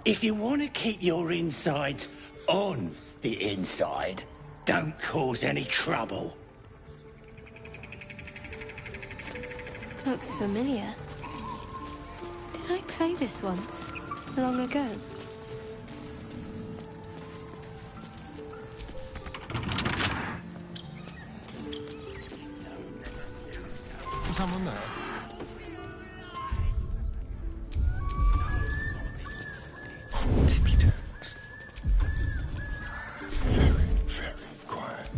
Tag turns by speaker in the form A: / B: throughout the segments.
A: If you want to keep your insides on the inside, don't cause any trouble.
B: Looks familiar. Did I play this once? Long ago?
C: Someone there? Tippy toes. Very, very quiet.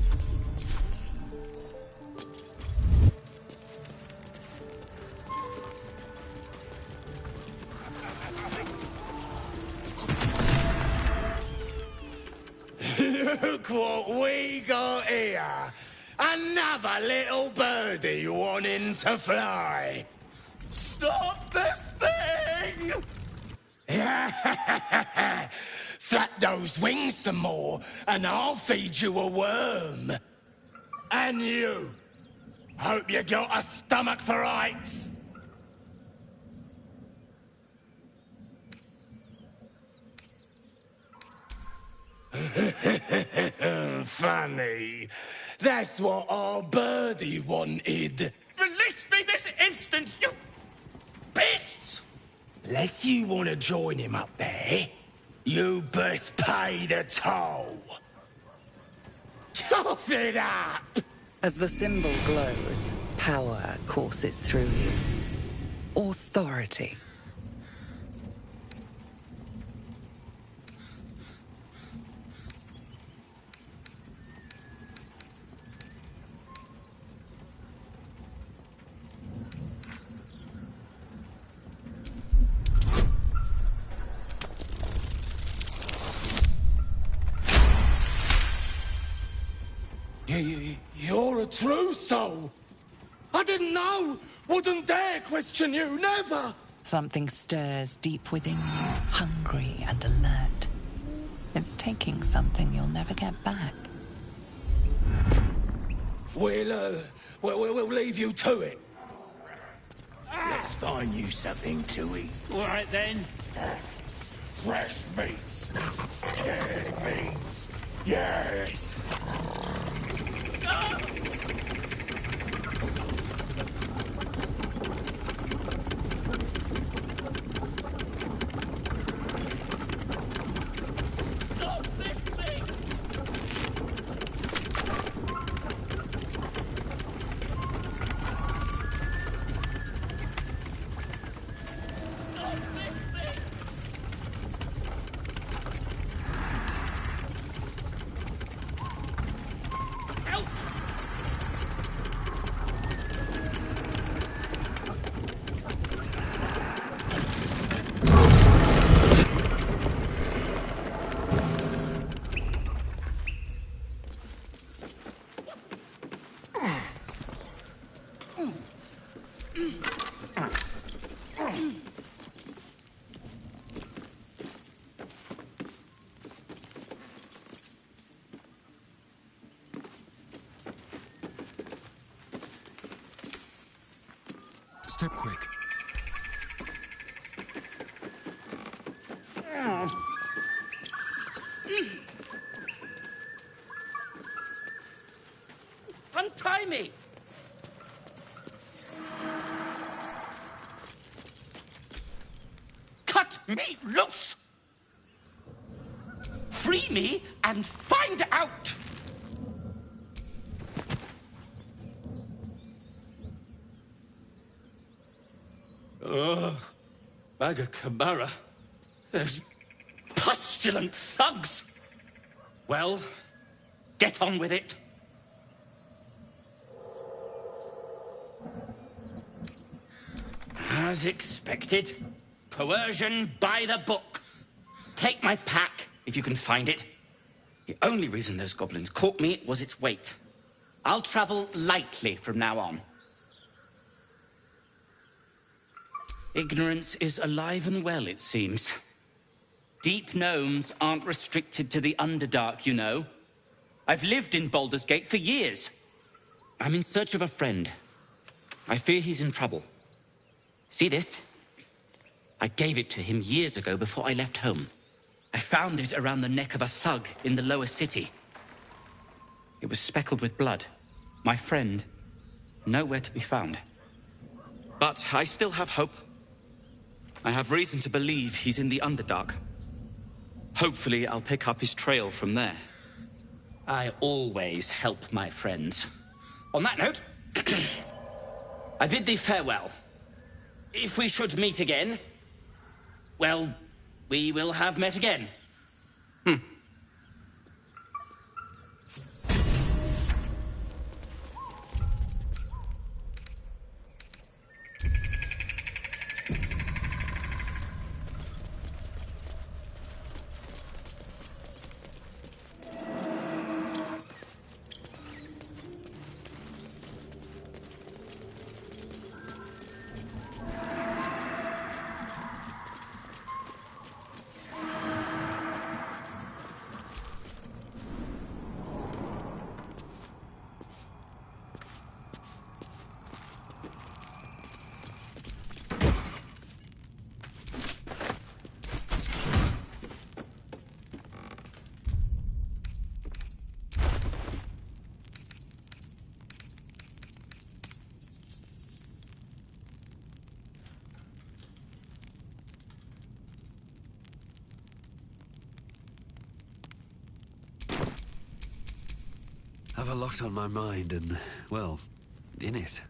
A: Look what we got here! Another little birdie wanting to fly! Stop this thing! Flap those wings some more, and I'll feed you a worm. And you! Hope you got a stomach for heights! Funny. That's what our birdie wanted. Release me this instant, you beasts! Unless you want to join him up there, you best pay the toll. Cough it up!
D: As the symbol glows, power courses through you. Authority.
A: You're a true soul. I didn't know. Wouldn't dare question you, never.
D: Something stirs deep within you, hungry and alert. It's taking something you'll never get back.
A: We'll leave you to it. Let's find you something to eat.
E: All right, then.
A: Fresh meats. Scared meats. Yes.
C: Step quick.
E: Untie me! Cut me loose! Free me and find out! Ugh. Bagacamara. Those pustulant thugs. Well, get on with it. As expected, coercion by the book. Take my pack, if you can find it. The only reason those goblins caught me was its weight. I'll travel lightly from now on. Ignorance is alive and well, it seems. Deep gnomes aren't restricted to the Underdark, you know. I've lived in Baldur's Gate for years. I'm in search of a friend. I fear he's in trouble. See this? I gave it to him years ago before I left home. I found it around the neck of a thug in the lower city. It was speckled with blood. My friend, nowhere to be found. But I still have hope. I have reason to believe he's in the Underdark. Hopefully, I'll pick up his trail from there. I always help my friends. On that note, I bid thee farewell. If we should meet again, well, we will have met again.
F: Have a lot on my mind and, well, in it.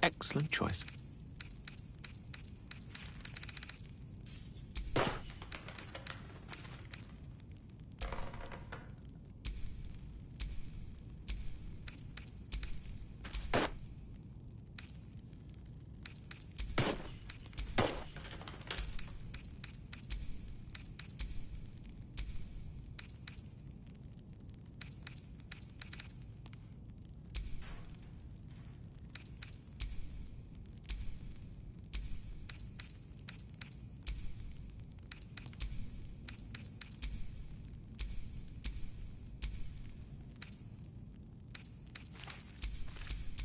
C: Excellent choice.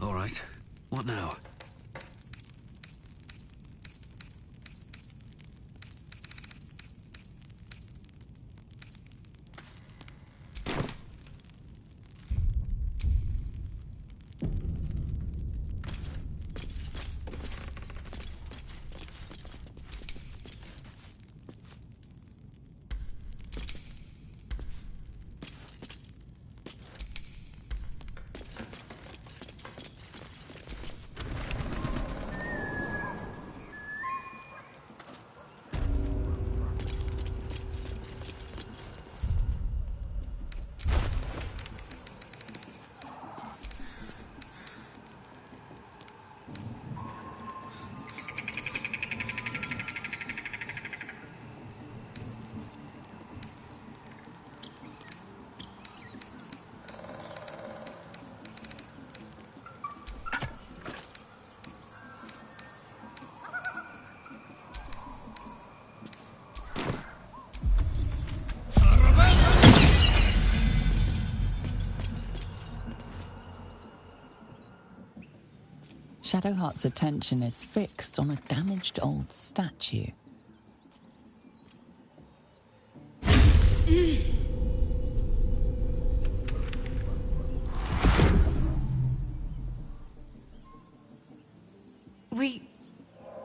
F: All right. What now?
D: Shadowheart's attention is fixed on a damaged old statue.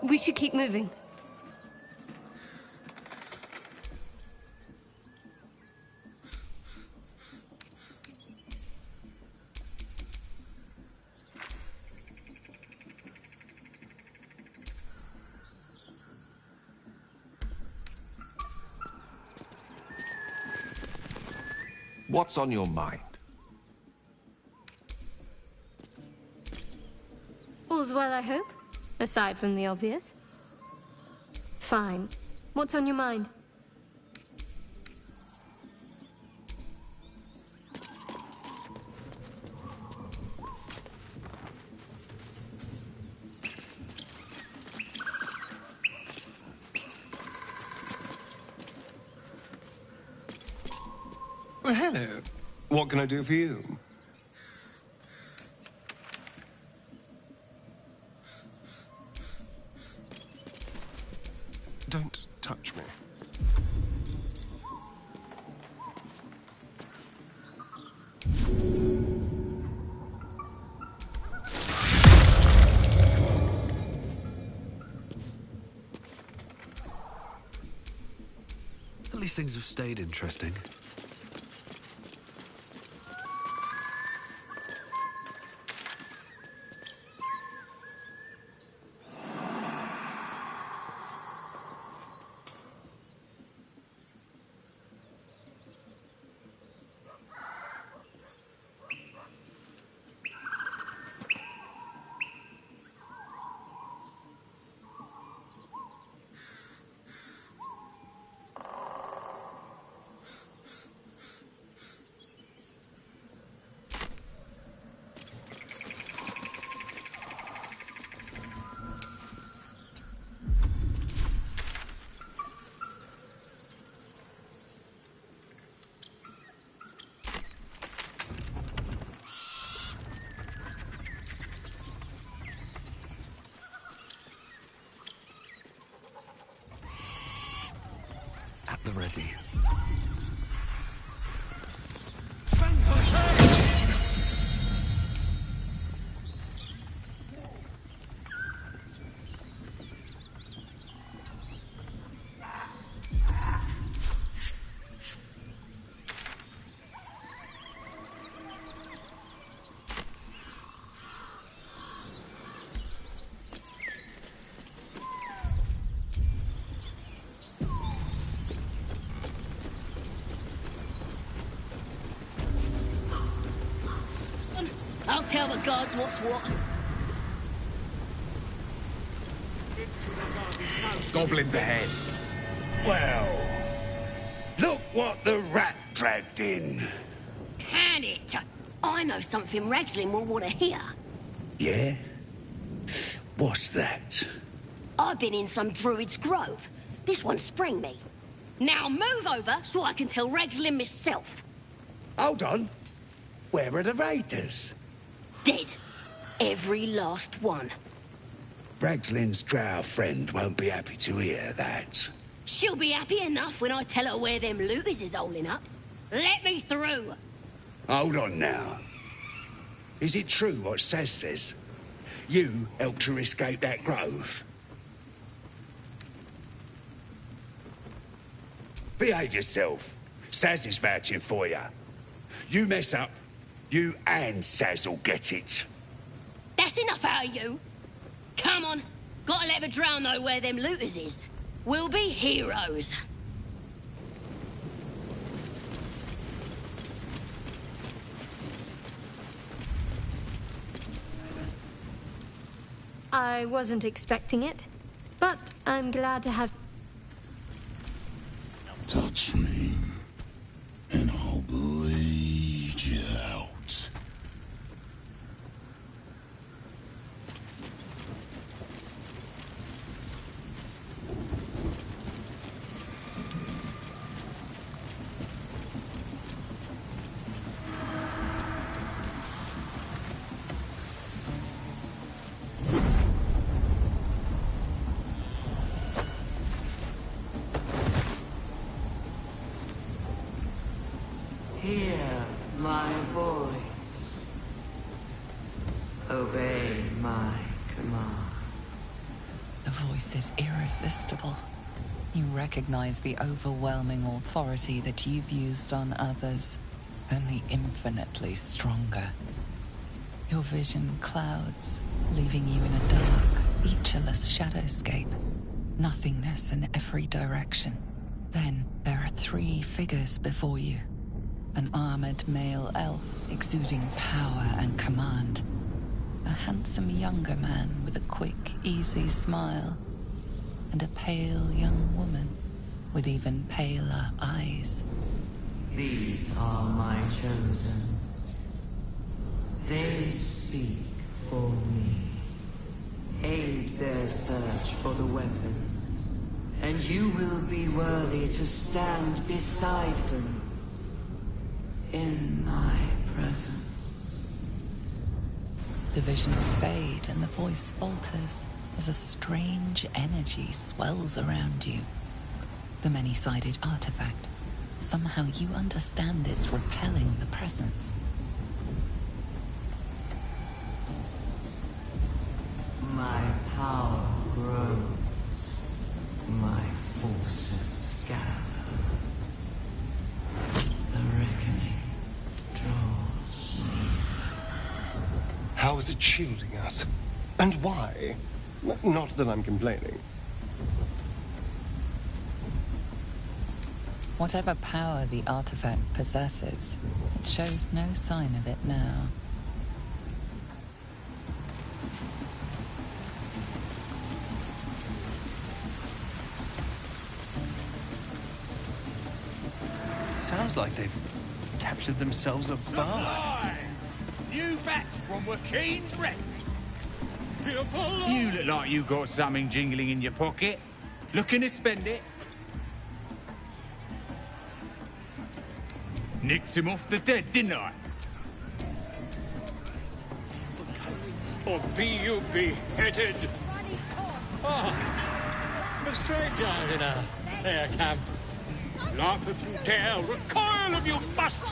B: We should keep moving.
G: What's on your mind?
B: All's well, I hope? Aside from the obvious. Fine. What's on your mind?
C: Well, hello. What can I do for you? Don't touch me.
F: At least things have stayed interesting. At the ready.
H: I'll tell the gods what's what.
C: Goblins ahead.
A: Well, look what the rat dragged in.
H: Can it? I know something Ragslin will want to hear.
A: Yeah? What's that?
H: I've been in some druid's grove. This one sprang me. Now move over so I can tell Ragslin myself.
A: Hold on. Where are the raiders?
H: Dead. Every last one.
A: Ragslin's drow friend won't be happy to hear that.
H: She'll be happy enough when I tell her where them looters is holding up. Let me through.
A: Hold on now. Is it true what Saz says? You helped her escape that grove? Behave yourself. Saz is vouching for you. You mess up, you and Saz will get it.
H: That's enough out of you. Come on. Gotta let the drow know where them looters is. We'll be heroes.
B: I wasn't expecting it, but I'm glad to have...
I: Touch me, and I'll bleed you out.
J: Hear my voice. Obey my command.
D: The voice is irresistible. You recognize the overwhelming authority that you've used on others, only infinitely stronger. Your vision clouds, leaving you in a dark, featureless shadowscape. Nothingness in every direction. Then there are 3 figures before you. An armored male elf exuding power and command. A handsome younger man with a quick, easy smile. And a pale young woman with even paler eyes.
J: These are my chosen. They speak for me. Aid their search for the weapon. And you will be worthy to stand beside them. In my presence.
D: The visions fade and the voice falters as a strange energy swells around you. The many-sided artifact. Somehow you understand it's repelling the presence.
J: My power grows. My forces gather. The reckoning draws near.
C: How is it shielding us? And why? Not that I'm complaining.
D: Whatever power the artifact possesses, it shows no sign of it now.
F: Sounds like they've captured themselves a bar.
K: You back from Wakeen's Rest. You look like you got something jingling in your pocket. Looking to spend it? Nicked him off the dead, didn't I? Or be you beheaded? A stranger in a fair camp. Laugh if you dare, recoil if you must.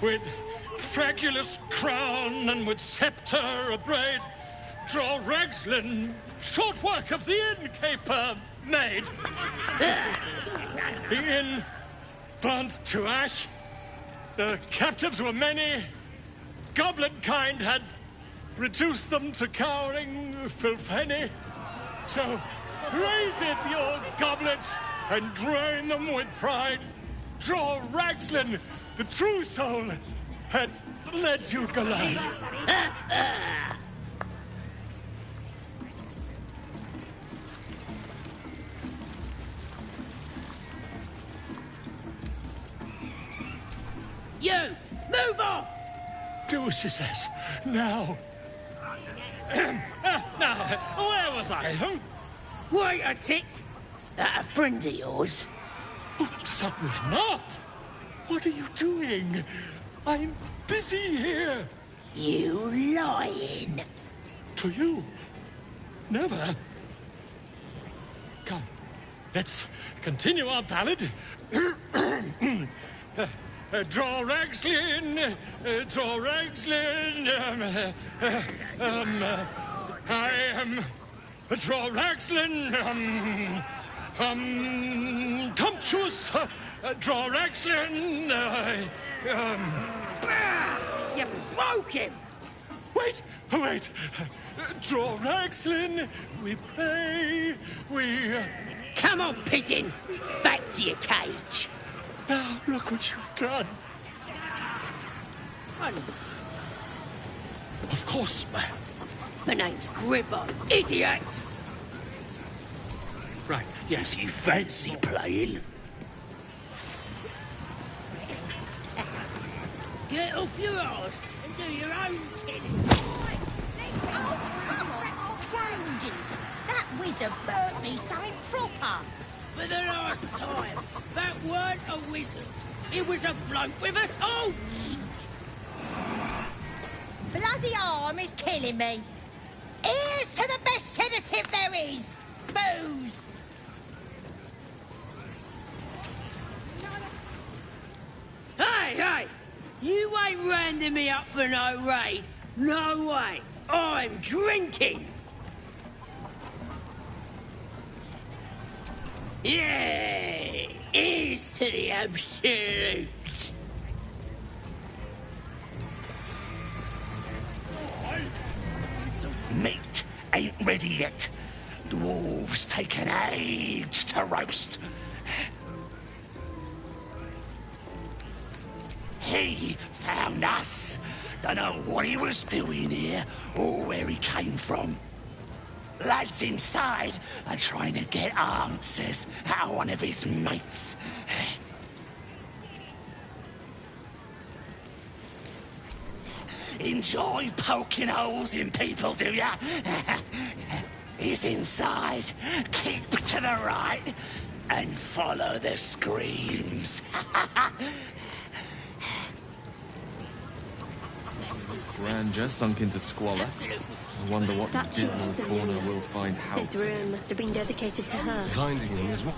K: With fragulous crown and with sceptre abraid, draw Ragslin, short work of the innkeeper made. The inn burnt to ash. The captives were many. Goblin kind had reduced them to cowering filfenny. So raise it, your goblets, and drain them with pride. Draw Ragslin, the true soul, had led you gallant.
H: You! Move on!
K: Do as she says. Now. Now, where was I?
H: Wait a tick. That a friend of yours?
K: Oh, certainly not. What are you doing? I'm busy here.
H: You lying.
K: To you? Never. Come, let's continue our ballad. Draw Ragslin, draw Ragslin. I am draw Ragslin. Tumptuous, draw Ragslin.
H: You broke him.
K: Wait, wait. Draw Ragslin. We pray. We.
H: Come on, pigeon. Back to your cage.
K: Now, look what you've done. Of course,
H: My name's Gribbo, idiot.
K: Right, yes.
A: If you fancy playing.
H: Get off your arse and do your own killing.
L: Oh, come on, wounded. That wizard burnt me something proper.
H: For the last time, that weren't a wizard. It was a bloke with a torch.
L: Bloody arm is killing me. Here's to the best sedative there is. Booze.
H: Hey, hey! You ain't rounding me up for no raid. No way. I'm drinking. Yeah! Here's to the absolute.
A: Meat ain't ready yet. Dwarves take an age to roast. He found us. Don't know what he was doing here or where he came from. Lads inside are trying to get answers out of one of his mates. Enjoy poking holes in people, do ya? He's inside. Keep to the right and follow the screams.
M: Grandeur sunk into squalor. I wonder what
B: Statue of
M: dismal
B: Selena.
M: corner we'll find house.
B: This ruin must have been dedicated to her.
C: Finding them is what?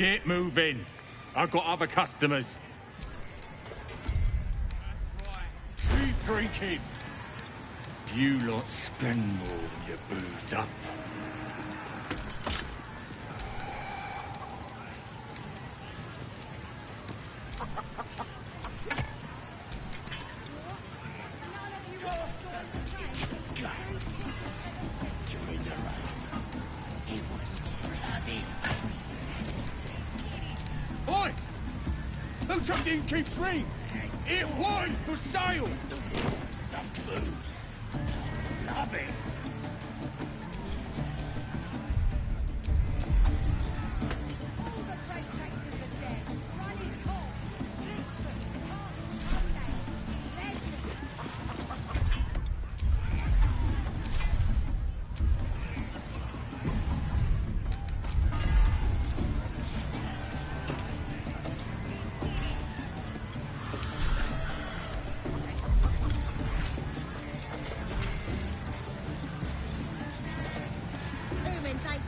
N: Get moving. I've got other customers. Keep drinking. You lot spend more when you're boozed up.
O: Oi! Who took the Keep free? It wine for sale!
A: Some booze. Love it.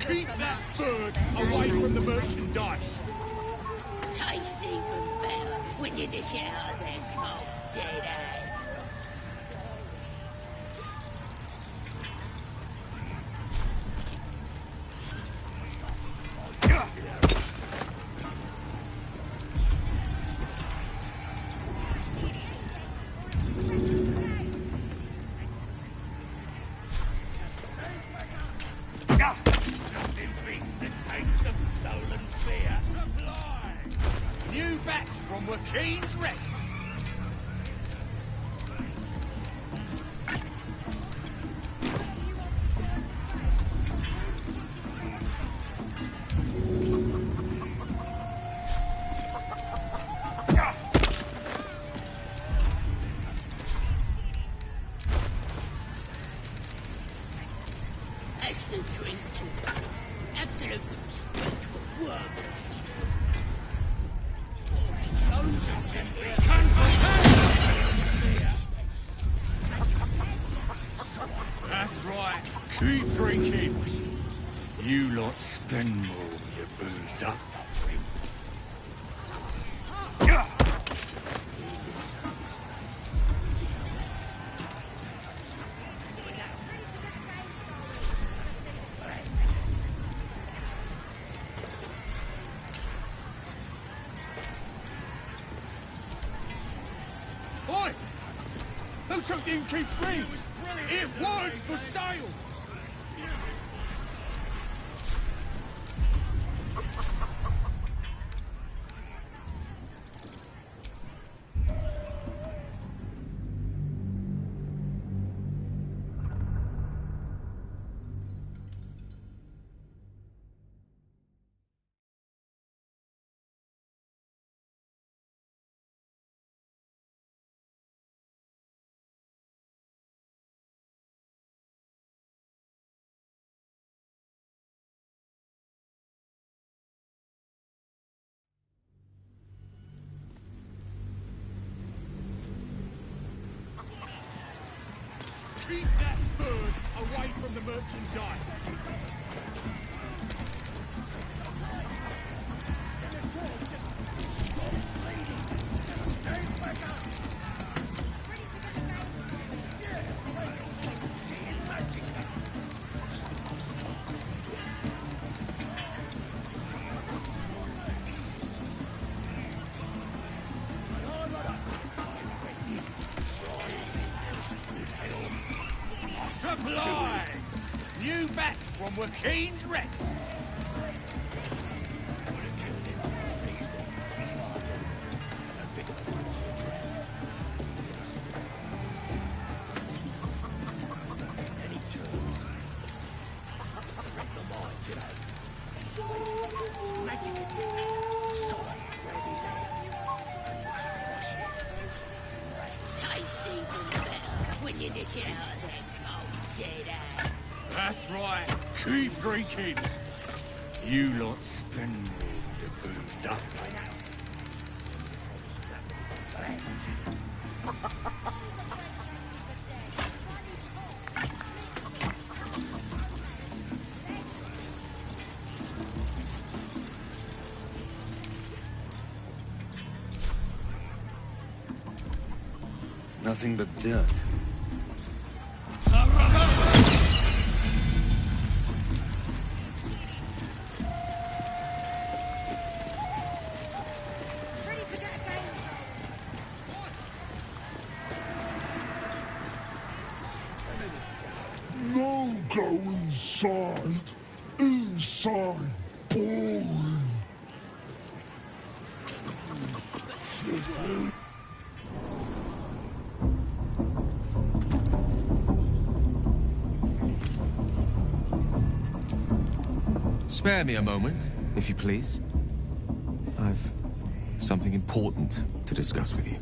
O: Keep that bird away from the merchandise!
H: Tastes even better when you nick it out of their cold, dead hands.
O: New batch from Wakeen's Rest.
H: That's the drink to absolute respect for work.
O: That's right. Keep drinking. You lot spend more when you're boozed up. Oi! Who took the Keep free? It was for sale! Keep that bird away from the merchandise. Supply! New batch from Wakeen's Rest.
H: Tastes even better when you nick it out of their cold, dead hands.
O: That's right. Keep drinking. You lot spend more when you're boozed up.
F: Nothing but dirt.
I: No, go inside. Inside. Boring.
G: Spare me a moment, if you please. I've something important to discuss with you.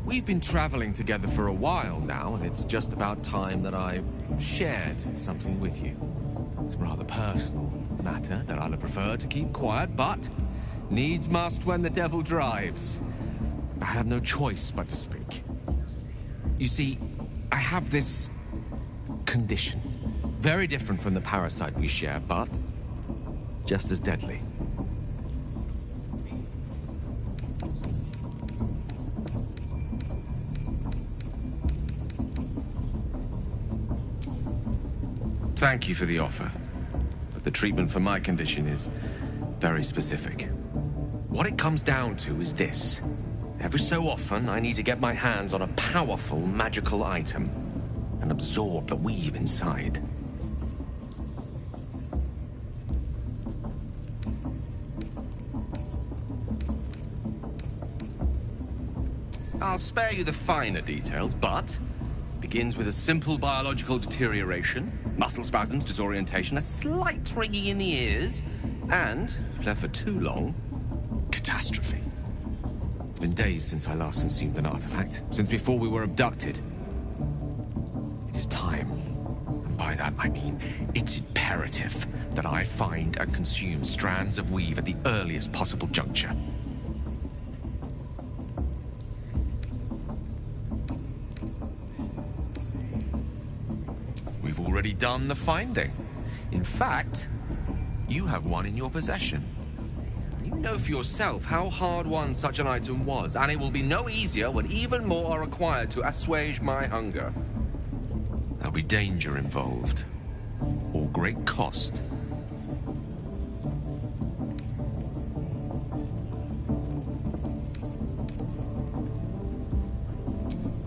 G: We've been traveling together for a while now, and it's just about time that I shared something with you. It's a rather personal matter that I'd have preferred to keep quiet, but needs must when the devil drives. I have no choice but to speak. You see, I have this condition. Very different from the parasite we share, but just as deadly. Thank you for the offer, but the treatment for my condition is very specific. What it comes down to is this. Every so often, I need to get my hands on a powerful magical item and absorb the weave inside. I'll spare you the finer details, but it begins with a simple biological deterioration, muscle spasms, disorientation, a slight ringing in the ears, and, if left for too long, catastrophe. It's been days since I last consumed an artifact, since before we were abducted. It is time, and by that I mean it's imperative that I find and consume strands of weave at the earliest possible juncture. We've already done the finding. In fact, you have one in your possession. You know for yourself how hard-won such an item was, and it will be no easier when even more are required to assuage my hunger. There'll be danger involved, or great cost.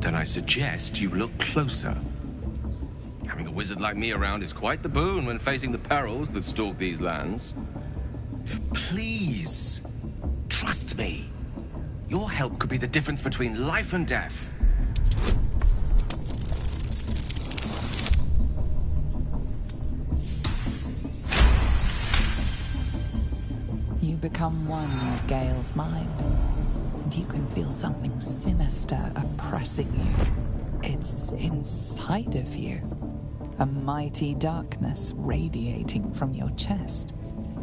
G: Then I suggest you look closer. Having a wizard like me around is quite the boon when facing the perils that stalk these lands. Please, trust me. Your help could be the difference between life and death.
D: You become one with Gale's mind, and you can feel something sinister oppressing you. It's inside of you. A mighty darkness radiating from your chest.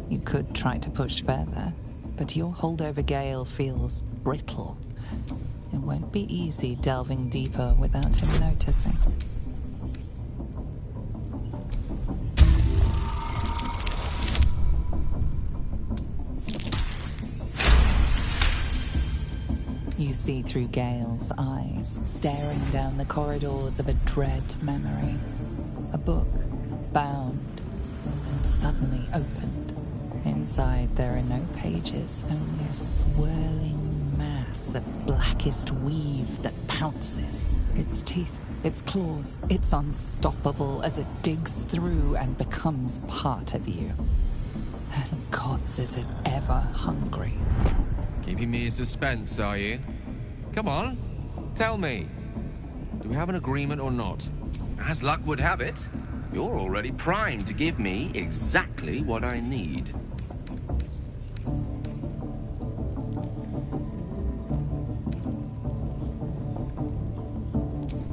D: You could try to push further, but your hold over Gale feels brittle. It won't be easy delving deeper without him noticing. You see through Gale's eyes, staring down the corridors of a dread memory. A book, bound, and suddenly opened. Inside there are no pages, only a swirling mass of blackest weave that pounces. Its teeth, its claws, it's unstoppable as it digs through and becomes part of you. And gods, is it ever hungry.
G: Keeping me in suspense, are you? Come on, tell me. Do we have an agreement or not? As luck would have it, you're already primed to give me exactly what I need.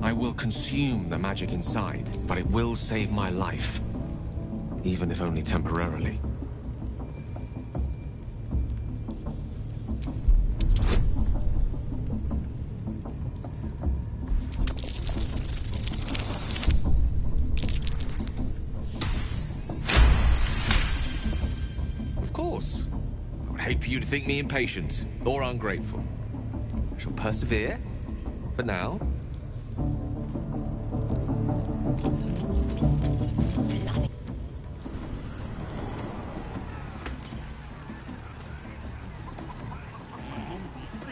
G: I will consume the magic inside, but it will save my life. Even if only temporarily. Of course. I would hate for you to think me impatient or ungrateful. I shall persevere, for now,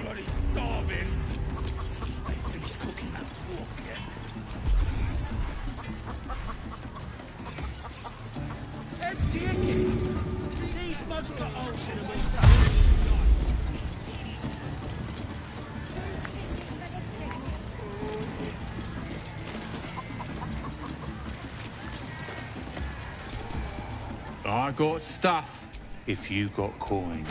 O: Bloody starving. They finished cooking that dwarf yet? Empty again. These mugs got holes in them or something. I got stuff if you got coin.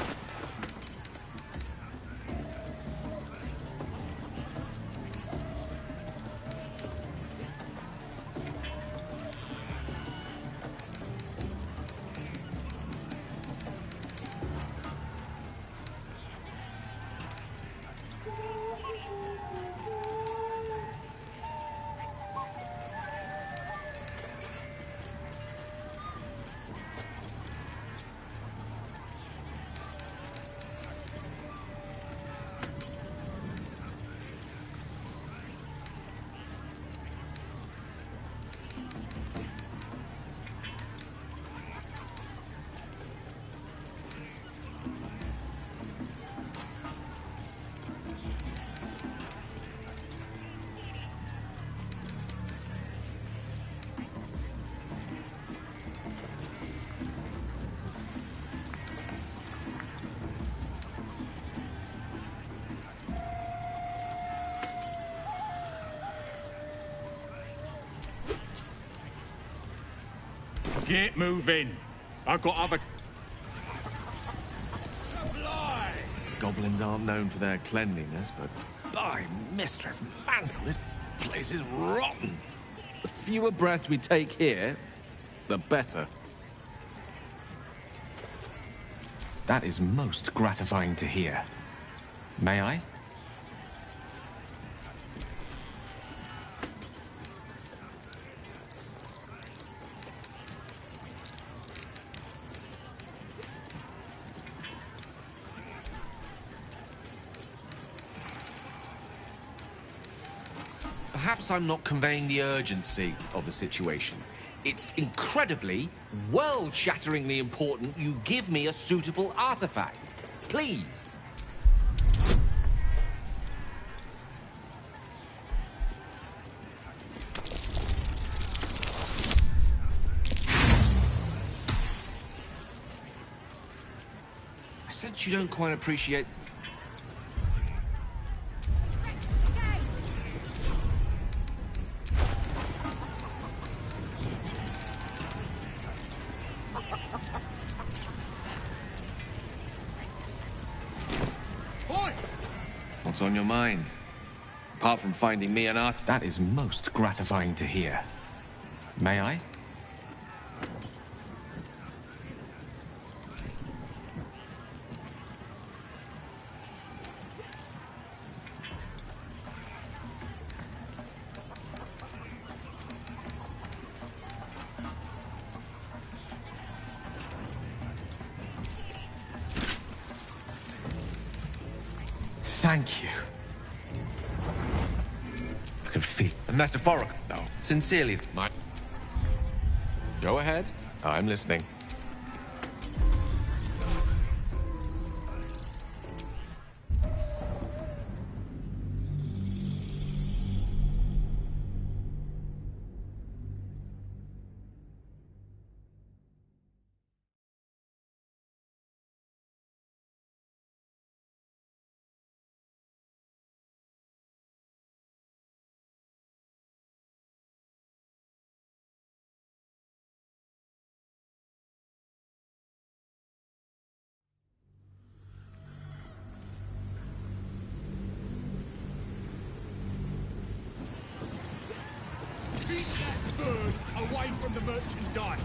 O: Get moving. I've got other...
G: Goblins aren't known for their cleanliness, but by Mistress Mantle, this place is rotten. The fewer breaths we take here, the better. That is most gratifying to hear. May I? Perhaps I'm not conveying the urgency of the situation. It's incredibly, world-shatteringly important you give me a suitable artifact. Please. I sense you don't quite appreciate... What's on your mind? Apart from finding me an art, that is most gratifying to hear. May I? Thank you. I can feel a metaphorical, though. Sincerely, my... Go ahead. I'm listening.
O: Keep that bird away from the merchandise.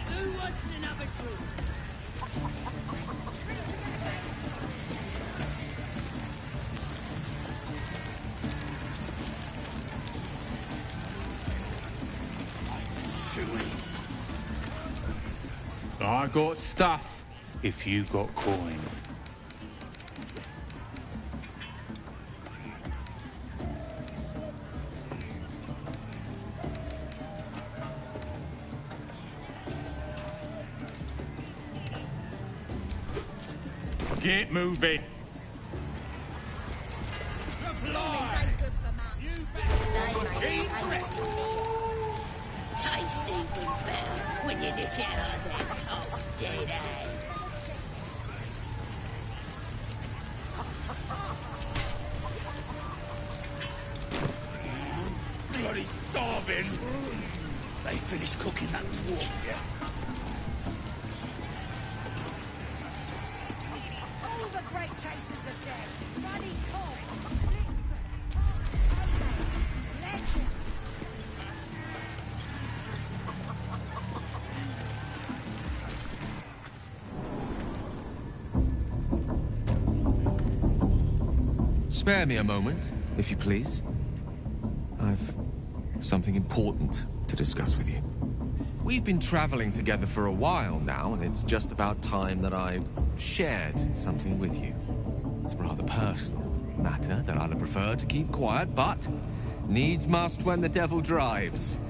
H: Who wants another drink?
O: I got stuff if you got coin. Get moving.
H: Tastes even better when you nick it out of them cold dead hands.
A: Bloody starving. They finished cooking that dwarf yet?
L: All the great chasers are dead. Bloody cold. Legend.
G: Spare me a moment, if you please. I've something important to discuss with you. We've been traveling together for a while now, and it's just about time that I shared something with you. It's a rather personal matter that I'd have preferred to keep quiet, but needs must when the devil drives.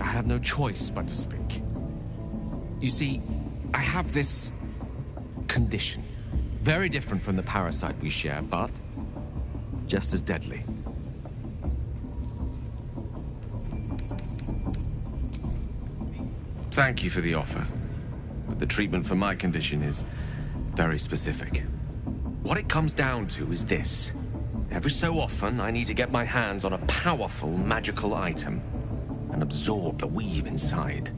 G: I have no choice but to speak. You see, I have this condition. Very different from the parasite we share, but just as deadly. Thank you for the offer, but the treatment for my condition is very specific. What it comes down to is this. Every so often, I need to get my hands on a powerful magical item and absorb the weave inside.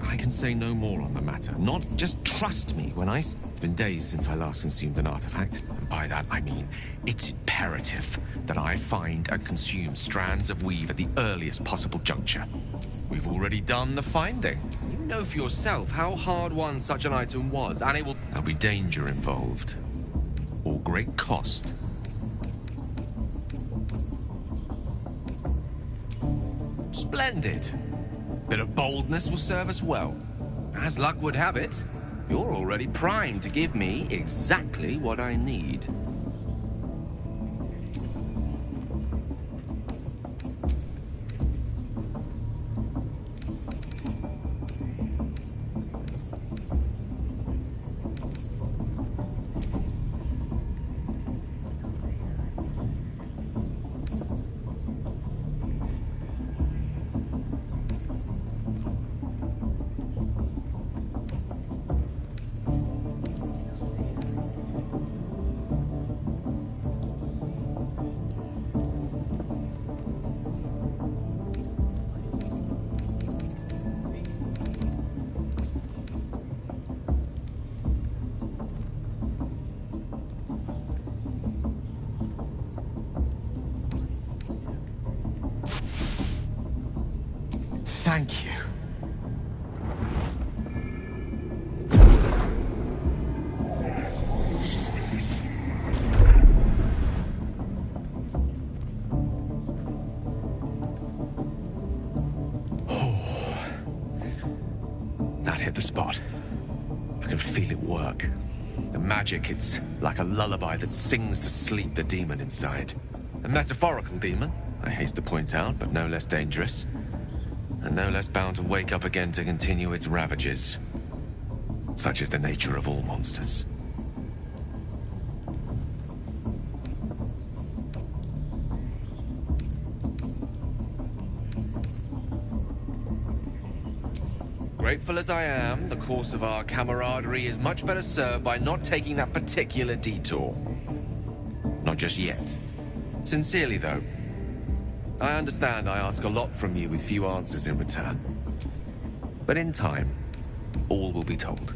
G: I can say no more on the matter. Not just trust me when I... It's been days since I last consumed an artifact. And by that, I mean it's imperative that I find and consume strands of weave at the earliest possible juncture. We've already done the finding. You know for yourself how hard-won such an item was, and there'll be danger involved. Or great cost. Splendid. Bit of boldness will serve us well. As luck would have it, you're already primed to give me exactly what I need. Thank you. That hit the spot. I can feel it work. The magic, it's like a lullaby that sings to sleep the demon inside. A metaphorical demon, I haste to point out, but no less dangerous. And no less bound to wake up again to continue its ravages. Such is the nature of all monsters. Grateful as I am, the course of our camaraderie is much better served by not taking that particular detour. Not just yet. Sincerely, though. I understand I ask a lot from you with few answers in return. But in time, all will be told.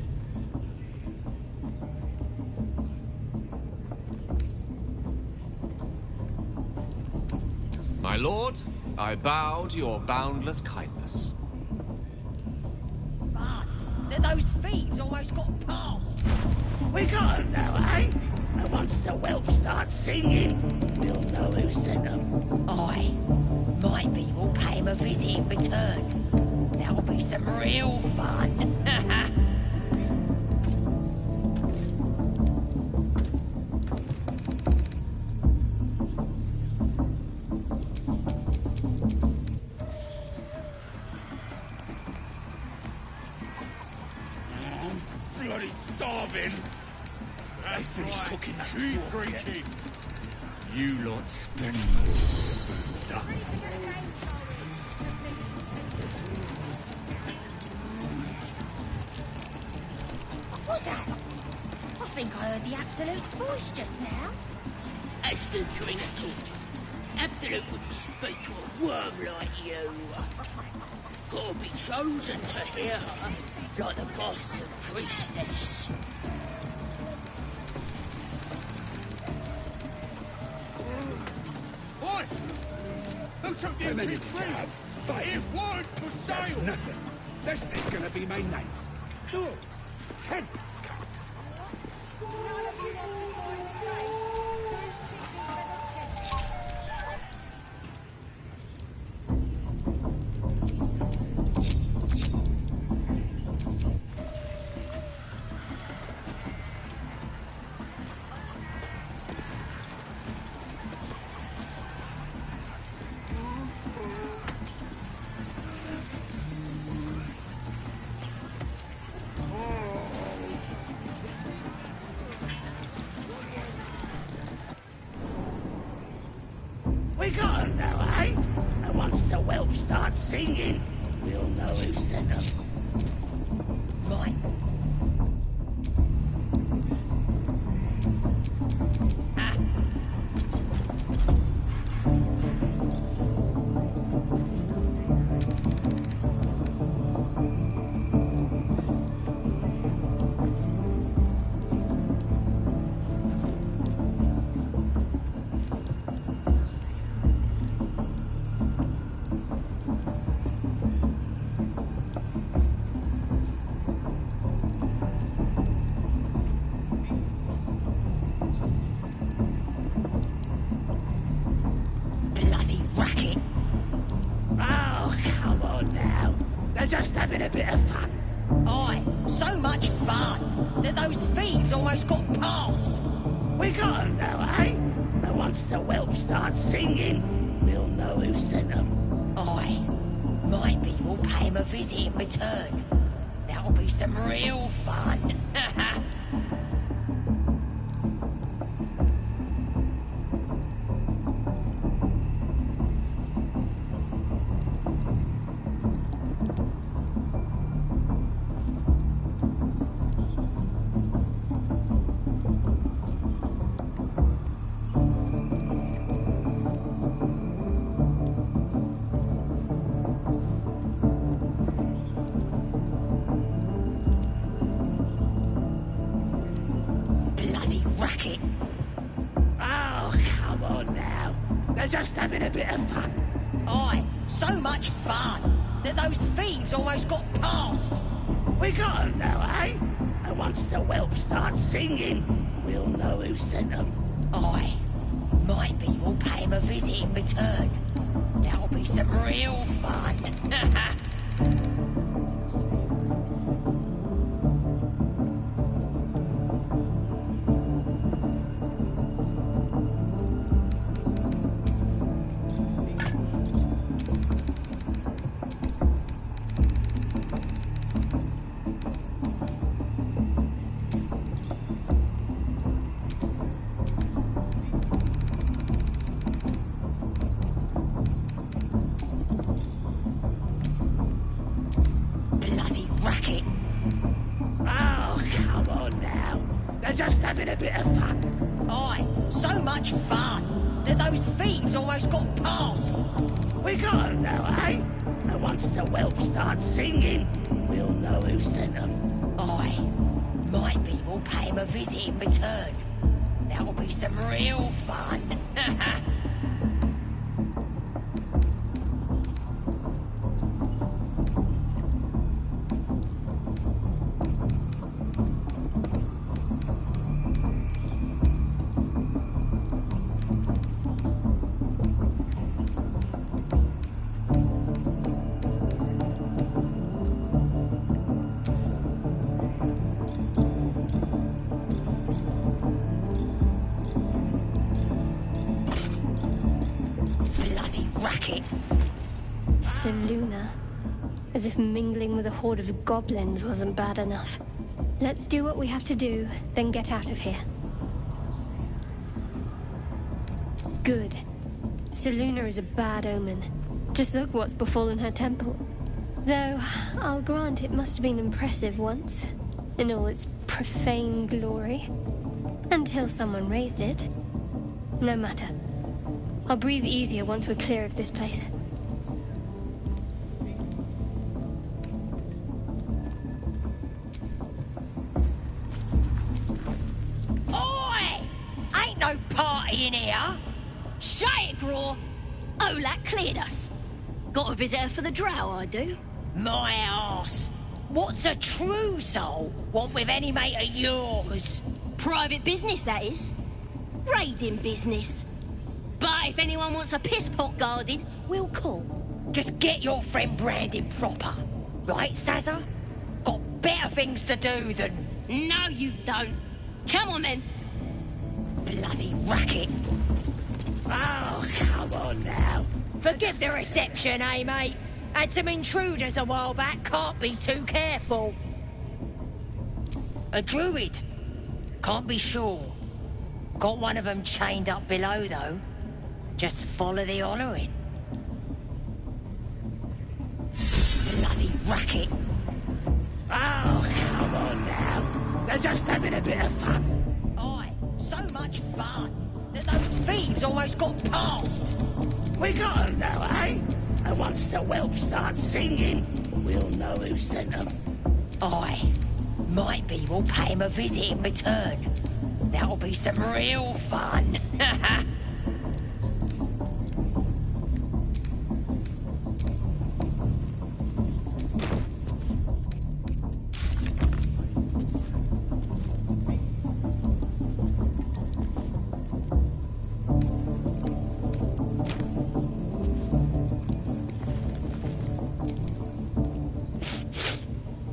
G: My lord, I bow to your boundless kindness.
L: Those thieves almost got past.
A: We got them now, eh? And once the whelp starts singing, we'll know who sent them.
H: Aye. Might be we'll pay him a visit in return. That'll be some real fun.
O: then.
A: They finished cooking that
O: Keep
A: dwarf yet?
O: drinking. You lot spend more, you booster.
L: What was that? I think I heard the Absolute's voice just now.
H: That's the drink talking. Absolute wouldn't speak to a worm like you. Gotta be chosen to hear her, like the boss and priestess.
O: Oi! Who took the
A: minute,
O: tree?
A: Tab.
O: If word for
A: That's
O: sale!
A: nothing. This is gonna be my name. No. 10.
H: We got 'em now, eh? And once the whelp starts singing, we'll know who sent them. Right. Ah. Bloody racket. Oh, come on now. They're just having a bit of fun. Aye, so much fun that those thieves almost got past. We got 'em now, eh? And once the whelp starts singing, we'll know who sent them. Aye, might be we'll pay 'em a visit in return. That'll be some real fun. Bloody racket. Oh, come on now. They're just having a bit of fun. Aye, so much fun that those thieves almost got past. We got 'em now, eh? And once the whelp starts singing, we'll know who sent them. Aye, might be we'll pay 'em a visit in return. That'll be some real fun. Bloody racket. Oh, come on now. They're just having a bit of fun. Aye, so much fun that those thieves almost got past. We got 'em now, eh? And once the whelp starts singing, we'll know who sent them. Aye, might be we'll pay 'em a visit in return. That'll be some real fun. Bloody racket.
B: Seluna. As if mingling with a horde of goblins wasn't bad enough. Let's do what we have to do, then get out of here. Good. Seluna is a bad omen. Just look what's befallen her temple. Though, I'll grant it must have been impressive once, in all its profane glory. Until someone raised it. No matter. I'll breathe easier once we're clear of this place.
L: Oi! Ain't no party in here. Shut it, Graw. Olak cleared us.
H: Got a visitor for the drow, I do.
L: My arse. What's a true soul want with any mate of yours?
H: Private business, that is. Raiding business. But if anyone wants a piss pot guarded, we'll call.
L: Just get your friend branded proper. Right, Sazza? Got better things to do than...
H: No, you don't. Come on, then.
L: Bloody racket. Oh, come on now. Forgive the reception, eh, mate? Had some intruders a while back, can't be too careful. A druid? Can't be sure. Got one of them chained up below, though. Just follow the hollowing. Bloody racket. Oh, come on now. They're just having a bit of fun. Aye, so much fun that those thieves almost got past. We got them now, eh? And once the whelp starts singing, we'll know who sent them. Aye. Might be we'll pay him a visit in return. That'll be some real fun.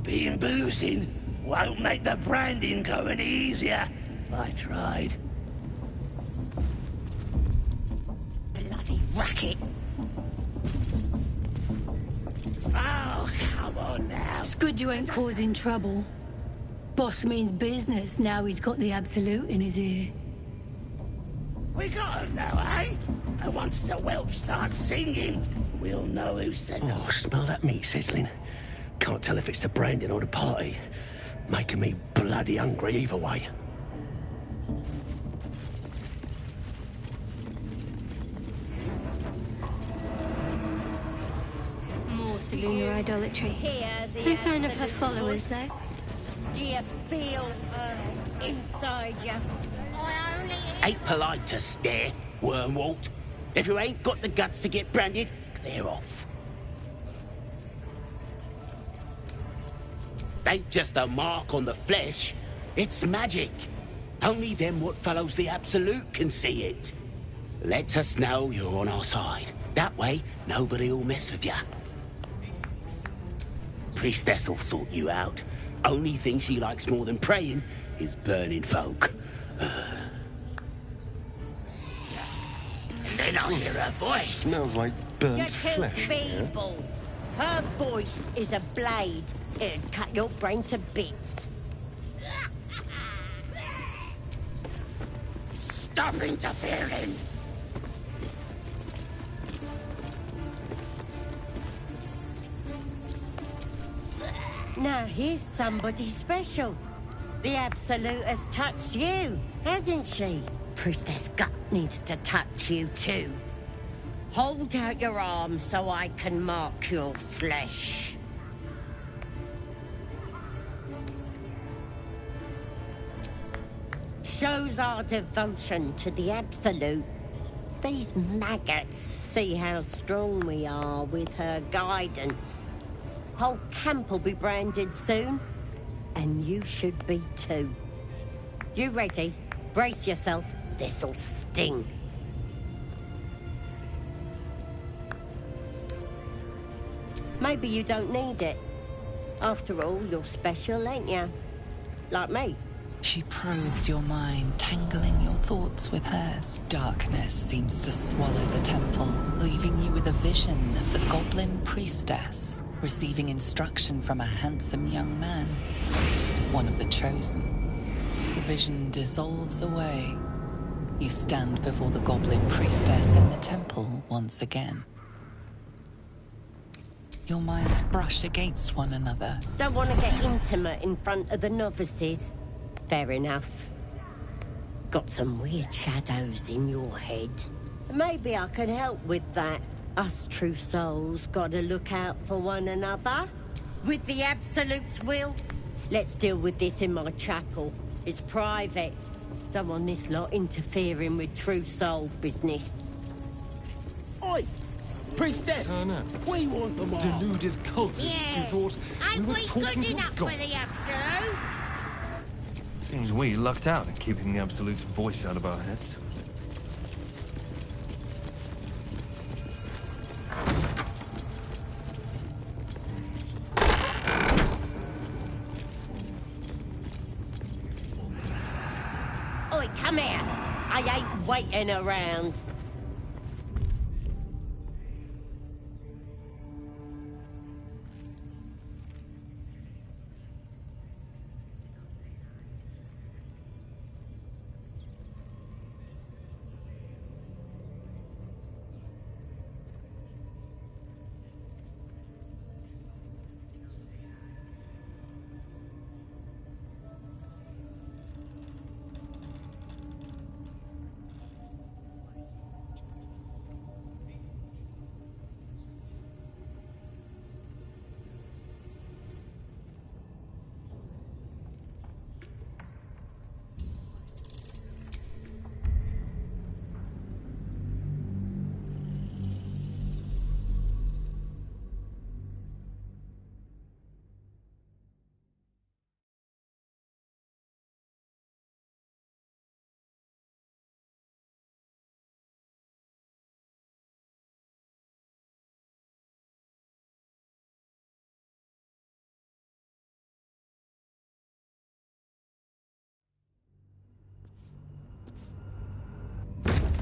L: Being boozing won't make the branding go any easier. I tried. Bloody racket. Oh, come on now.
H: It's good you ain't causing trouble. Boss means business now he's got the Absolute in his ear.
L: We got him now, eh? And once the whelp starts singing, we'll know who sent them.
A: Oh, smell that meat sizzling. Can't tell if it's the branding or the party. Making me bloody hungry either way.
B: More Seluna idolatry. No sign of her followers, though.
H: Do you feel, inside you?
E: Ain't polite to stare, Wormwalt. If you ain't got the guts to get branded, clear off. Ain't just a mark on the flesh, it's magic. Only them what follows the Absolute can see it. Lets us know you're on our side. That way, nobody will mess with you. Priestess will sort you out. Only thing she likes more than praying is burning folk. And then I'll hear her voice.
C: Smells like burnt
H: You're too
C: flesh.
H: feeble. Her voice is a blade. It'd cut your brain to bits.
L: Stop interfering.
H: Now here's somebody special. The Absolute has touched you, hasn't she? Priestess Gut needs to touch you too. Hold out your arm so I can mark your flesh. Shows our devotion to the Absolute. These maggots see how strong we are with her guidance. Whole camp will be branded soon, and you should be too. You ready? Brace yourself. This'll sting. Maybe you don't need it. After all, you're special, ain't you? Like me.
D: She probes your mind, tangling your thoughts with hers. Darkness seems to swallow the temple, leaving you with a vision of the goblin priestess, receiving instruction from a handsome young man. one of the chosen. The vision dissolves away. You stand before the goblin priestess in the temple once again. Your minds brush against one another.
L: Don't want to get intimate in front of the novices. Fair enough. Got some weird shadows in your head. Maybe I can help with that. Us true souls gotta look out for one another. With the Absolute's will. Let's deal with this in my chapel. It's private. Don't want this lot interfering with true soul business.
A: Oi! Priestess! We want them all.
P: Deluded cultists who thought we were talking to a god.
H: the Absolute?
F: Seems we lucked out in keeping the Absolute's voice out of our heads.
L: Oi, come here. I ain't waiting around.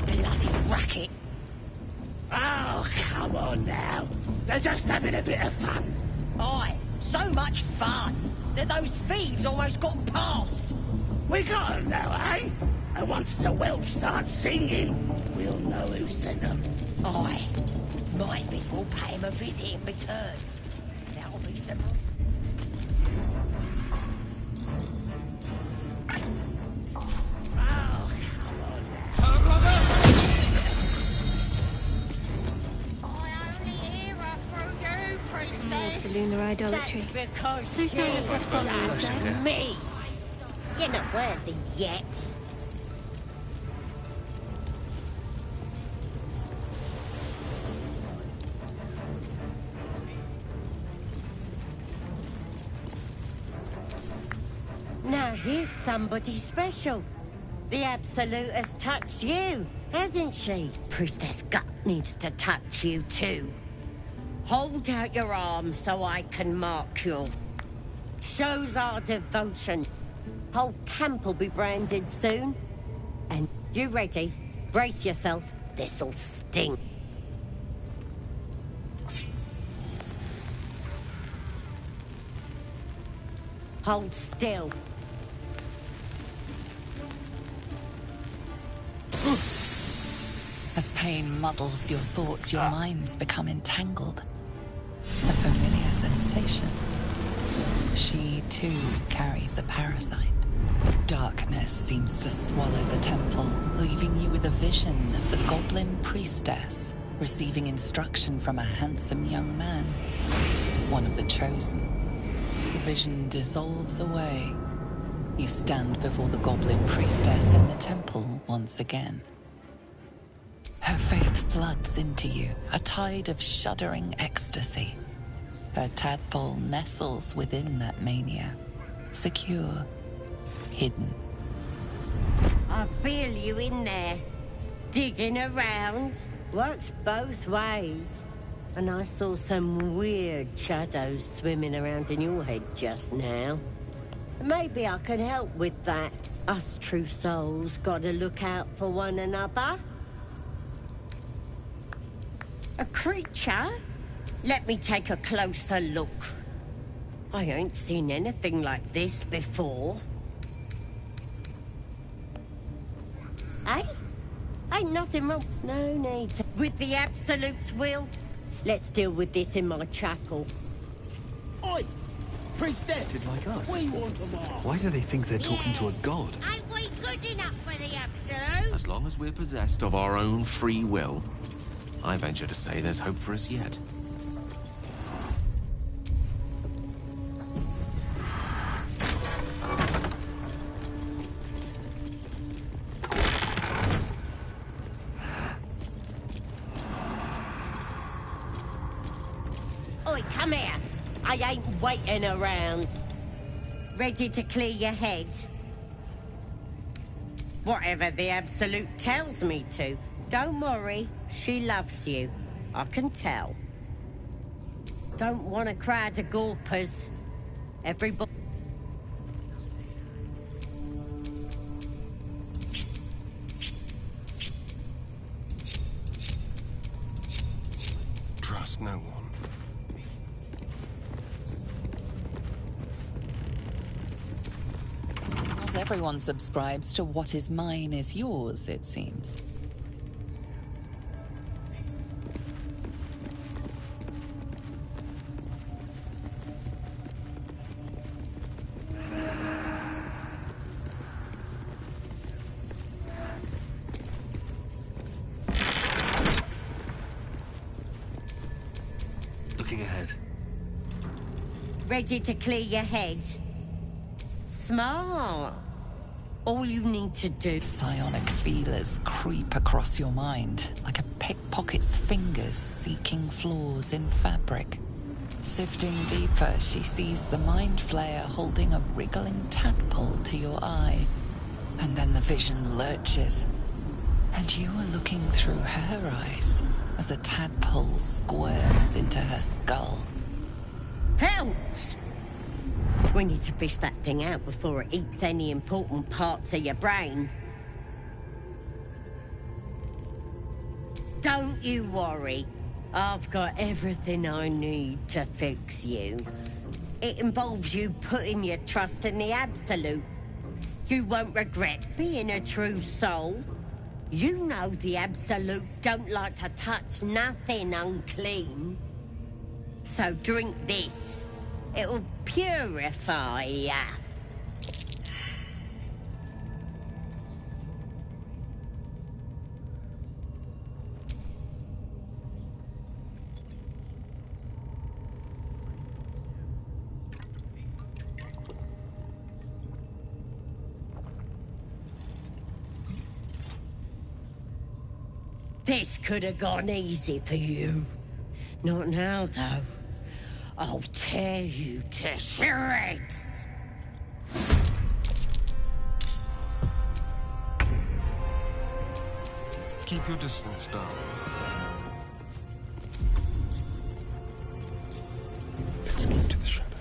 H: Bloody racket.
A: Oh, come on now. They're just having a bit of fun.
H: Aye, so much fun that those thieves almost got past.
A: We got 'em now, eh? And once the Welsh start singing, we'll know who sent them.
H: Aye, maybe we'll pay him a visit in return. That'll be some...
B: Lunar idolatry.
L: That's because
B: Who said it was followers
L: just
B: there?
L: me. You're not worthy yet. Now here's somebody special. The Absolute has touched you, hasn't she? Priestess Gut needs to touch you too. Hold out your arms so I can mark you. Shows our devotion. Whole camp will be branded soon. And you ready? Brace yourself. This'll sting. Hold still.
D: As pain muddles your thoughts, your minds become entangled. A familiar sensation. She, too, carries a parasite. Darkness seems to swallow the temple, leaving you with a vision of the goblin priestess receiving instruction from a handsome young man, one of the chosen. The vision dissolves away. You stand before the goblin priestess in the temple once again. Her faith floods into you, a tide of shuddering ecstasy. Her tadpole nestles within that mania, secure, hidden.
L: I feel you in there. Digging around. Works both ways. And I saw some weird shadows swimming around in your head just now. Maybe I can help with that. Us true souls gotta look out for one another. A creature? Let me take a closer look. I ain't seen anything like this before. Eh? Ain't nothing wrong. No need to... With the Absolute's will, let's deal with this in my chapel.
Q: Oi! Priestess!
F: Like us.
Q: We want them all.
F: Why do they think they're talking to a god?
P: Ain't we good enough for the Absolute?
G: As long as we're possessed of our own free will, I venture to say there's hope for us yet.
L: Oi, come here. I ain't waiting around. Ready to clear your head? Whatever the Absolute tells me to. Don't worry, she loves you. I can tell. Don't want a crowd of gawpers. Everybody...
C: Trust no one.
D: Not everyone subscribes to what is mine is yours, it seems.
F: Looking ahead.
L: Ready to clear your head? Smart. All you need to do...
D: Psionic feelers creep across your mind, like a pickpocket's fingers seeking flaws in fabric. Sifting deeper, she sees the mind flayer holding a wriggling tadpole to your eye. And then the vision lurches, and you are looking through her eyes as a tadpole squirms into her skull.
L: Helps! We need to fish that thing out before it eats any important parts of your brain. Don't you worry. I've got everything I need to fix you. It involves you putting your trust in the Absolute. You won't regret being a true soul. You know the Absolute don't like to touch nothing unclean. So drink this. It'll purify ya. This could have gone easy for you. Not now, though. I'll tear you to shreds!
C: Keep your distance, darling. Let's keep to the shadows.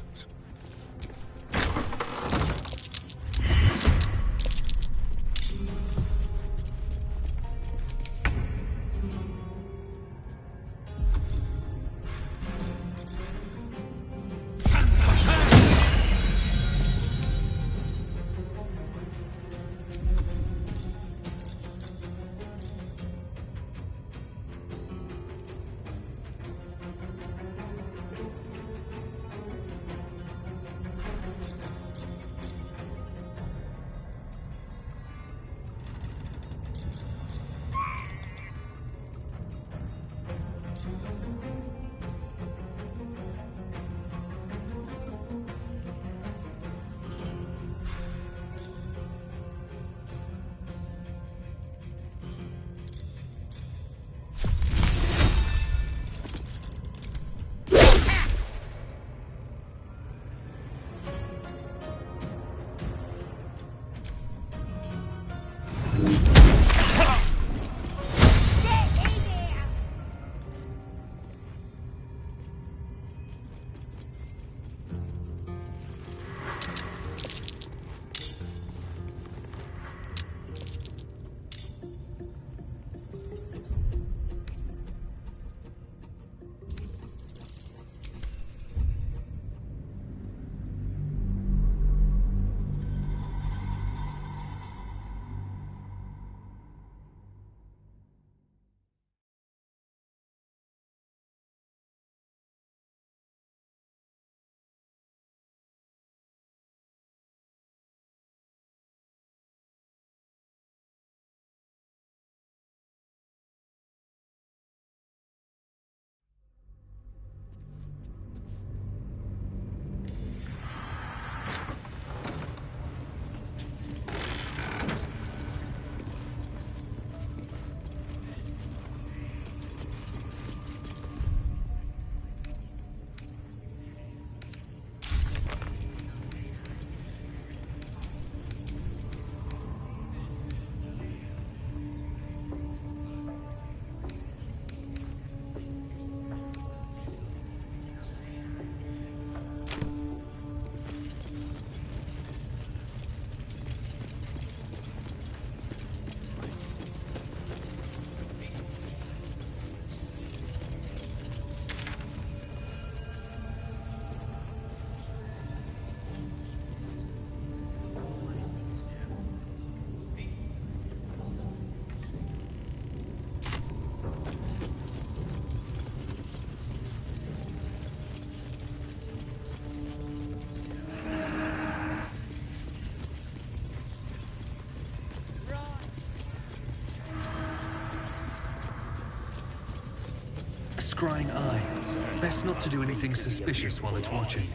F: scrying eye. Best not to do anything suspicious while it's watching.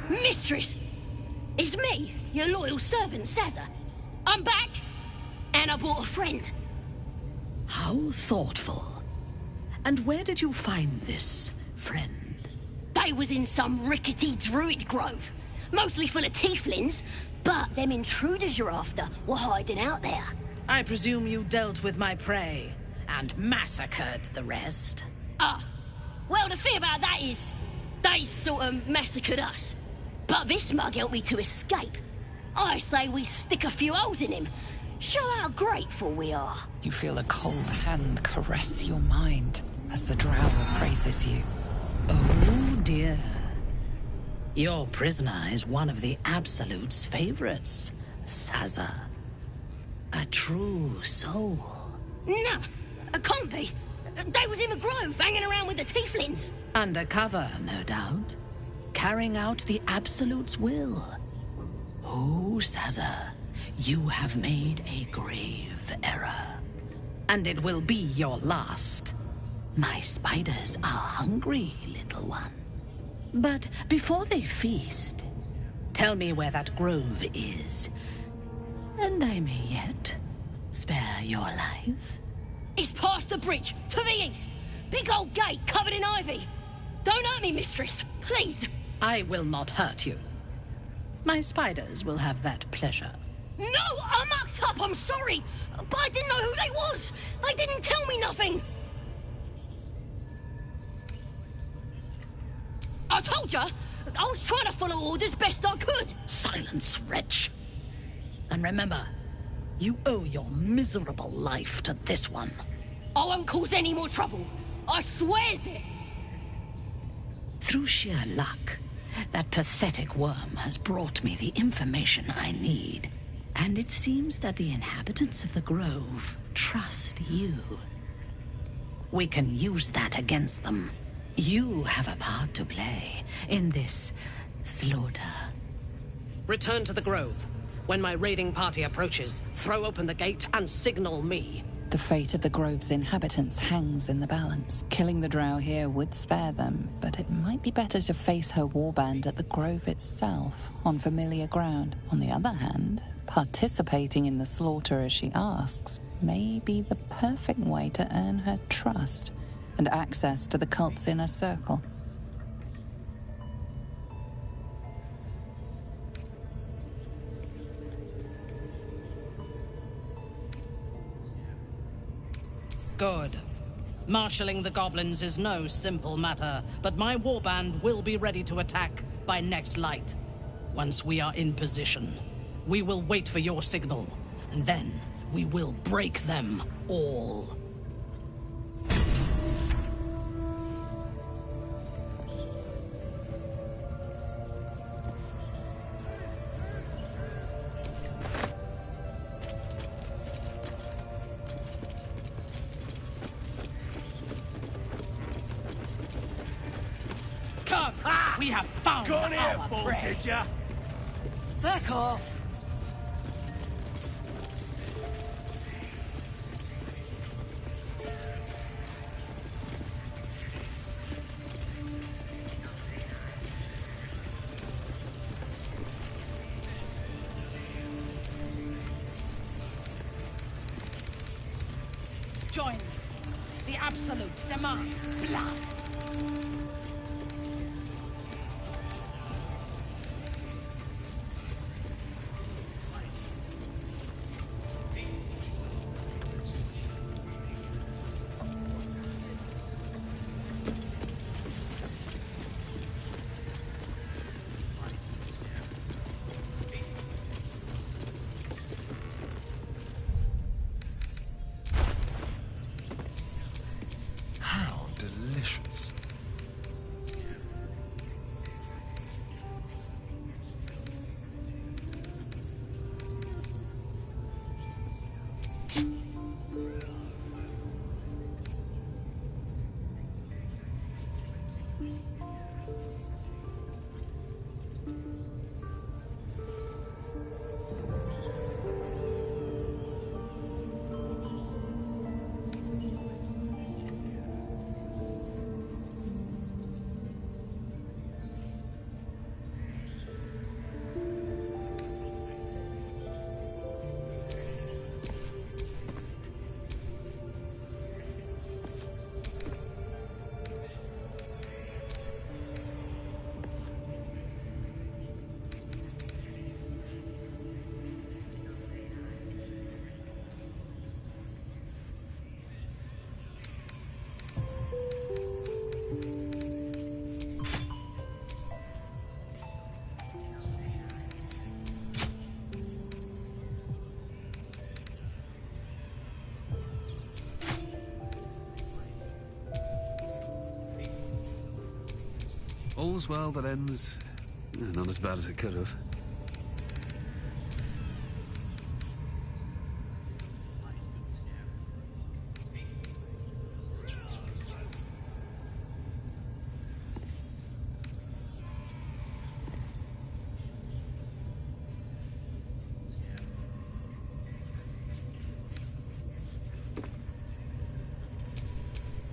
L: Mistress! It's me, your loyal servant, Sazza. I'm back, and I brought a friend.
R: How thoughtful. And where did you find this friend?
L: They was in some rickety druid grove, mostly full of tieflings, but them intruders you're after were hiding out there.
R: I presume you dealt with my prey and massacred the rest?
L: Well, the thing about that is, they sort of massacred us. But this mug helped me to escape. I say we stick a few holes in him. Show how grateful we are.
D: You feel a cold hand caress your mind as the drow praises you.
R: Oh dear. Your prisoner is one of the Absolute's favorites, Sazza. A true soul.
L: Nah, it can't be. They was in the grove, hanging around with the tieflings.
R: Undercover, no doubt. Carrying out the Absolute's will. Oh, Sazza, you have made a grave error. And it will be your last. My spiders are hungry, little one. But before they feast, tell me where that grove is. And I may yet spare your life.
L: It's past the bridge, to the east. Big old gate covered in ivy. Don't hurt me, mistress, please.
R: I will not hurt you. My spiders will have that pleasure.
L: No, I mucked up, I'm sorry. But I didn't know who they was. They didn't tell me nothing. I told you, I was trying to follow orders best I could.
R: Silence, wretch. And remember, you owe your miserable life to this one.
L: I won't cause any more trouble. I swears it.
R: Through sheer luck, that pathetic worm has brought me the information I need. And it seems that the inhabitants of the Grove trust you. We can use that against them. You have a part to play in this slaughter. Return to the Grove. When my raiding party approaches, throw open the gate and signal me.
D: The fate of the Grove's inhabitants hangs in the balance. Killing the drow here would spare them, but it might be better to face her warband at the Grove itself, on familiar ground. On the other hand, participating in the slaughter as she asks may be the perfect way to earn her trust and access to the cult's inner circle.
R: Good. Marshalling the goblins is no simple matter, but my warband will be ready to attack by next light. Once we are in position, we will wait for your signal, and then we will break them all.
L: Come! We have found
Q: Gone here,
L: our
Q: fool,
L: prey.
Q: did ya?
L: Fuck off! Join me. The Absolute demands blood.
C: How delicious.
F: All's well that ends... not as bad as it could have.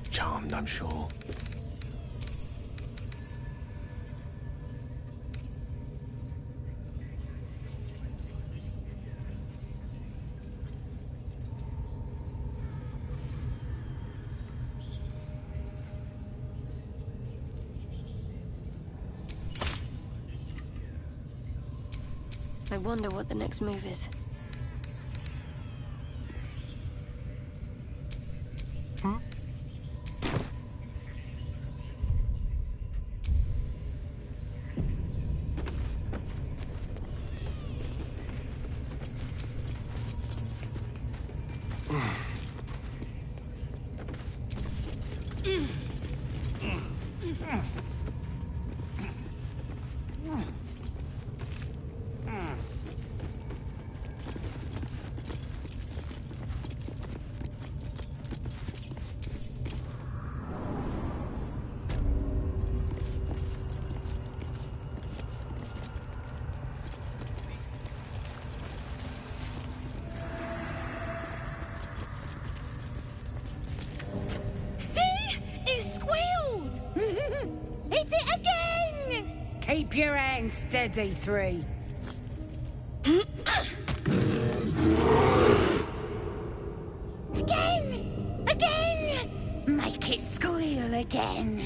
C: Charmed, I'm sure.
B: I wonder what the next move is.
P: Hit it again!
H: Keep your hands steady, 3.
P: Again! Again! Make it squeal again.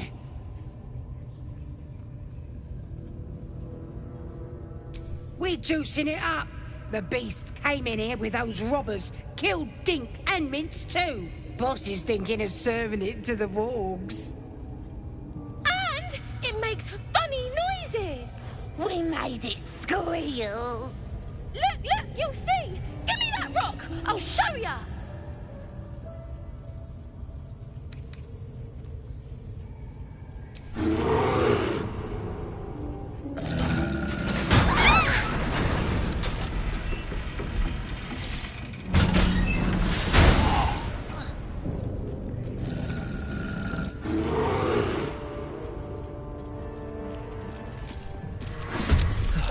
H: We're juicing it up. The beast came in here with those robbers, killed Dink and Mince too. Boss is thinking of serving it to the Vorgs.
P: And it makes funny noises. We made it squeal. Look, you'll see. Give me that rock. I'll show ya.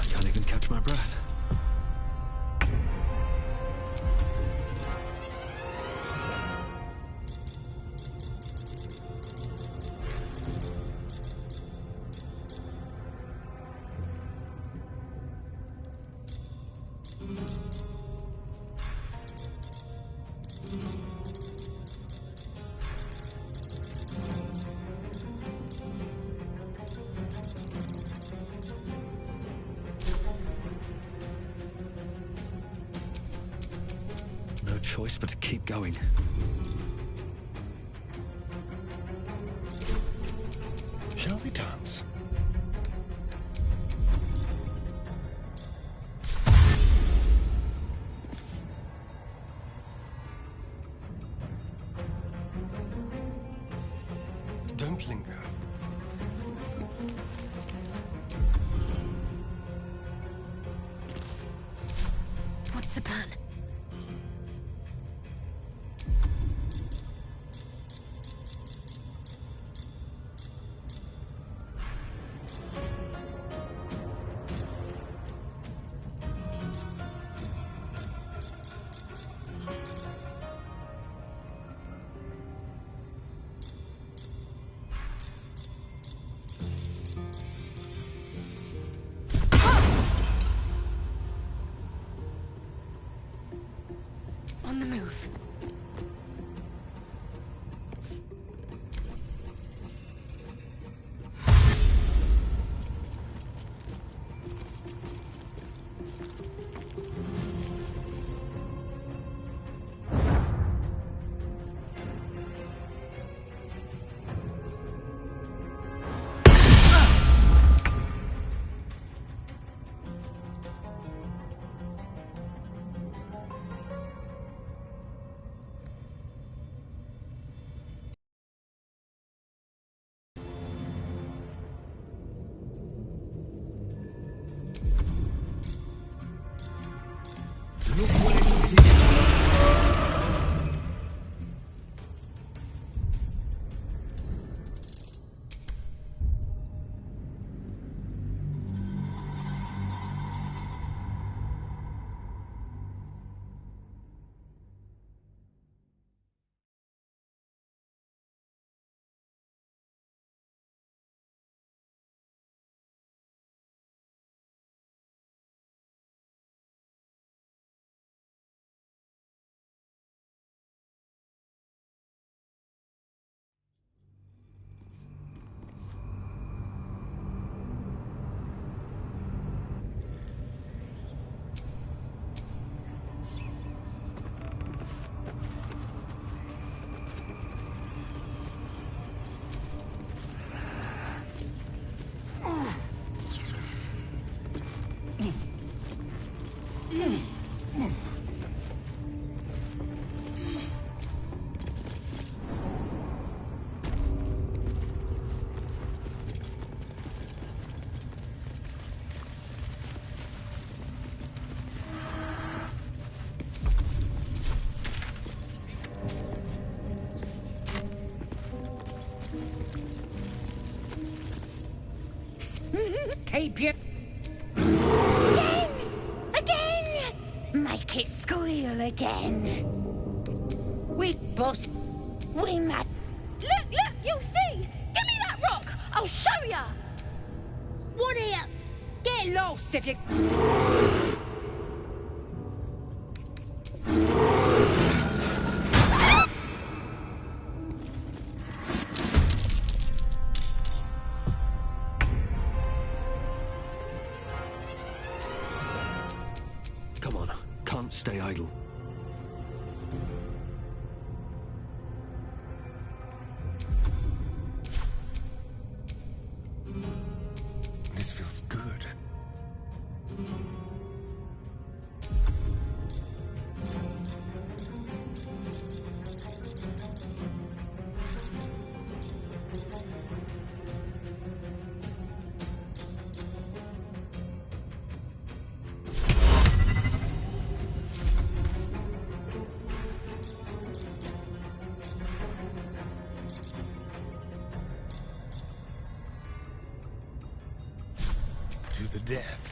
F: Can't even catch my breath. No choice but to keep going.
C: Shall we dance? Don't linger.
B: What's the plan?
H: keep you...
P: Again! Make it squeal again.
H: We boss...
P: We mad... Look, you'll see! Give me that rock! I'll show ya!
H: What here? Get lost if you...
S: Come on, can't stay idle.
C: This feels good. To the death.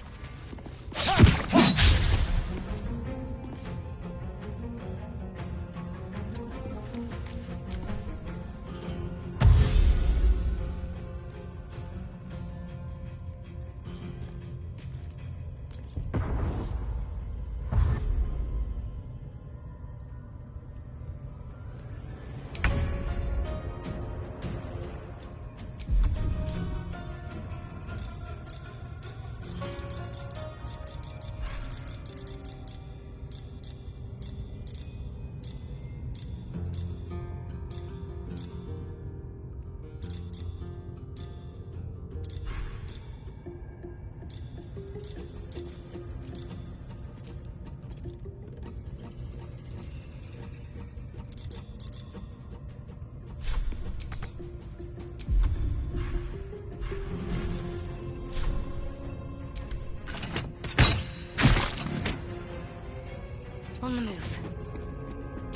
B: On the move.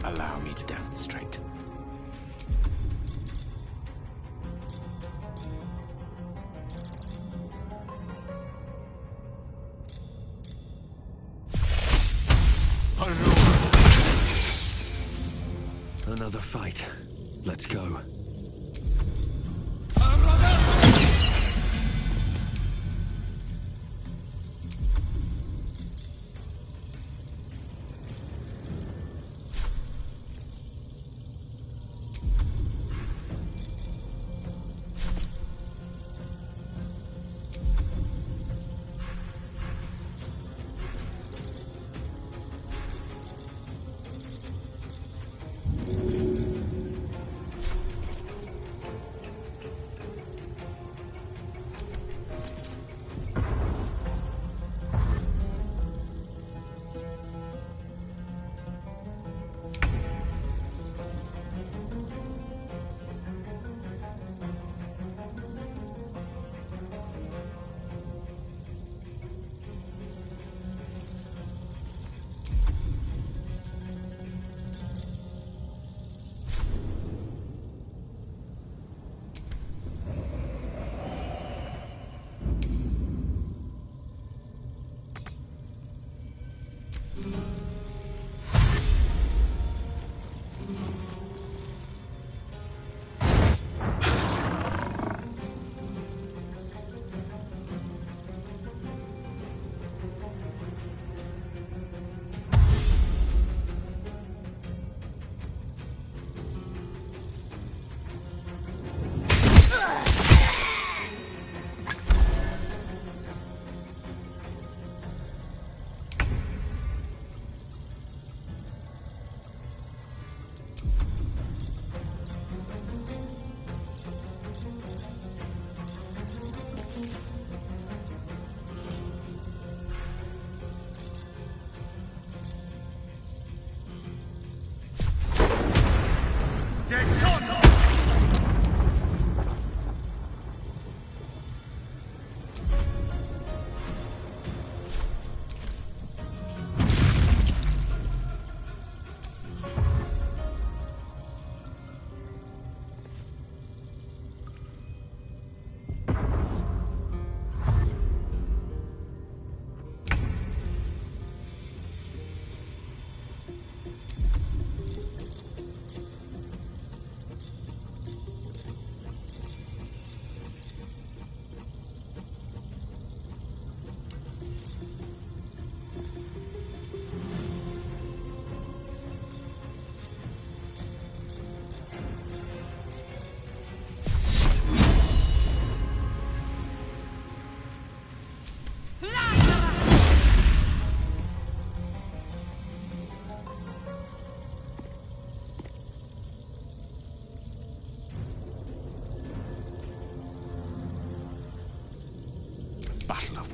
S: Allow me to demonstrate. Another fight. Let's go.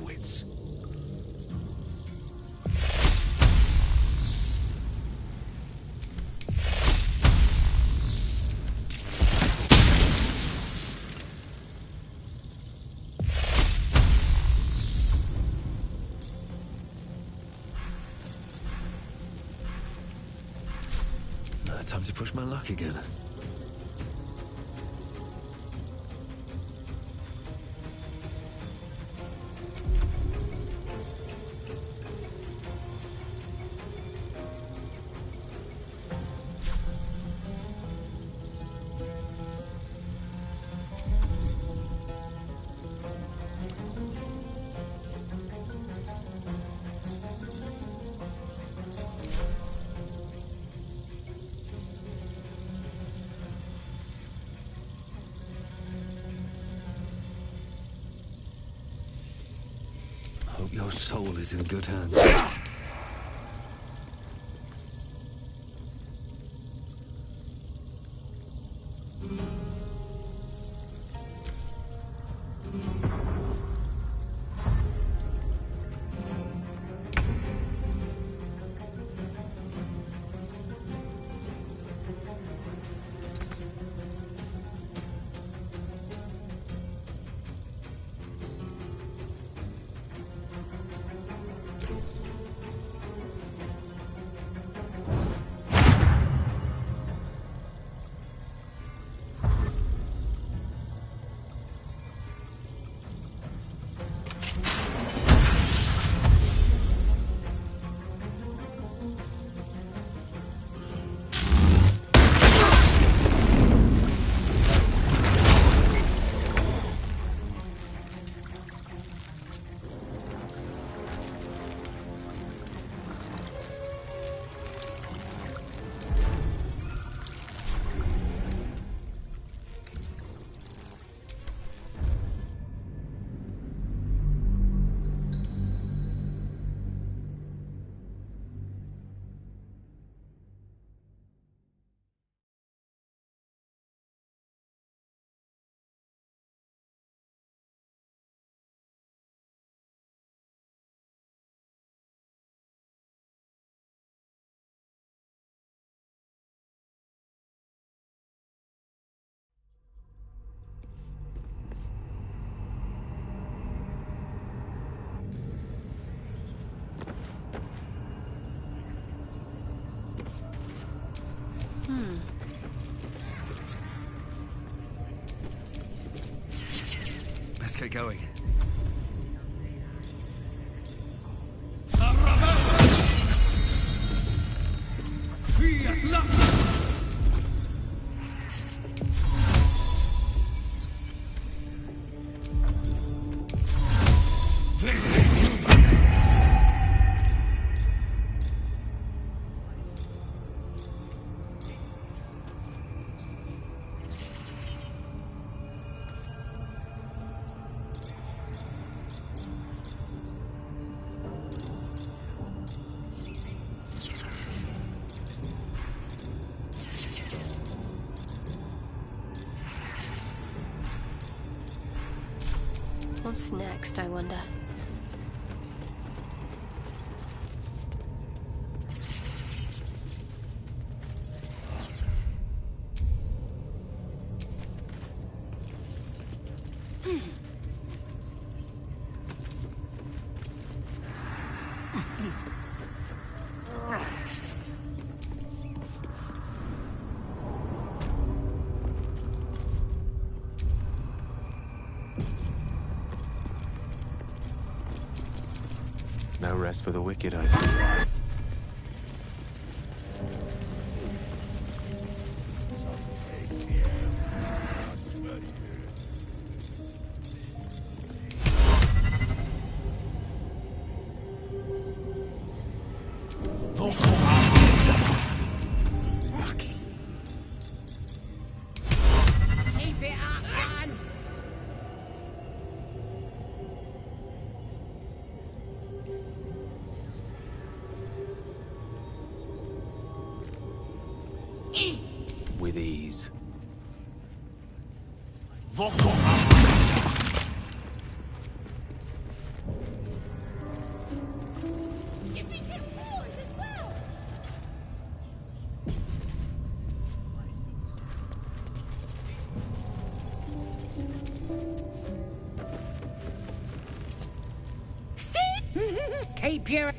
S: wits. Time to push my luck again. Hope your soul is in good hands. Let's get going.
B: What's next, I wonder?
C: No rest for the wicked, I see.
H: Keep it up, man!
S: With ease.
H: Keep your...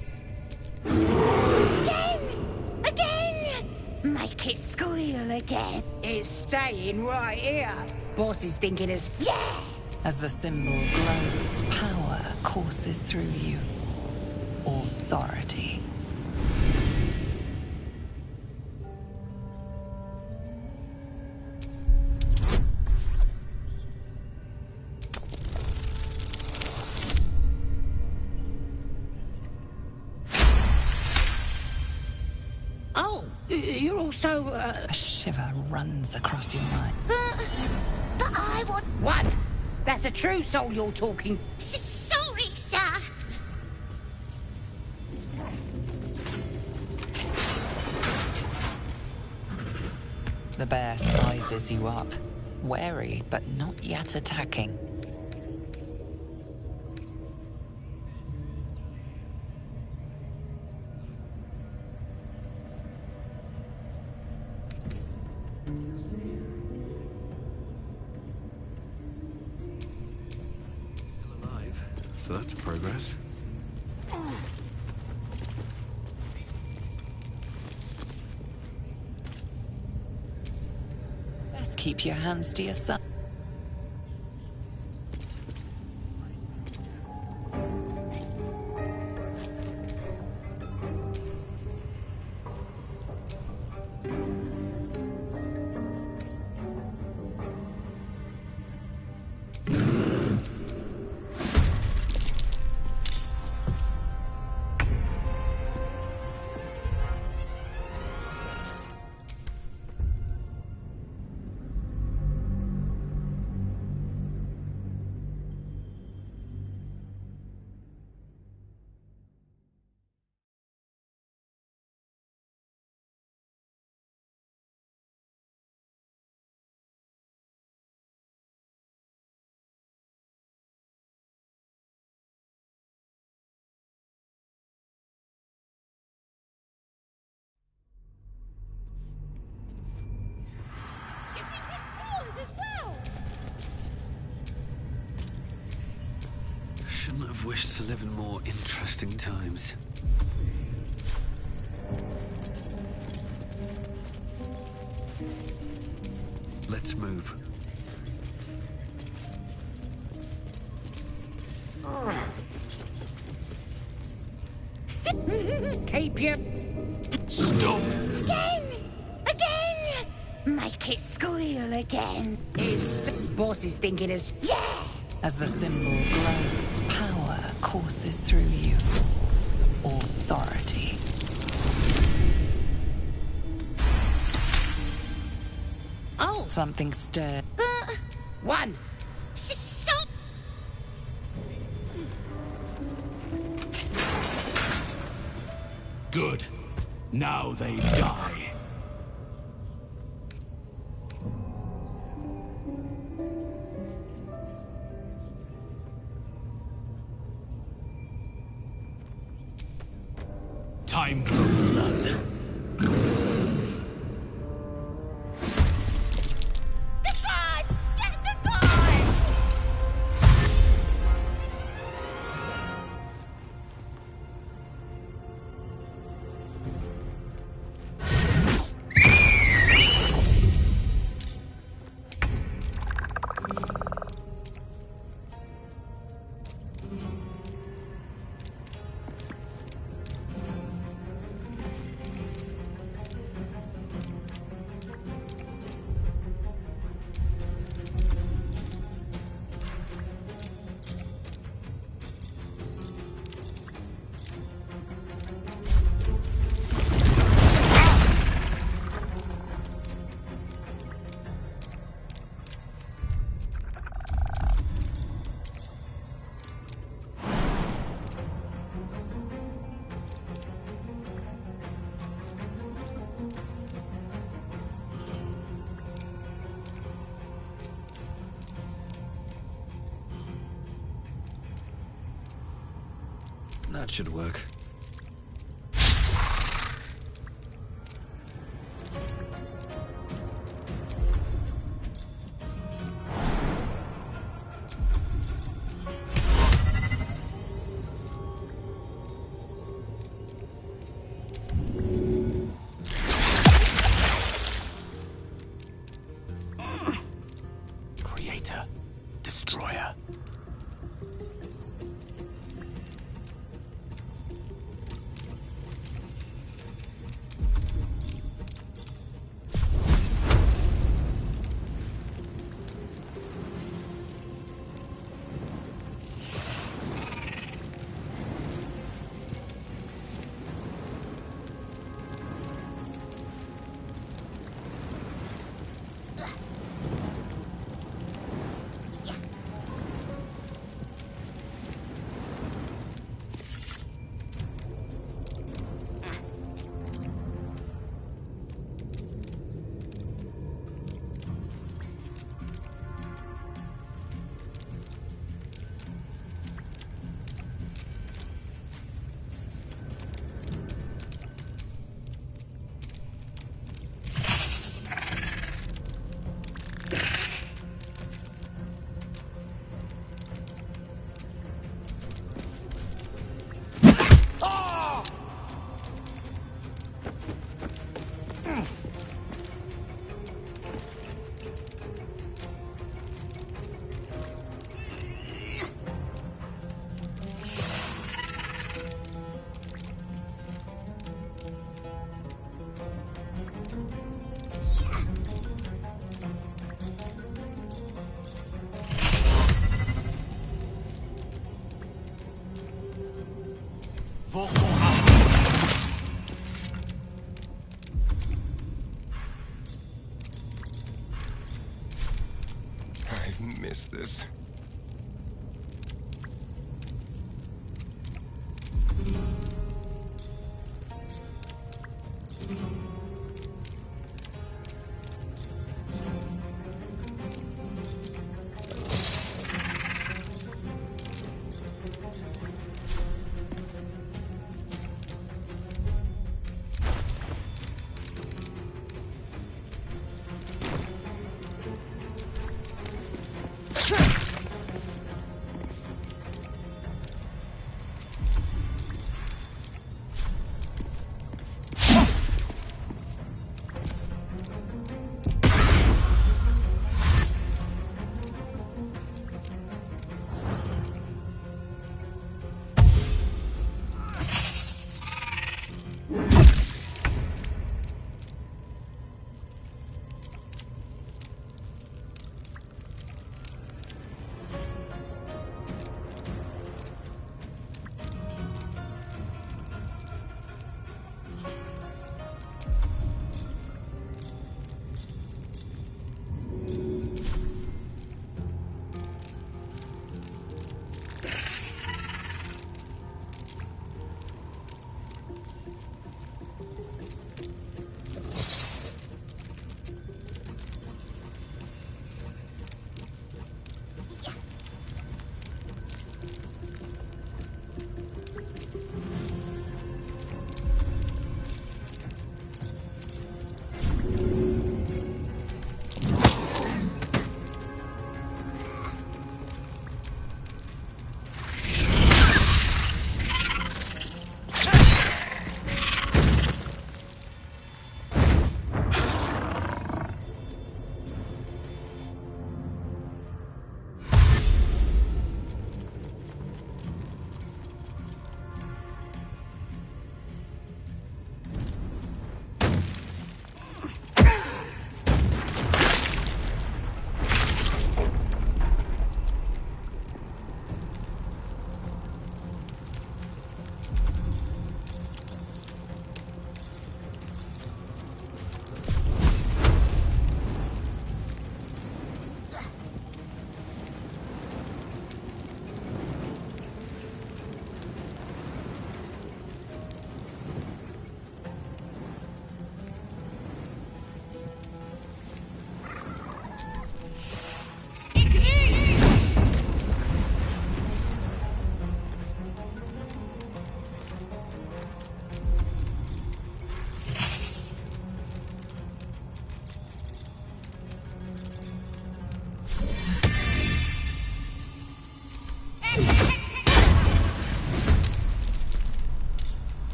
P: Again! Make it squeal again.
H: It's staying right here. Boss is thinking as...
P: Yeah!
D: As the symbol glows, power courses through you. Authority.
H: Oh, you're also...
D: A shiver runs across your mind.
P: But I want...
H: One! That's a true soul you're talking.
P: Sorry, sir.
D: The bear sizes you up, wary but not yet attacking.
S: So that's progress.
D: Best keep your hands to yourself.
S: Shouldn't have wished to live in more interesting times. Let's move.
H: Keep your...
S: Stop!
P: Again! Make it squeal again.
H: It's... Boss is thinking as...
P: Yeah!
D: As the symbol glows, power courses through you. Authority.
H: Oh!
D: Something stirred.
H: One!
P: Stop!
A: Good. Now they die. Time for blood.
P: Goodbye! Get the guard!
S: That should work.
A: traitor, destroyer.
C: I've missed this.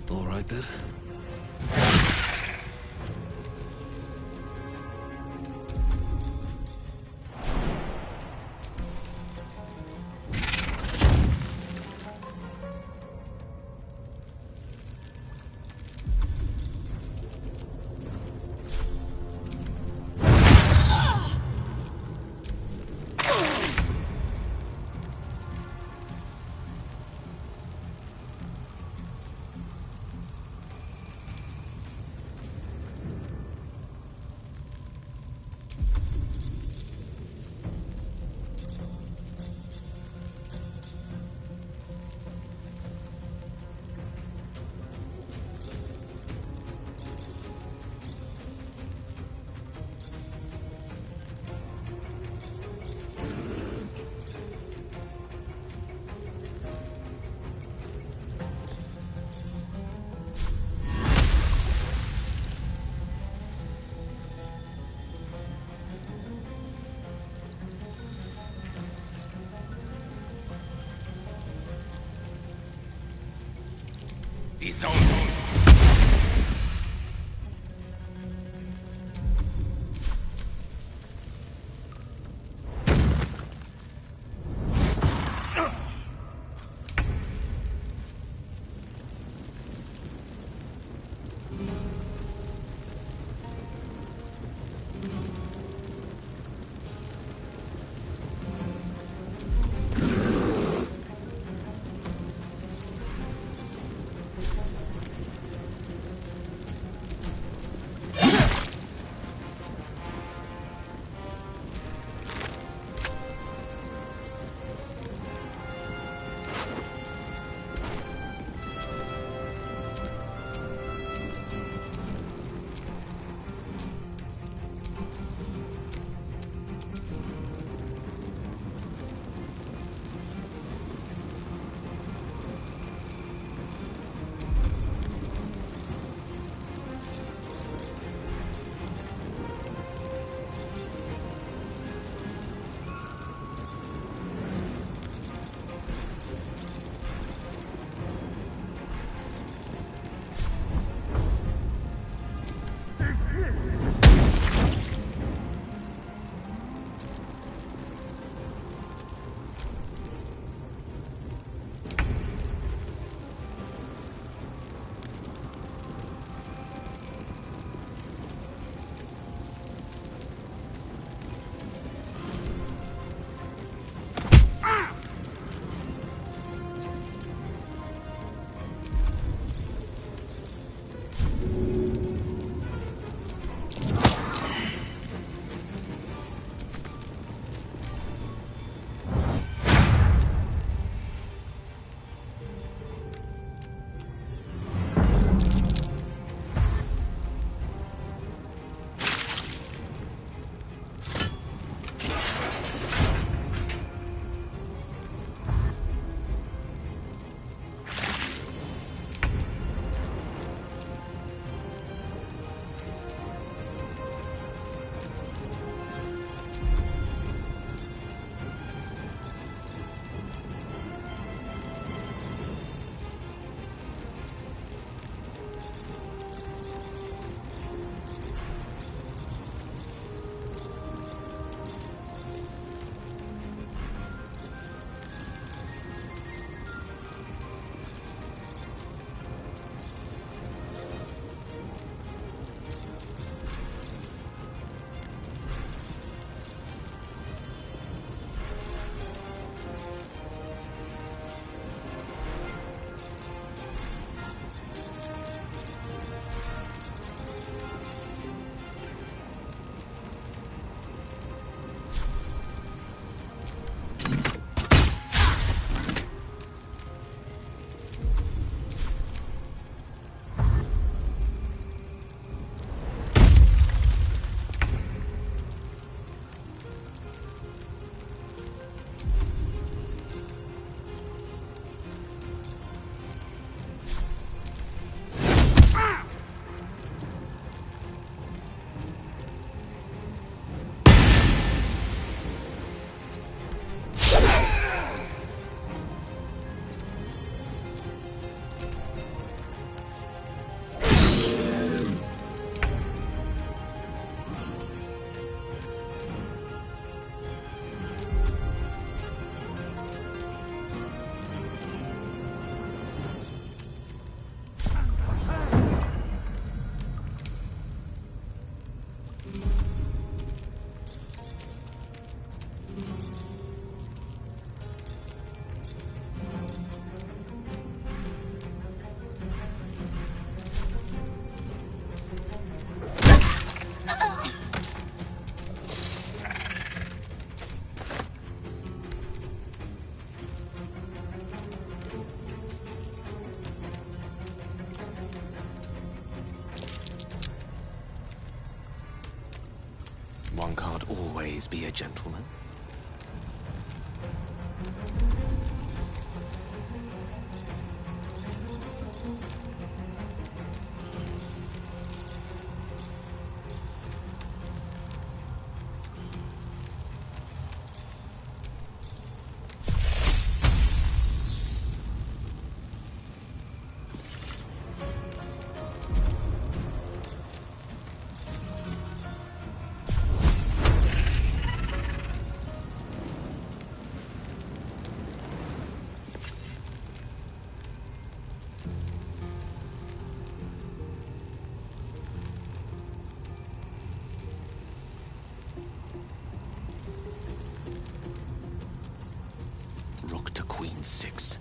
S: All right then.
A: Disons.
S: always be a gentleman. Rook to Queen 6.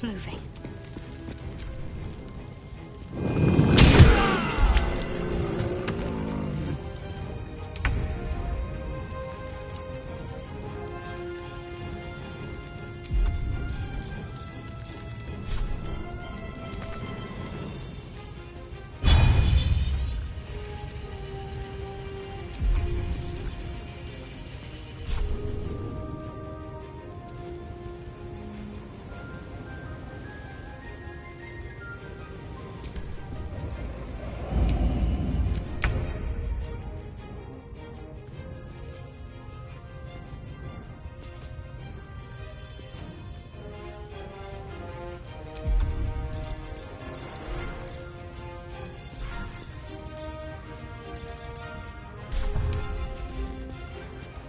B: Moving.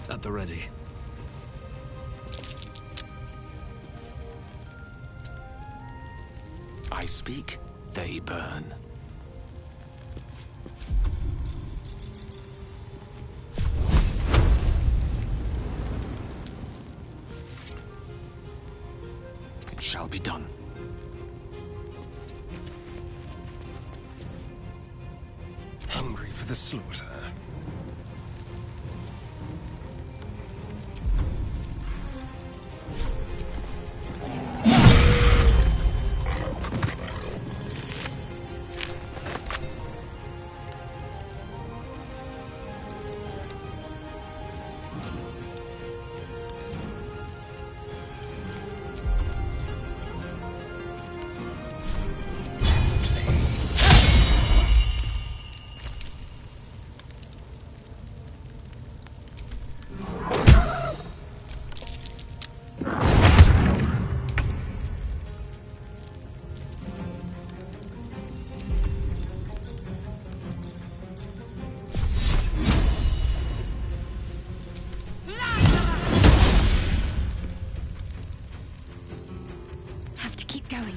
S: At the ready. I speak, they burn.
G: shall be done.
C: Hungry for the slaughter.
P: Have to keep going.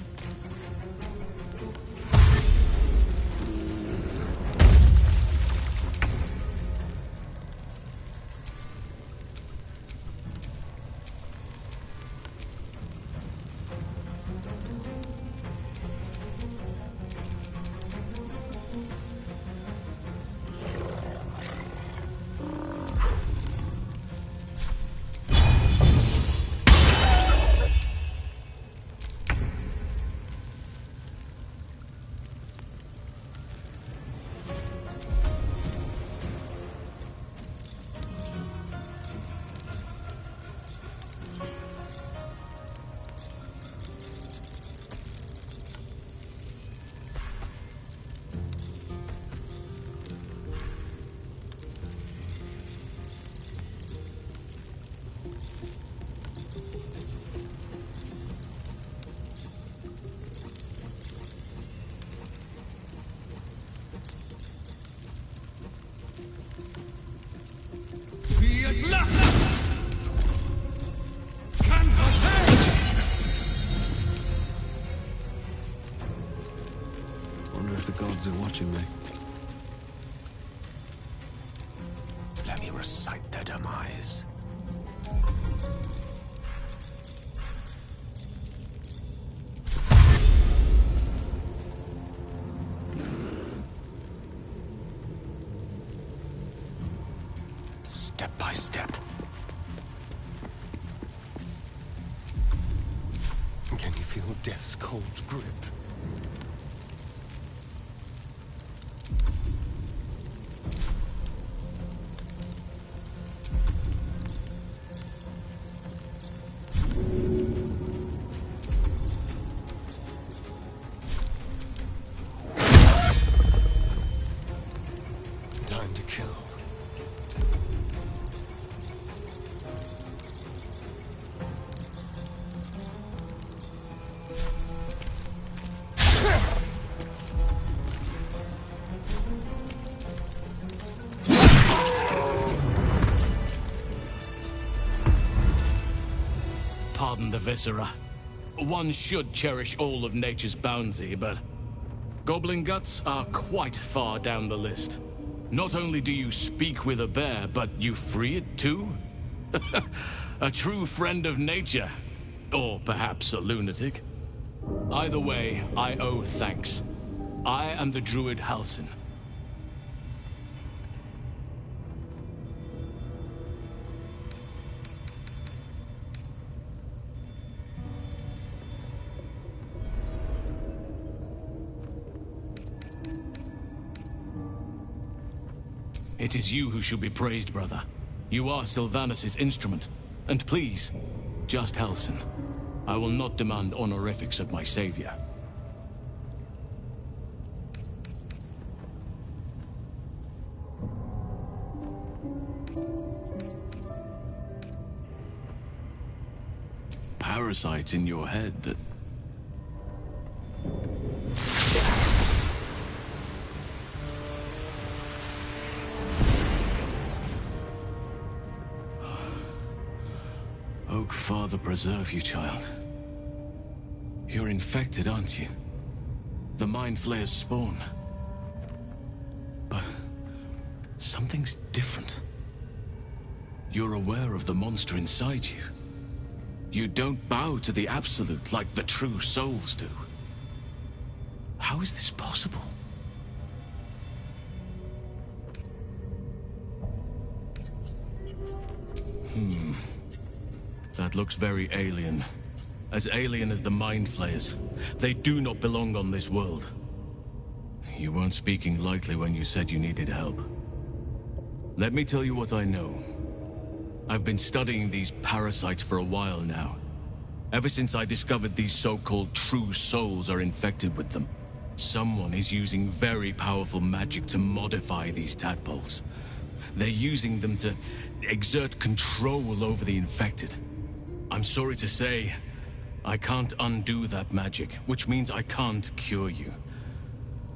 S: Wonder if the gods are watching me.
G: Let me recite their demise. Step by step.
C: Can you feel death's cold grip? Time to kill.
N: Pardon the viscera. One should cherish all of nature's bounty, but goblin guts are quite far down the list. Not only do you speak with a bear, but you free it too? A true friend of nature. Or perhaps a lunatic. Either way, I owe thanks. I am the druid Halsin. It is you who should be praised, brother. You are Sylvanus' instrument. And please, just Halsin. I will not demand honorifics of my savior. Parasites in your head that... Oak Father preserve you, child. You're infected, aren't you? The Mind Flayer's spawn. But something's different. You're aware of the monster inside you. You don't bow to the Absolute like the true souls do. How is this possible? That looks very alien. As alien as the Mind Flayers. They do not belong on this world. You weren't speaking lightly when you said you needed help. Let me tell you what I know. I've been studying these parasites for a while now. Ever since I discovered these so-called true souls are infected with them. Someone is using very powerful magic to modify these tadpoles. They're using them to exert control over the infected. I'm sorry to say, I can't undo that magic, which means I can't cure you.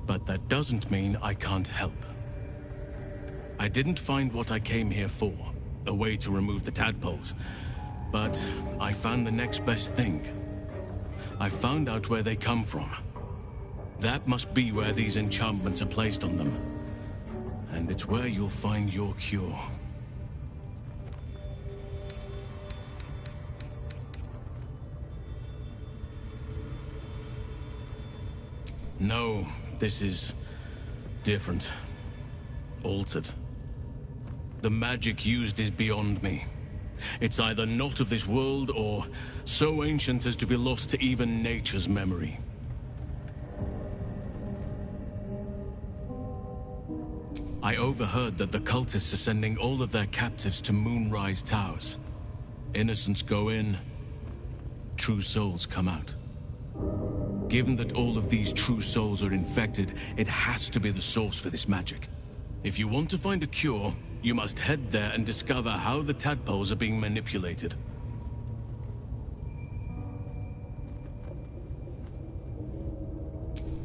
N: But that doesn't mean I can't help. I didn't find what I came here for, a way to remove the tadpoles, but I found the next best thing. I found out where they come from. That must be where these enchantments are placed on them. And it's where you'll find your cure. No, this is different. Altered. The magic used is beyond me. It's either not of this world or so ancient as to be lost to even nature's memory. I overheard that the cultists are sending all of their captives to Moonrise Towers. Innocents go in, true souls come out. Given that all of these true souls are infected, it has to be the source for this magic. If you want to find a cure, you must head there and discover how the tadpoles are being manipulated.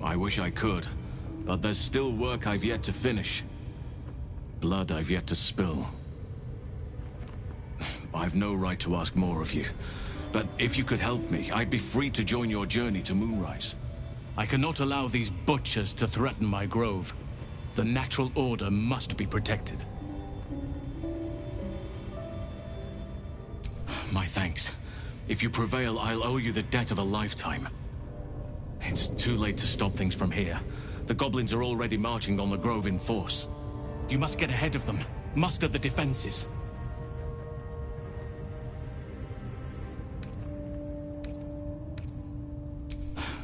N: I wish I could, but there's still work I've yet to finish. Blood I've yet to spill. I've no right to ask more of you. But if you could help me, I'd be free to join your journey to Moonrise. I cannot allow these butchers to threaten my grove. The natural order must be protected. My thanks. If you prevail, I'll owe you the debt of a lifetime. It's too late to stop things from here. The goblins are already marching on the grove in force. You must get ahead of them. Muster the defenses.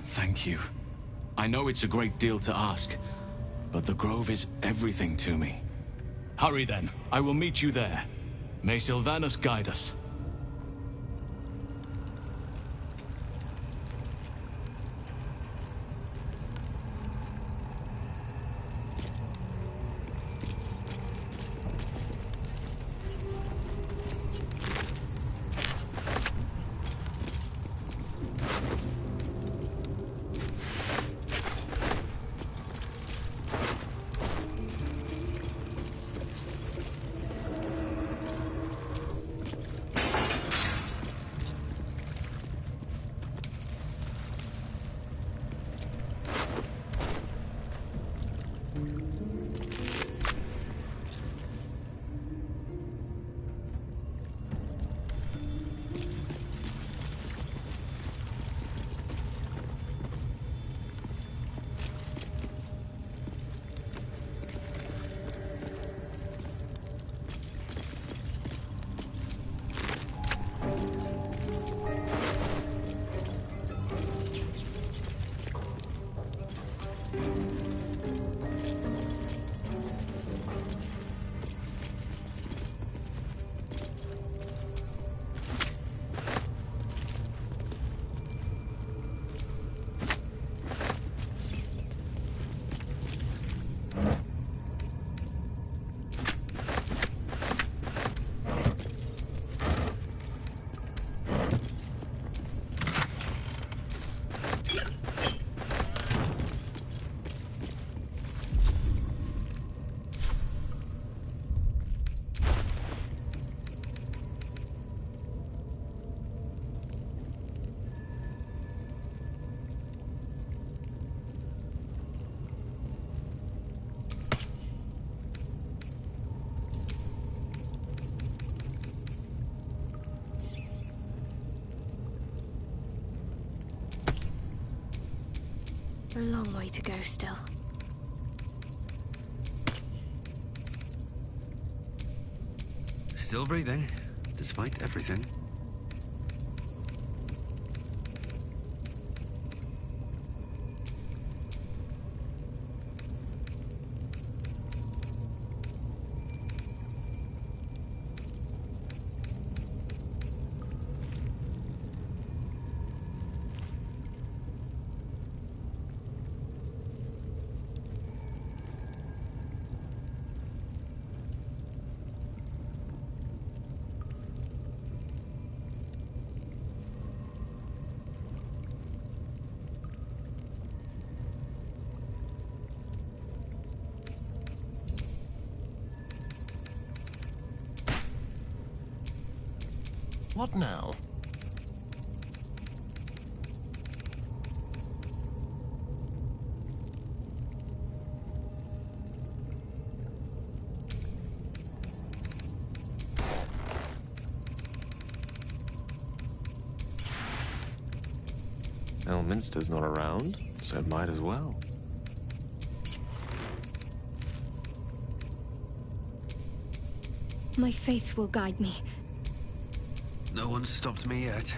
N: Thank you. I know it's a great deal to ask, but the grove is everything to me. Hurry then. I will meet you there. May Sylvanus guide us.
B: A long way to go still.
S: Still breathing, despite everything.
C: What now?
G: Elminster's not around, so it might as well.
B: My faith will guide me.
S: No one's stopped me yet.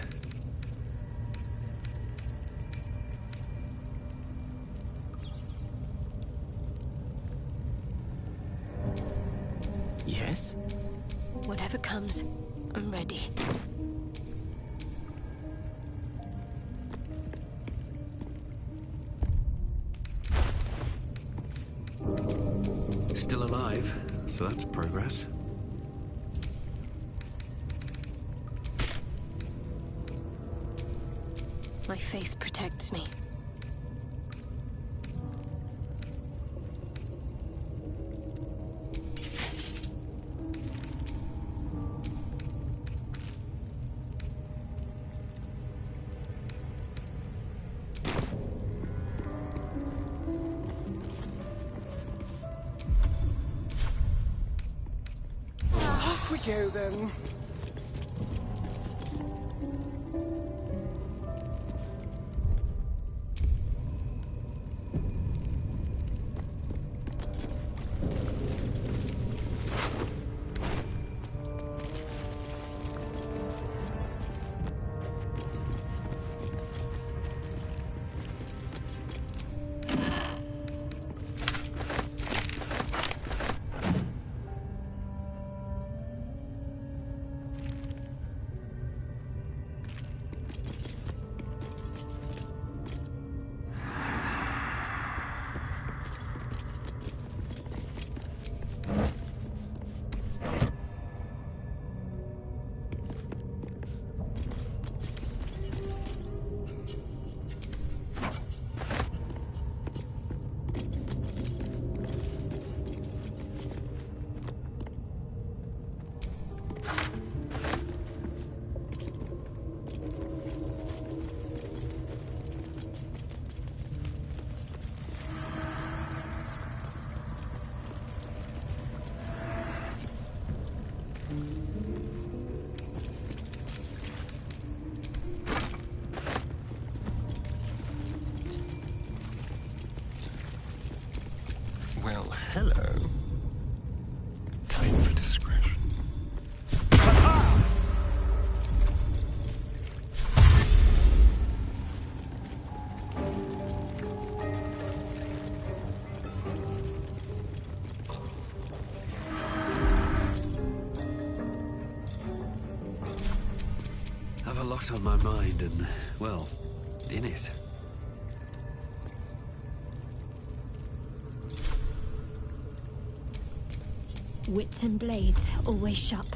A: Yes?
B: Whatever comes, I'm ready.
S: Still alive, so that's progress.
B: My faith protects me.
C: Off we go then. Well, hello. Time for discretion.
S: Have a lot on my mind and, well, in it.
B: Wits and blades, always sharp.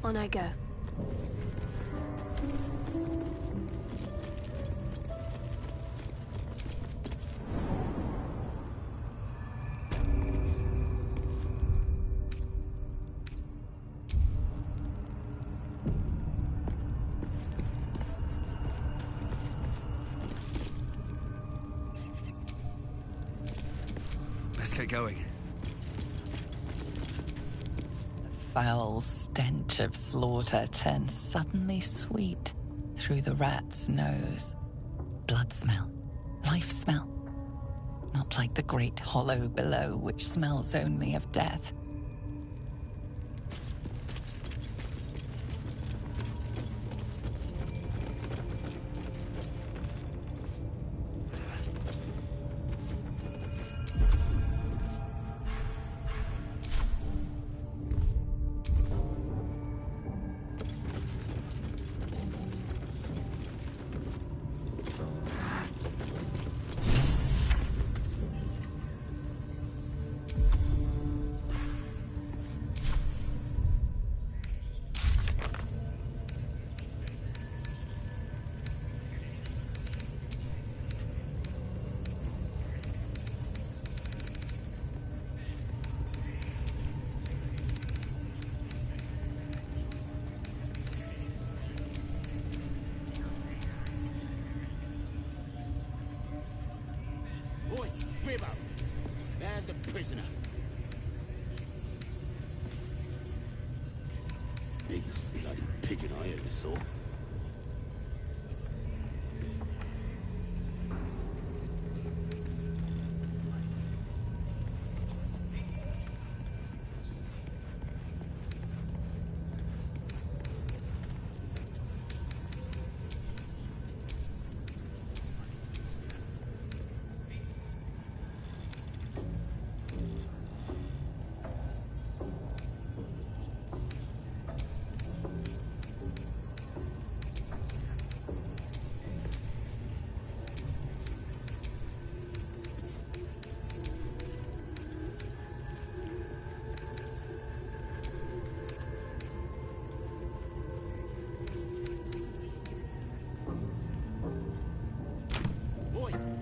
B: On I go.
S: Let's get going.
D: The foul stench of slaughter turns suddenly sweet through the rat's nose. Blood smell. Life smell. Not like the great hollow below, which smells only of death.
Q: Boy, Ribbo, there's the prisoner. Biggest bloody pigeon I ever saw.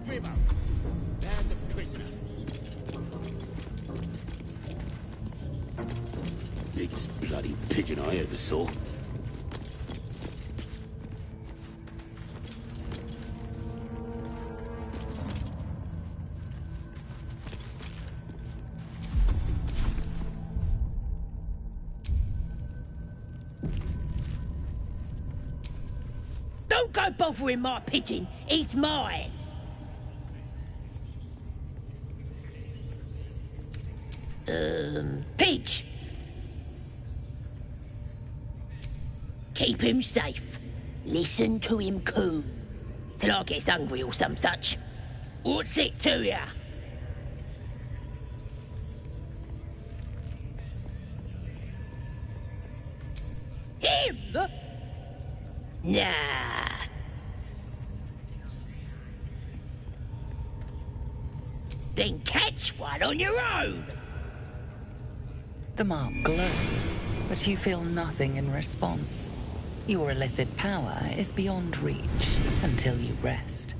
Q: Ribbo, there's the prisoner. Biggest bloody pigeon I ever saw.
H: Don't go bothering my pigeon. He's mine. Pidge. Keep him safe. Listen to him coo. Till I gets hungry or some such. What's it to ya? Him? Nah. Then catch one on your own.
D: The mark glows, but you feel nothing in response. Your illithid power is beyond reach until you rest.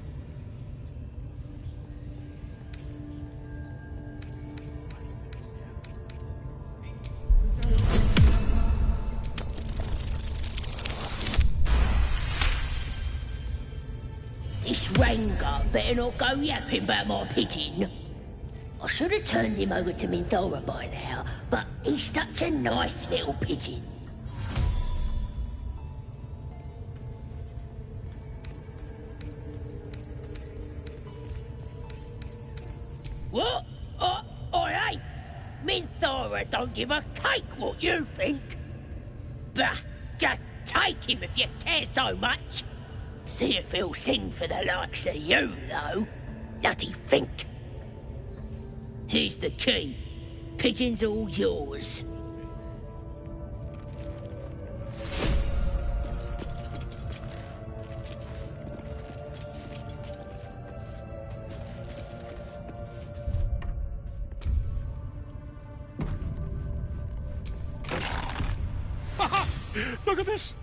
H: This Ranger better not go yapping about my pigeon. I should have turned him over to Minthora by now, but he's such a nice little pigeon. What? I ain't. Minthora don't give a cake what you think. Bah, just take him if you care so much. See if he'll sing for the likes of you, though. Bloody think. Here's the key. Pigeon's all yours.
K: Look at this.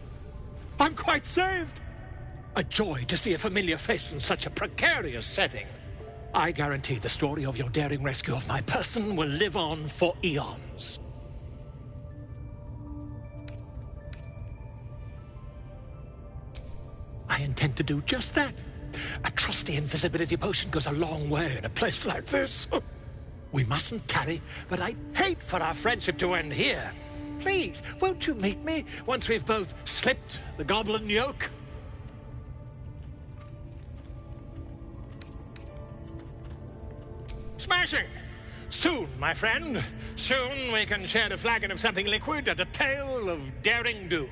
K: I'm quite saved. A joy to see a familiar face in such a precarious setting. I guarantee the story of your daring rescue of my person will live on for eons. I intend to do just that. A trusty invisibility potion goes a long way in a place like this. We mustn't tarry, but I'd hate for our friendship to end here. Please, won't you meet me once we've both slipped the goblin yoke? Smashing! Soon, my friend. Soon we can share a flagon of something liquid and a tale of daring do.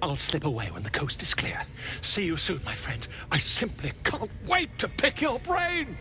K: I'll slip away when the coast is clear. See you soon, my friend. I simply can't wait to pick your brain!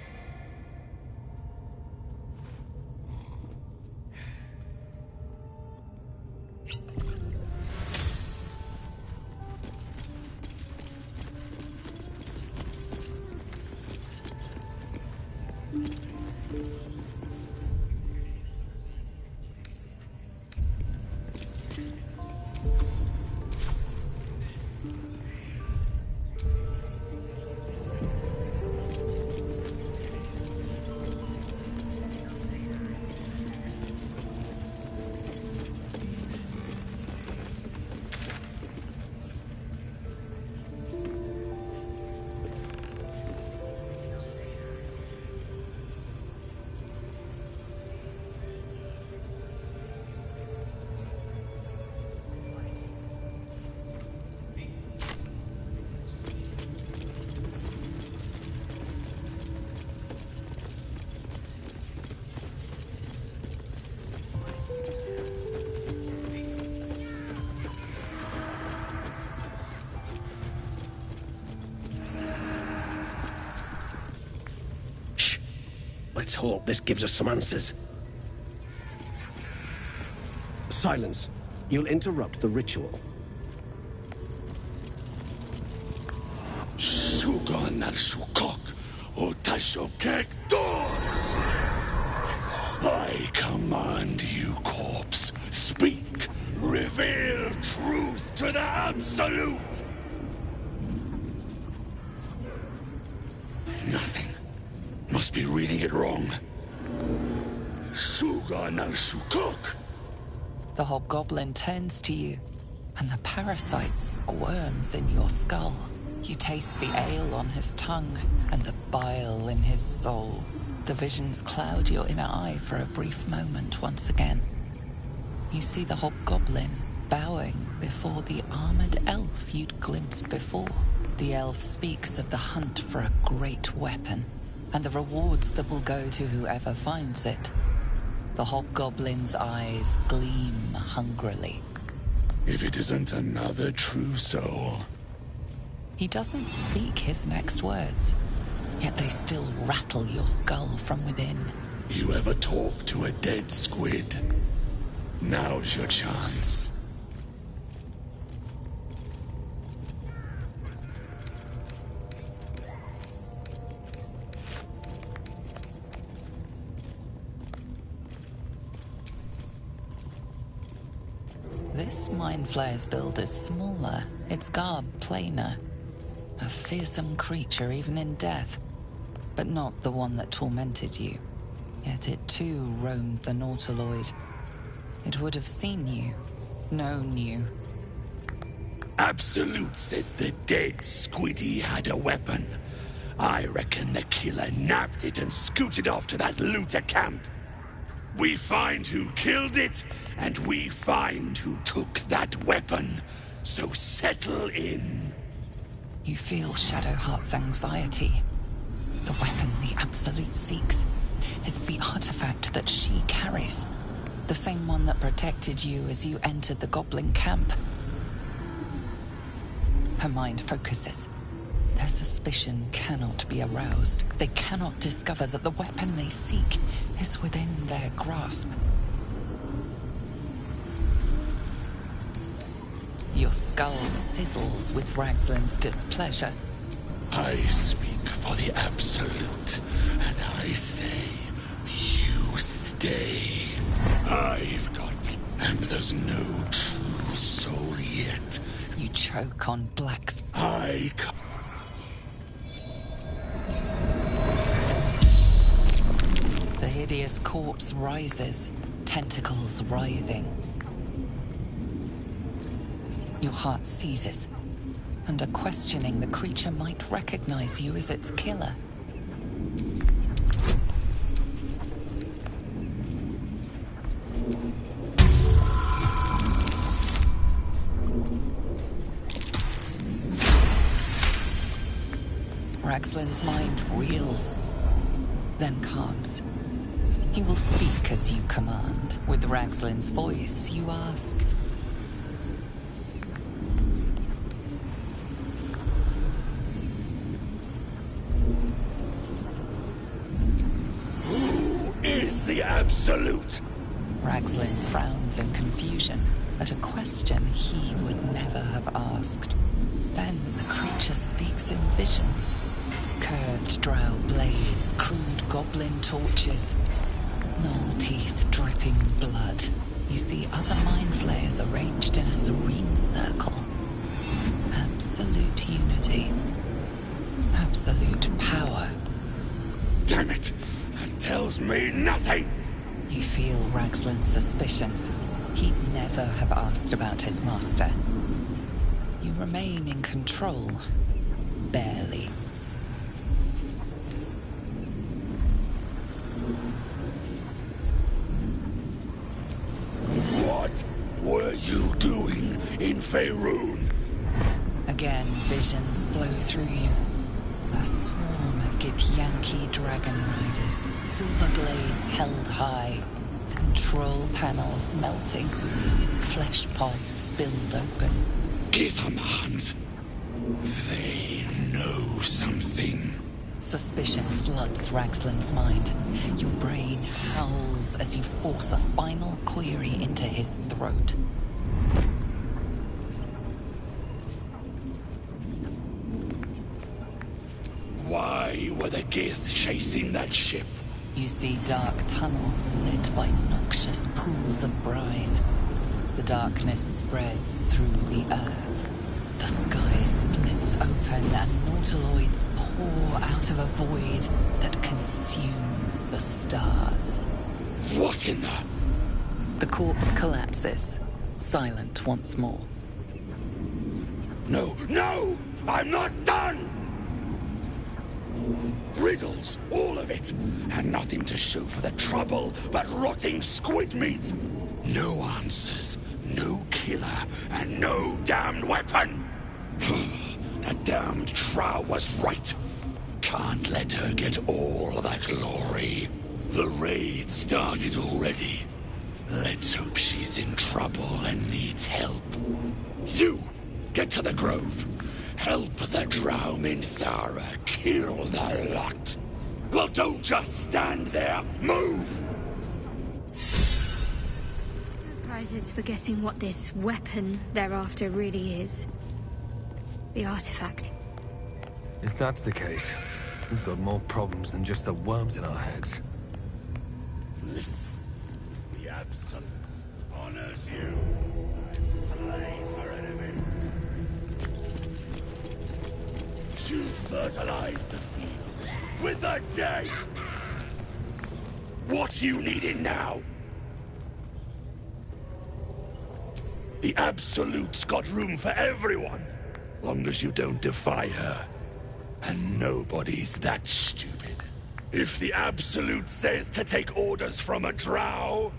T: Let's hope this gives us some answers. Silence. You'll interrupt the ritual.
I: Shugan al Shukok, Otashokek Dos! I command you, corpse. Speak. Reveal truth to the absolute. Nothing. Must be reading it wrong. Shugan al Shukok.
D: The hobgoblin turns to you, and the parasite squirms in your skull. You taste the ale on his tongue, and the bile in his soul. The visions cloud your inner eye for a brief moment once again. You see the hobgoblin bowing before the armored elf you'd glimpsed before. The elf speaks of the hunt for a great weapon, and the rewards that will go to whoever finds it. The hobgoblin's eyes gleam hungrily.
I: If it isn't another true soul.
D: He doesn't speak his next words, yet they still rattle your skull from within.
I: You ever talk to a dead squid? Now's your chance.
D: This Mind Flayer's build is smaller, its garb plainer. A fearsome creature even in death, but not the one that tormented you. Yet it too roamed the Nautiloid. It would have seen you, known you.
I: Absolute says the dead squiddy had a weapon. I reckon the killer nabbed it and scooted off to that looter camp. We find who killed it, and we find who took that weapon. So settle in.
D: You feel Shadowheart's anxiety. The weapon the Absolute seeks. It's the artifact that she carries. The same one that protected you as you entered the goblin camp. Her mind focuses. Their suspicion cannot be aroused. They cannot discover that the weapon they seek is within their grasp. Your skull sizzles with Ragslin's displeasure.
I: I speak for the Absolute, and I say, you stay. I've got... And there's no true soul yet.
D: You choke on Black's. The hideous corpse rises, tentacles writhing. Your heart seizes. Under questioning, the creature might recognize you as its killer. Raxlin's mind reels, then calms. He will speak as you command. With Raxlin's voice, you ask.
I: Who is the Absolute?
D: Raxlin frowns in confusion at a question he would never have asked. Then the creature speaks in visions. Curved drow blades, crude goblin torches, gnoll teeth dripping blood. You see other mind flayers arranged in a serene circle. Absolute unity. Absolute power.
I: Damn it! That tells me nothing!
D: You feel Raxlin's suspicions. He'd never have asked about his master. You remain in control. Barely.
I: What were you doing in Faerun?
D: Again, visions flow through you. A swarm of Githyanki dragon riders, silver blades held high, control panels melting, flesh pods spilled open.
I: Give them a hunt. They know something.
D: Suspicion floods Raxlin's mind. Your brain howls as you force a final query into his throat.
I: Why were the Gith chasing that ship?
D: You see dark tunnels lit by noxious pools of brine. The darkness spreads through the earth. The sky splits open and nautiloids pour out of a void that consumes the stars.
I: What in the...
D: The corpse collapses, silent once more.
I: No, no! I'm not done! Riddles, all of it, and nothing to show for the trouble but rotting squid meat. No answers, no killer, and no damned weapon. That damned Drow was right. Can't let her get all the glory. The raid started already. Let's hope she's in trouble and needs help. You, get to the Grove. Help the Drow Minthara kill the lot. Well, don't just stand there. Move!
B: Prizes for guessing what this weapon they're after really is. The artifact.
F: If that's the case, we've got more problems than just the worms in our heads.
I: Listen. The Absolute honors you and slays her enemies. You fertilize the fields with the dead. What you needing now? The Absolute's got room for everyone, long as you don't defy her. And nobody's that stupid. If the Absolute says to take orders from a Drow,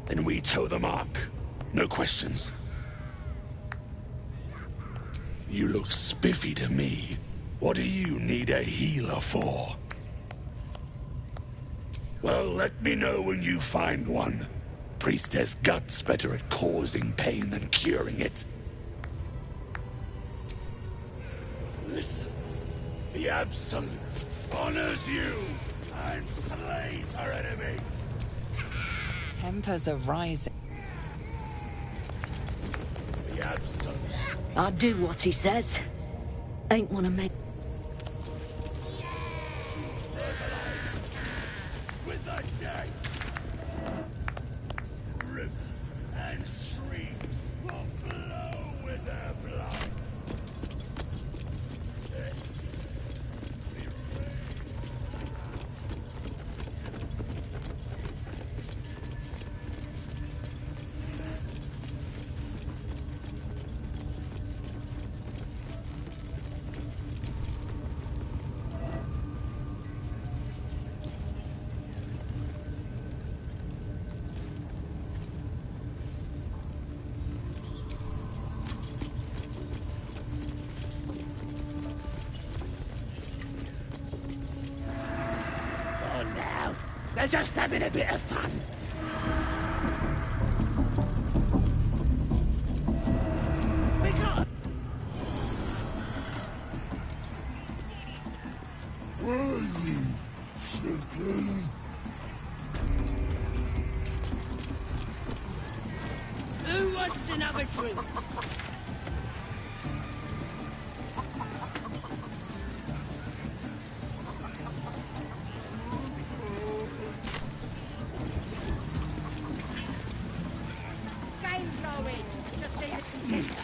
I: then we toe the mark. No questions. You look spiffy to me. What do you need a healer for? Well, let me know when you find one. Priestess Gut's better at causing pain than curing it. Listen, the Absolute honors you and slays her enemies.
D: Tempers are rising.
I: The Absolute.
H: I do what he says. Ain't wanna make...
I: With the dead. Rivers and streams will flow. They're just having a bit of fun.
H: Who wants another drink? Game going. Just need a contender.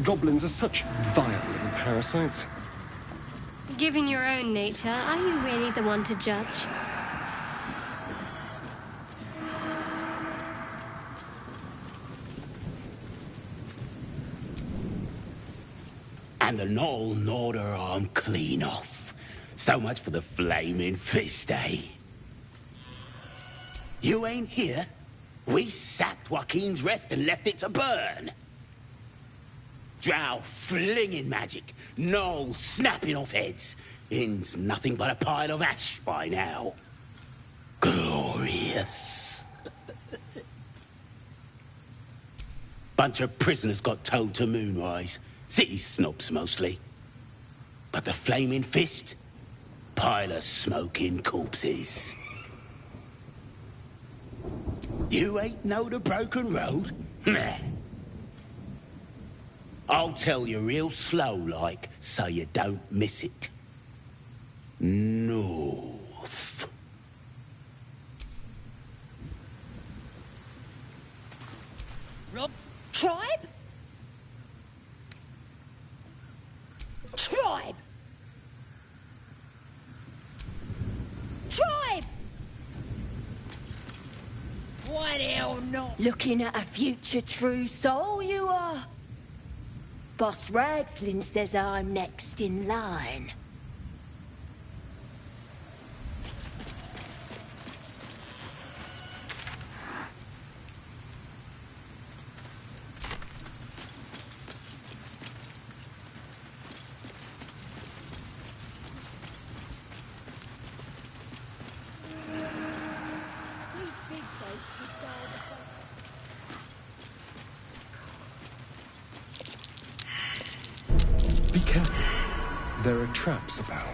C: Goblins are such vile little parasites.
B: Given your own nature, are you really the one to judge?
Q: And the Knoll gnawed her arm clean off. So much for the flaming fist, eh? You ain't here? We sacked Joaquin's Rest and left it to burn. Drow flinging magic, Knoll snapping off heads. Inn's nothing but a pile of ash by now. Glorious. Bunch of prisoners got towed to Moonrise. City snobs mostly. But the Flaming Fist? Pile of smoking corpses. You ain't know the broken road? Nah. I'll tell you real slow like, so you don't miss it. North.
H: Rob, tribe? Tribe! Tribe! Why the hell not?
U: Looking at a future true soul, you are. Boss Ragslin says I'm next in line.
C: Be careful. There are traps about.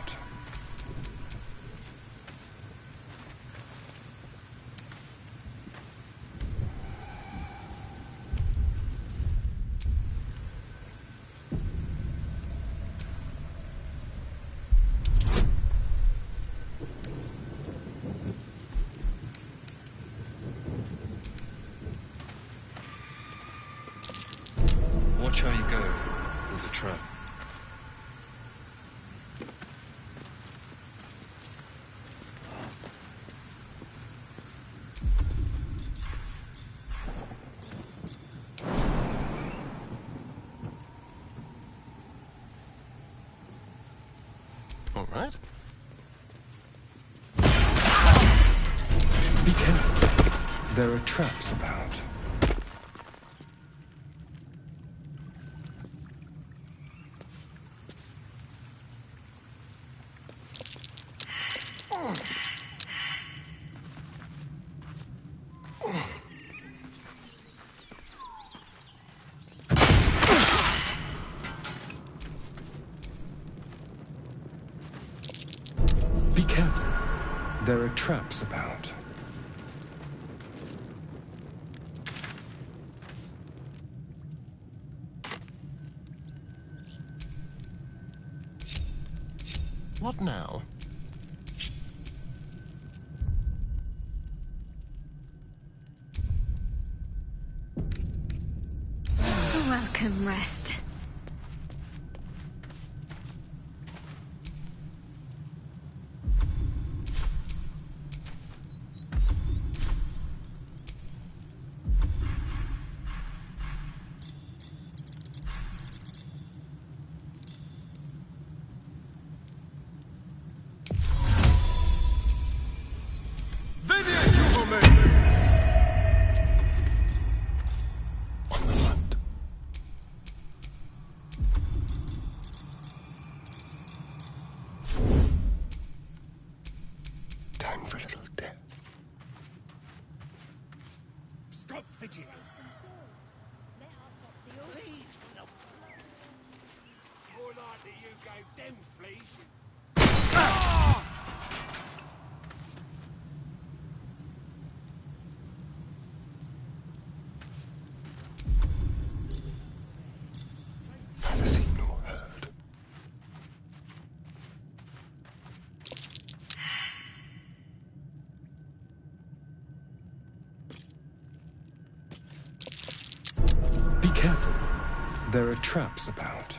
F: Watch how you go. There's a trap.
C: All right. Be careful. There are traps about. Be careful. There are traps about. What now?
B: Welcome, Rest.
C: There are traps about.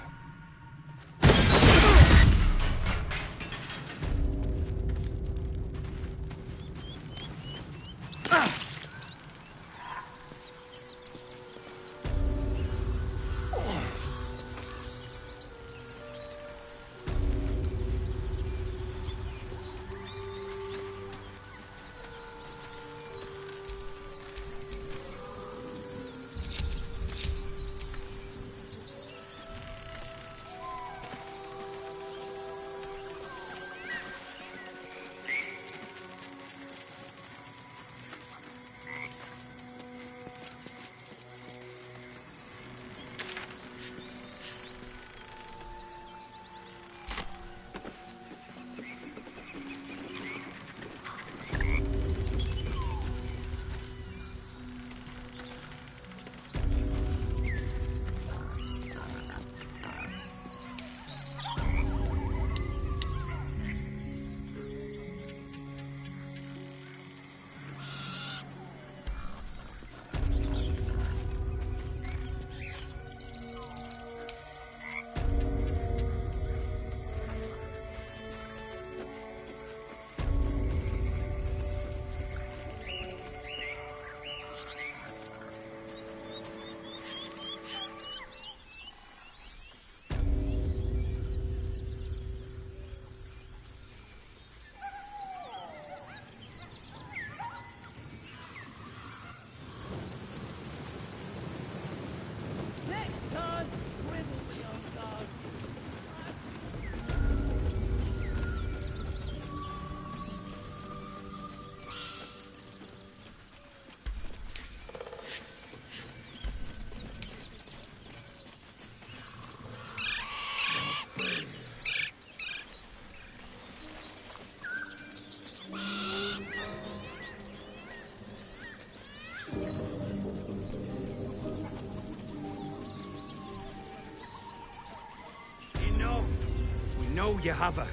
O: know you have her.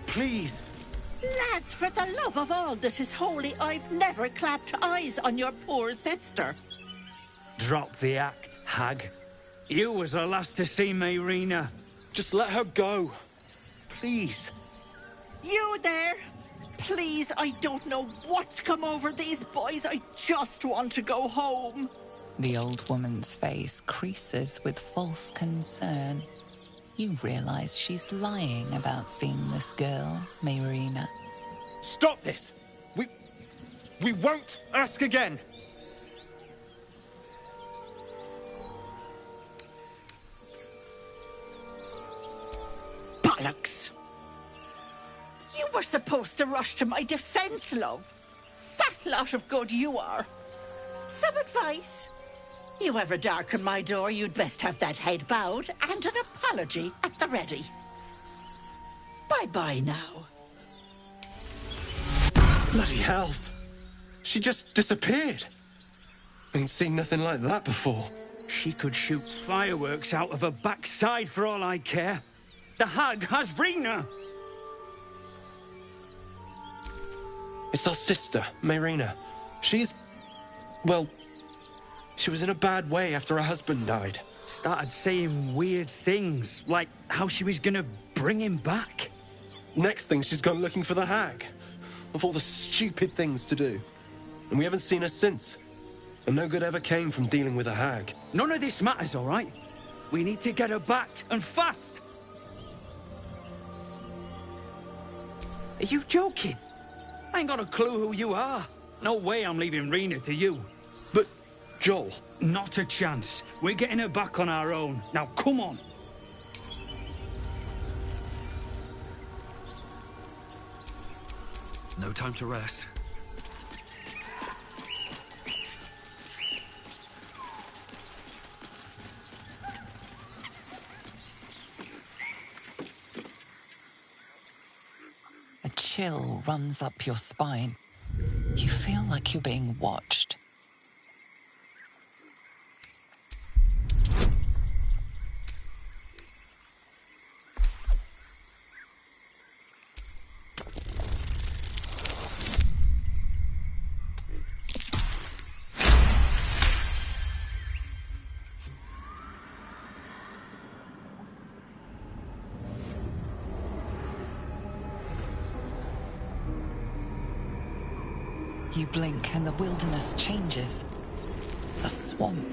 O: Please.
R: Lads, for the love of all that is holy, I've never clapped eyes on your poor sister.
O: Drop the act, hag. You was the last to see Mayrina. Just let her go. Please.
R: You there? Please, I don't know what's come over these boys. I just want to go home.
D: The old woman's face creases with false concern. You realize she's lying about seeing this girl, Mayrina.
O: Stop this! We won't ask again!
R: Bollocks! You were supposed to rush to my defense, love. Fat lot of good you are. Some advice? You ever darken my door, you'd best have that head bowed and an apology at the ready. Bye-bye now.
C: Bloody hells. She just disappeared. Ain't seen nothing like that before.
O: She could shoot fireworks out of her backside for all I care. The hag has Rena.
C: It's our sister, Mayrina. She's... well... she was in a bad way after her husband died.
O: Started saying weird things, like how she was gonna bring him back.
C: Next thing, she's gone looking for the hag. Of all the stupid things to do. And we haven't seen her since. And no good ever came from dealing with a hag.
O: None of this matters, all right? We need to get her back, and fast! Are you joking? I ain't got a clue who you are. No way I'm leaving Rena to you.
C: But, Joel...
O: Not a chance. We're getting her back on our own. Now, come on.
F: No time to rest.
D: A chill runs up your spine. You feel like you're being watched. You blink and the wilderness changes. A swamp,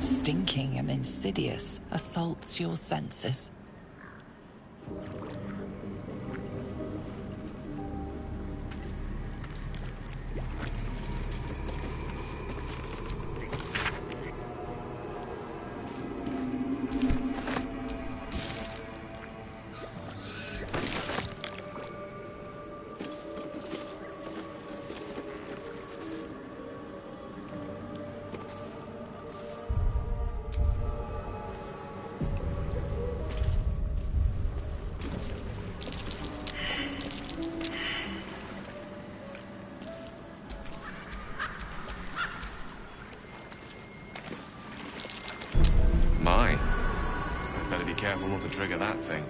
D: stinking and insidious, assaults your senses.
G: My. I'd better be careful not to trigger that thing.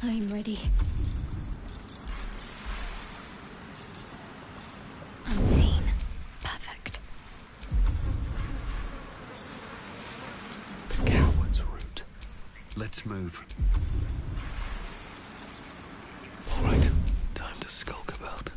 B: I'm ready. Unseen. Perfect.
S: The coward's route. Let's move. All right, time to skulk about.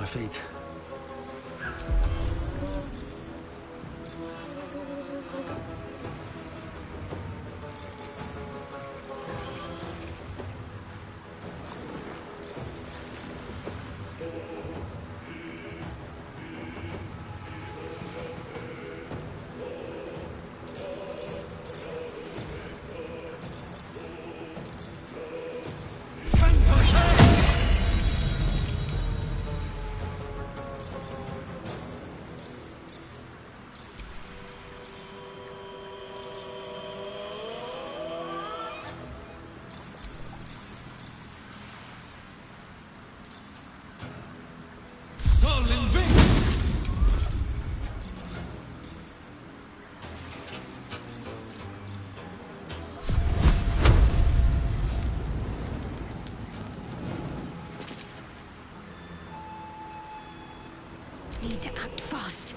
F: feet.
R: Need to act fast.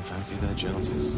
G: Fancy their chances.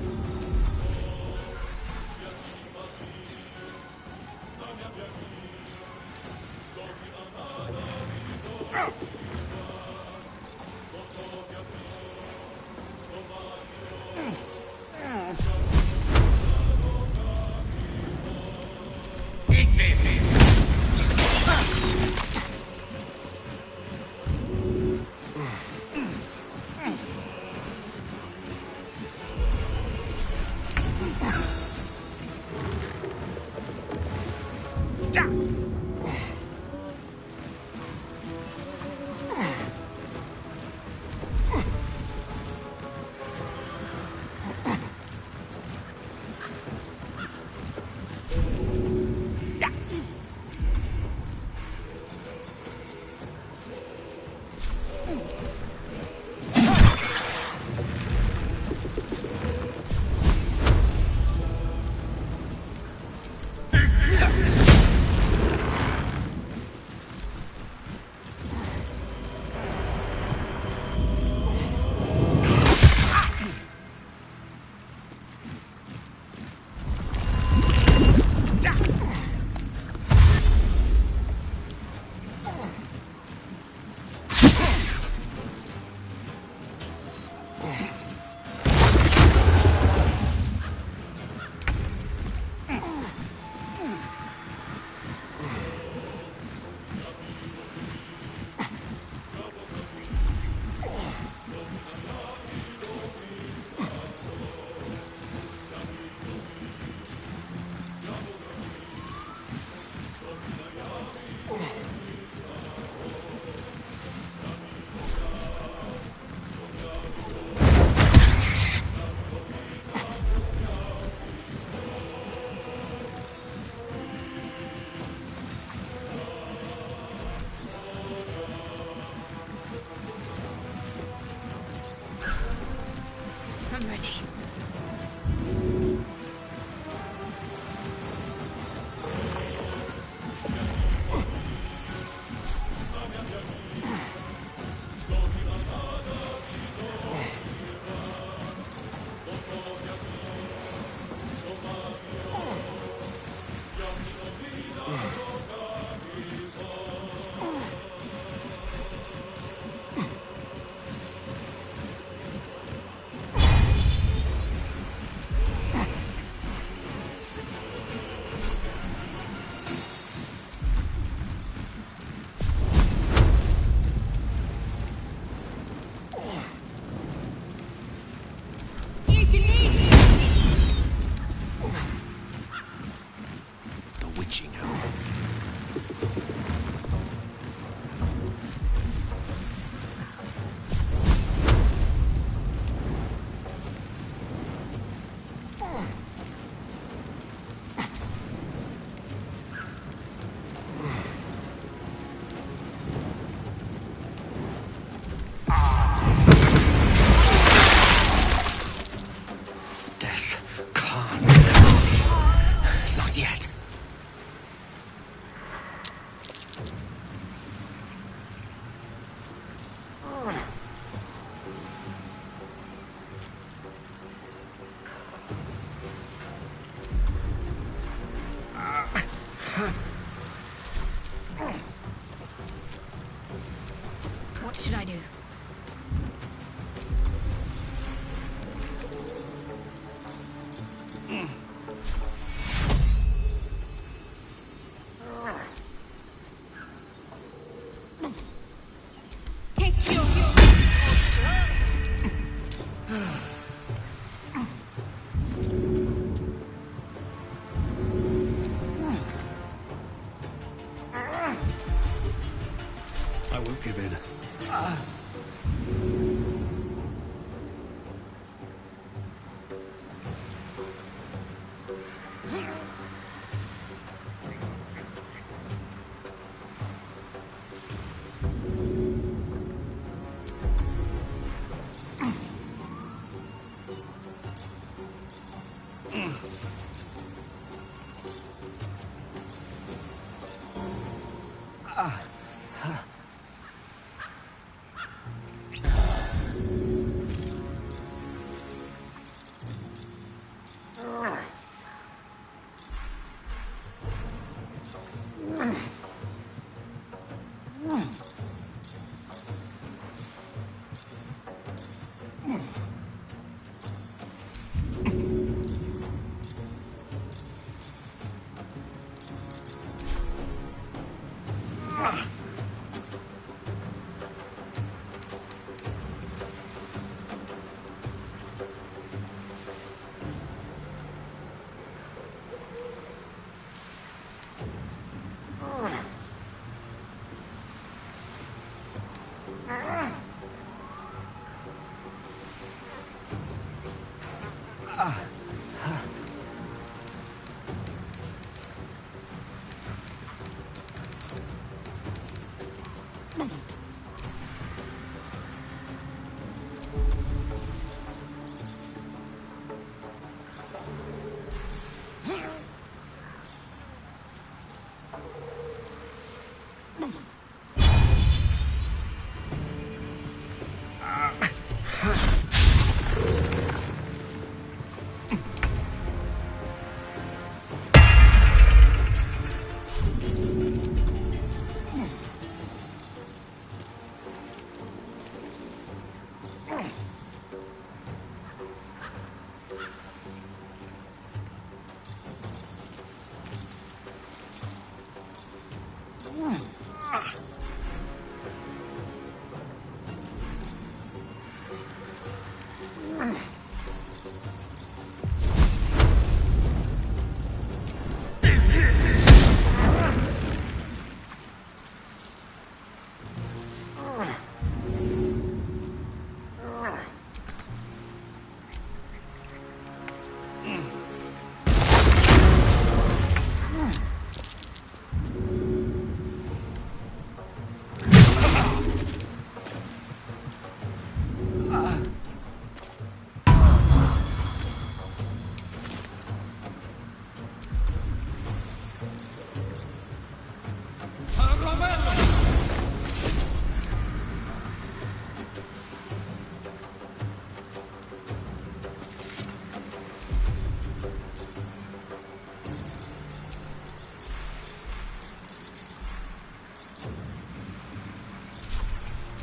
B: I'm ready. What should I do?
F: I won't give in.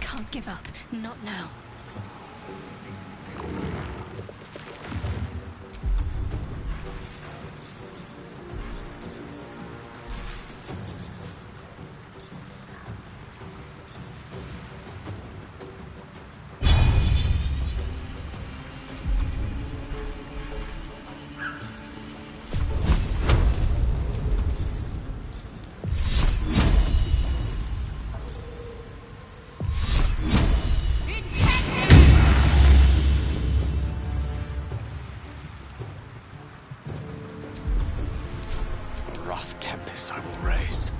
B: Can't give up. Not now.
C: Tempest I will raise.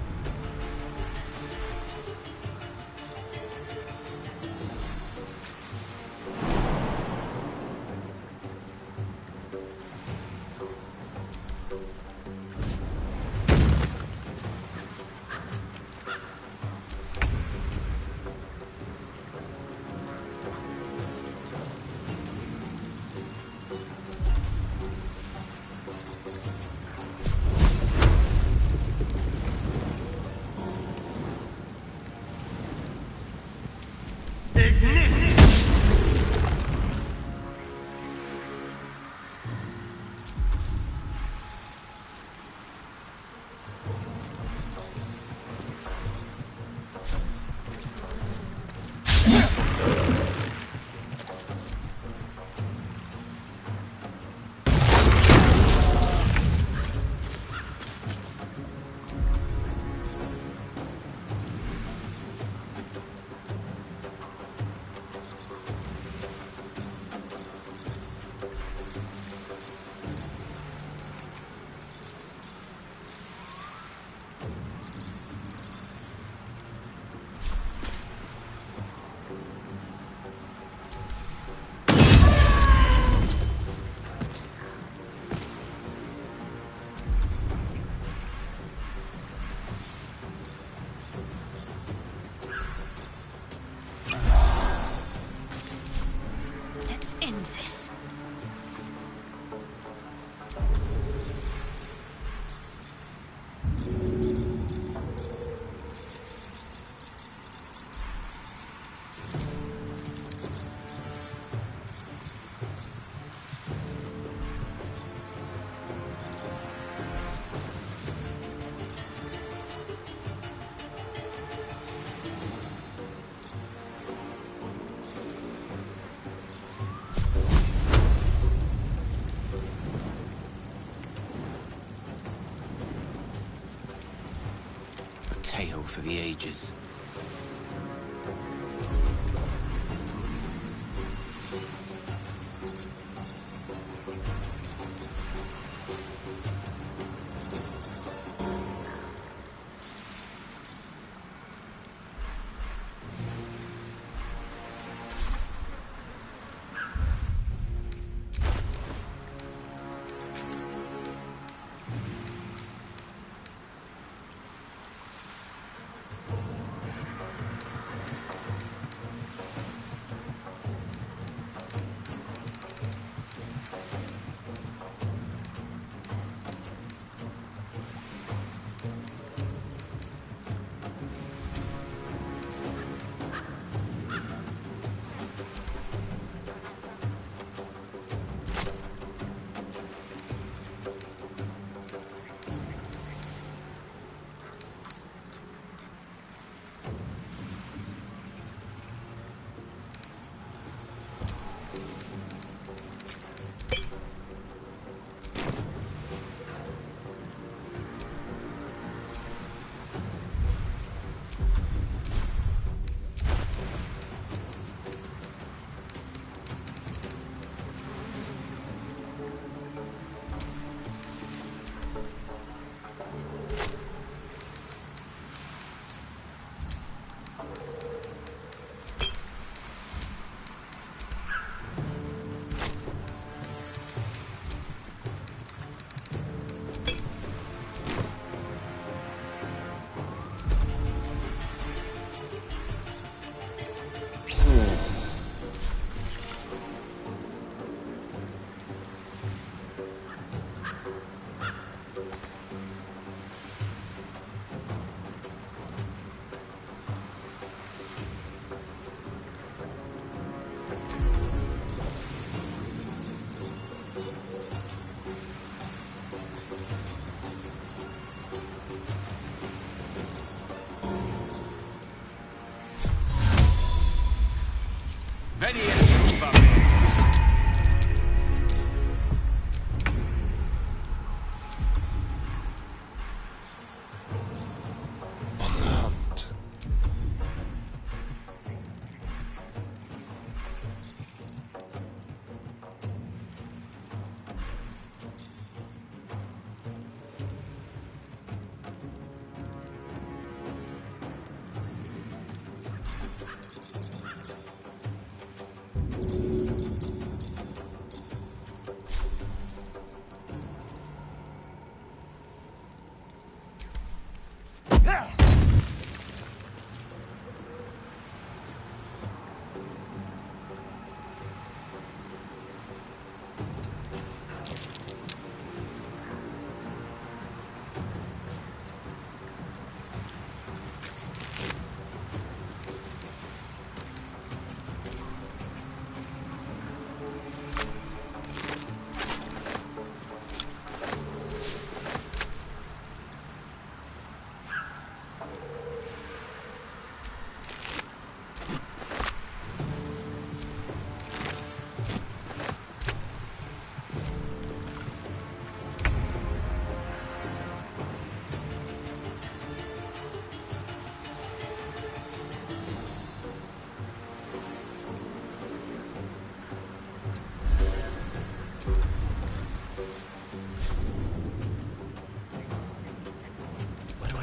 Q: Tale for the ages.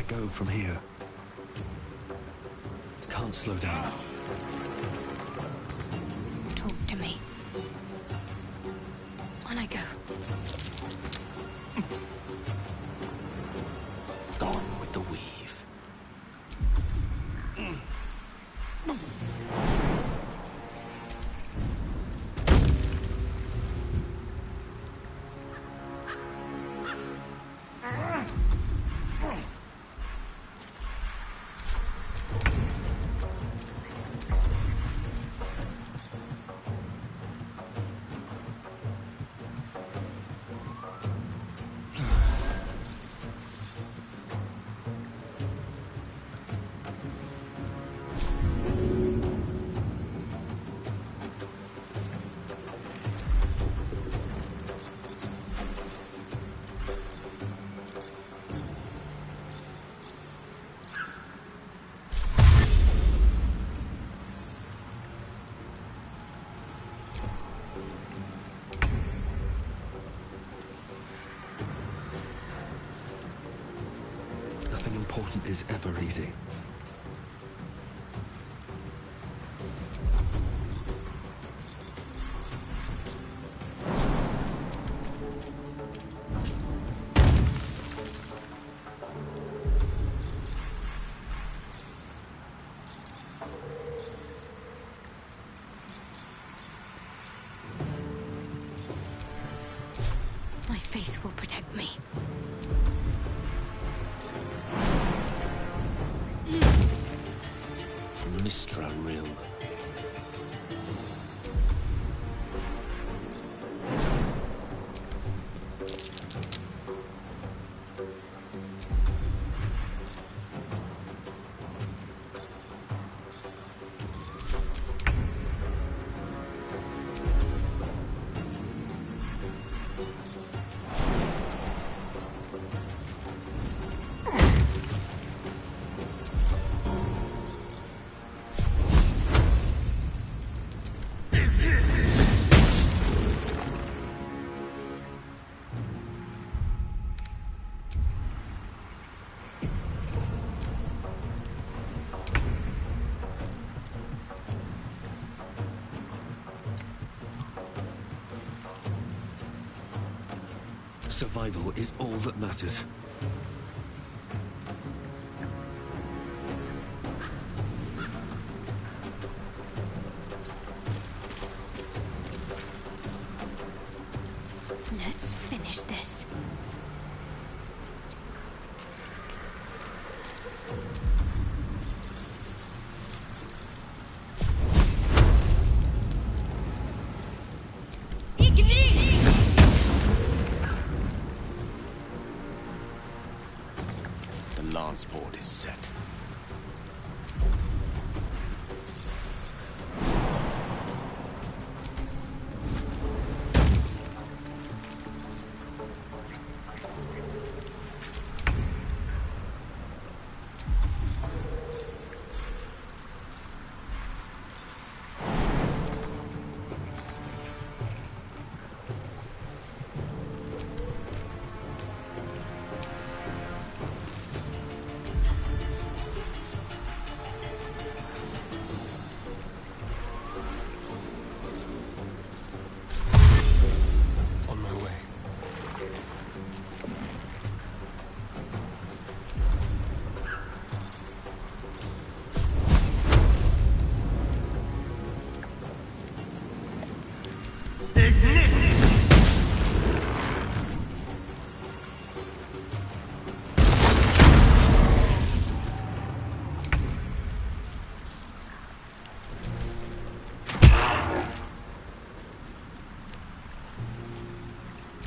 S: Go from here. Can't slow down.
B: Talk to me. On I go.
S: Gone with the weave. Nothing important is ever easy.
B: My faith will protect me.
Q: Mistra Rill.
S: Survival is all that matters.
B: Let's finish this.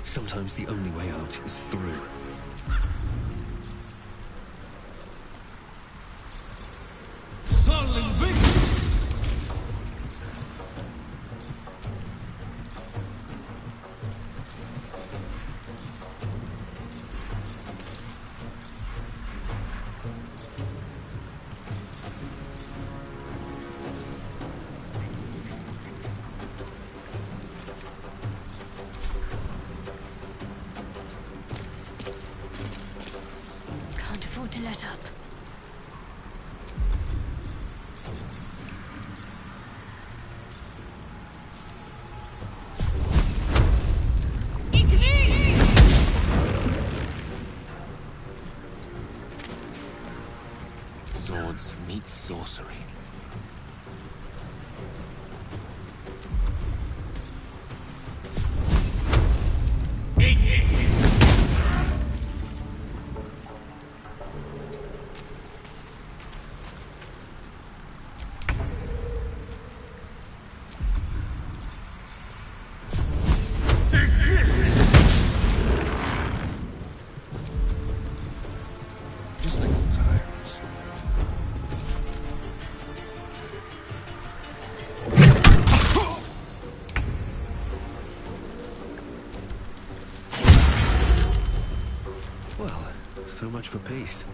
S: Sometimes the only way out is through.
F: Sullen victory!
R: Can't afford to let up.
G: Swords meet sorcery.
C: Just like old times. Well, so much for peace.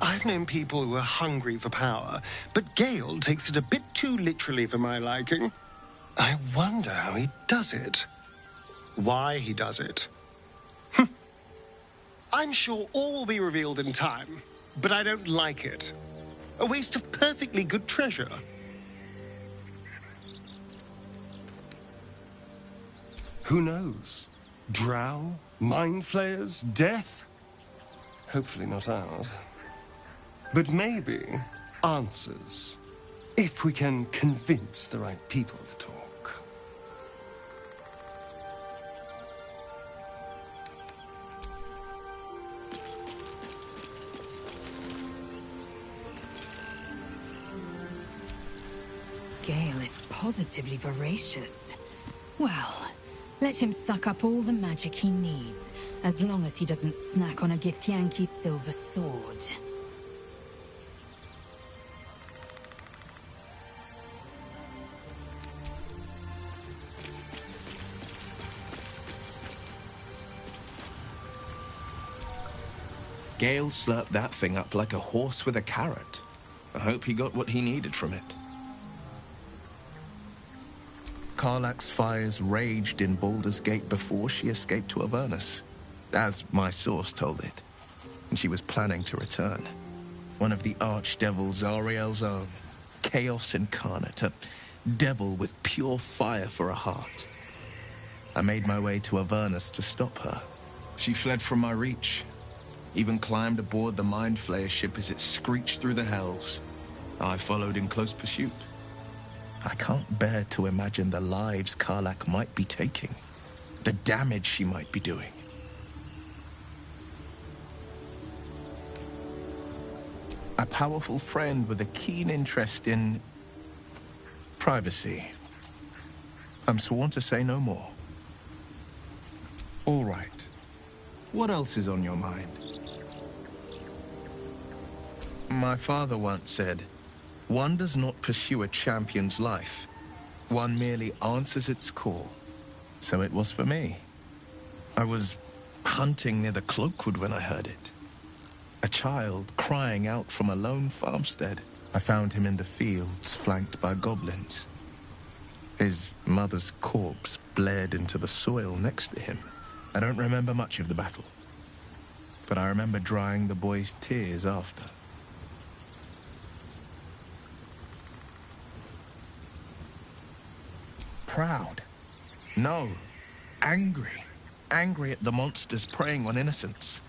J: I've known people who are hungry for power, but Gale takes it a bit too literally for my liking. I wonder how he does it. Why he does it. I'm sure all will be revealed in time, but I don't like it. A waste of perfectly good treasure.
C: Who knows? Drow? Mind flayers? Death? Hopefully not ours. But maybe answers. If we can convince the right people to talk.
V: Gale is positively voracious. Well, let him suck up all the magic he needs, as long as he doesn't snack on a Githyanki's silver sword.
G: Gale slurped that thing up like a horse with a carrot. I hope he got what he needed from it. Karlach's fires raged in Baldur's Gate before she escaped to Avernus, as my source told it. And she was planning to return. One of the archdevils Zariel's own. Chaos incarnate, a devil with pure fire for a heart. I made my way to Avernus to stop her. She fled from my reach. Even climbed aboard the Mind Flayer ship as it screeched through the hells. I followed in close pursuit. I can't bear to imagine the lives Karlach might be taking. The damage she might be doing. A powerful friend with a keen interest in privacy. I'm sworn to say no more. All right. What else is on your mind? My father once said, one does not pursue a champion's life. One merely answers its call. So it was for me. I was hunting near the Cloakwood when I heard it. A child crying out from a lone farmstead. I found him in the fields, flanked by goblins. His mother's corpse blared into the soil next to him. I don't remember much of the battle, but I remember drying the boy's tears after. Proud? No. Angry. Angry at the monsters preying on innocents.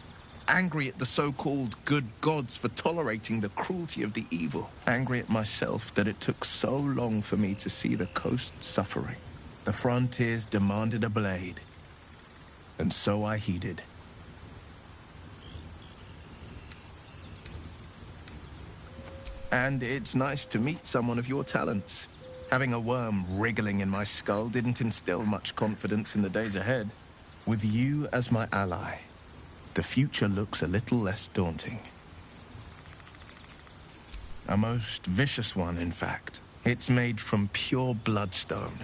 G: Angry at the so-called good gods for tolerating the cruelty of the evil. Angry at myself that it took so long for me to see the coast suffering. The frontiers demanded a blade, and so I heeded. And it's nice to meet someone of your talents. Having a worm wriggling in my skull didn't instill much confidence in the days ahead. With you as my ally, the future looks a little less daunting. A most vicious one, in fact. It's made from pure bloodstone,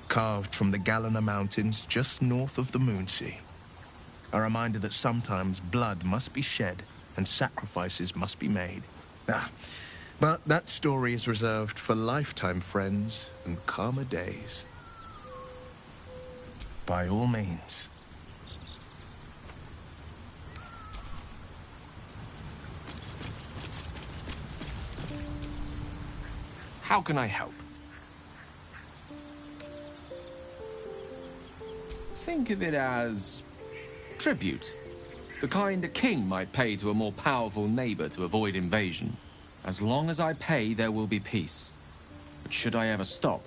G: carved from the Galena Mountains just north of the Moonsea. A reminder that sometimes blood must be shed and sacrifices must be made. But that story is reserved for lifetime friends and calmer days. By all means. How can I help? Think of it as tribute. The kind a king might pay to a more powerful neighbor to avoid invasion. As long as I pay, there will be peace. But should I ever stop,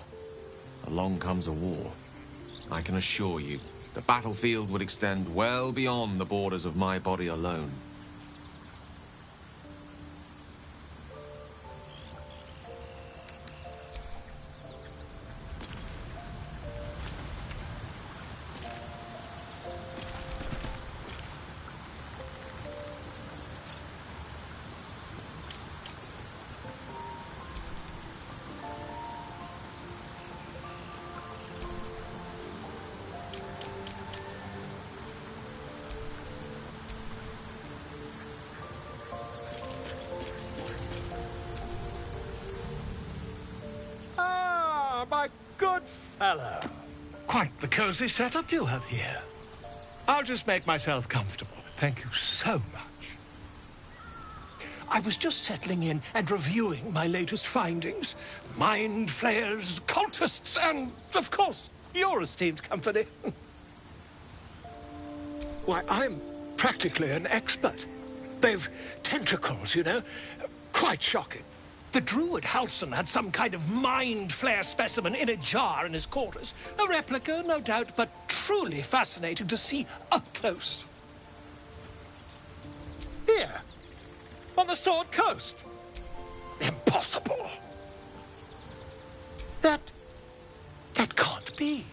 G: along comes a war. I can assure you, the battlefield would extend well beyond the borders of my body alone.
K: My good fellow. Quite the cozy setup you have here. I'll just make myself comfortable. Thank you so much. I was just settling in and reviewing my latest findings. Mind flayers, cultists, and, of course, your esteemed company. Why, I'm practically an expert. They've tentacles, you know. Quite shocking. The druid Halson had some kind of mind flare specimen in a jar in his quarters. A replica, no doubt, but truly fascinating to see up close. Here, on the Sword Coast. Impossible. That can't be.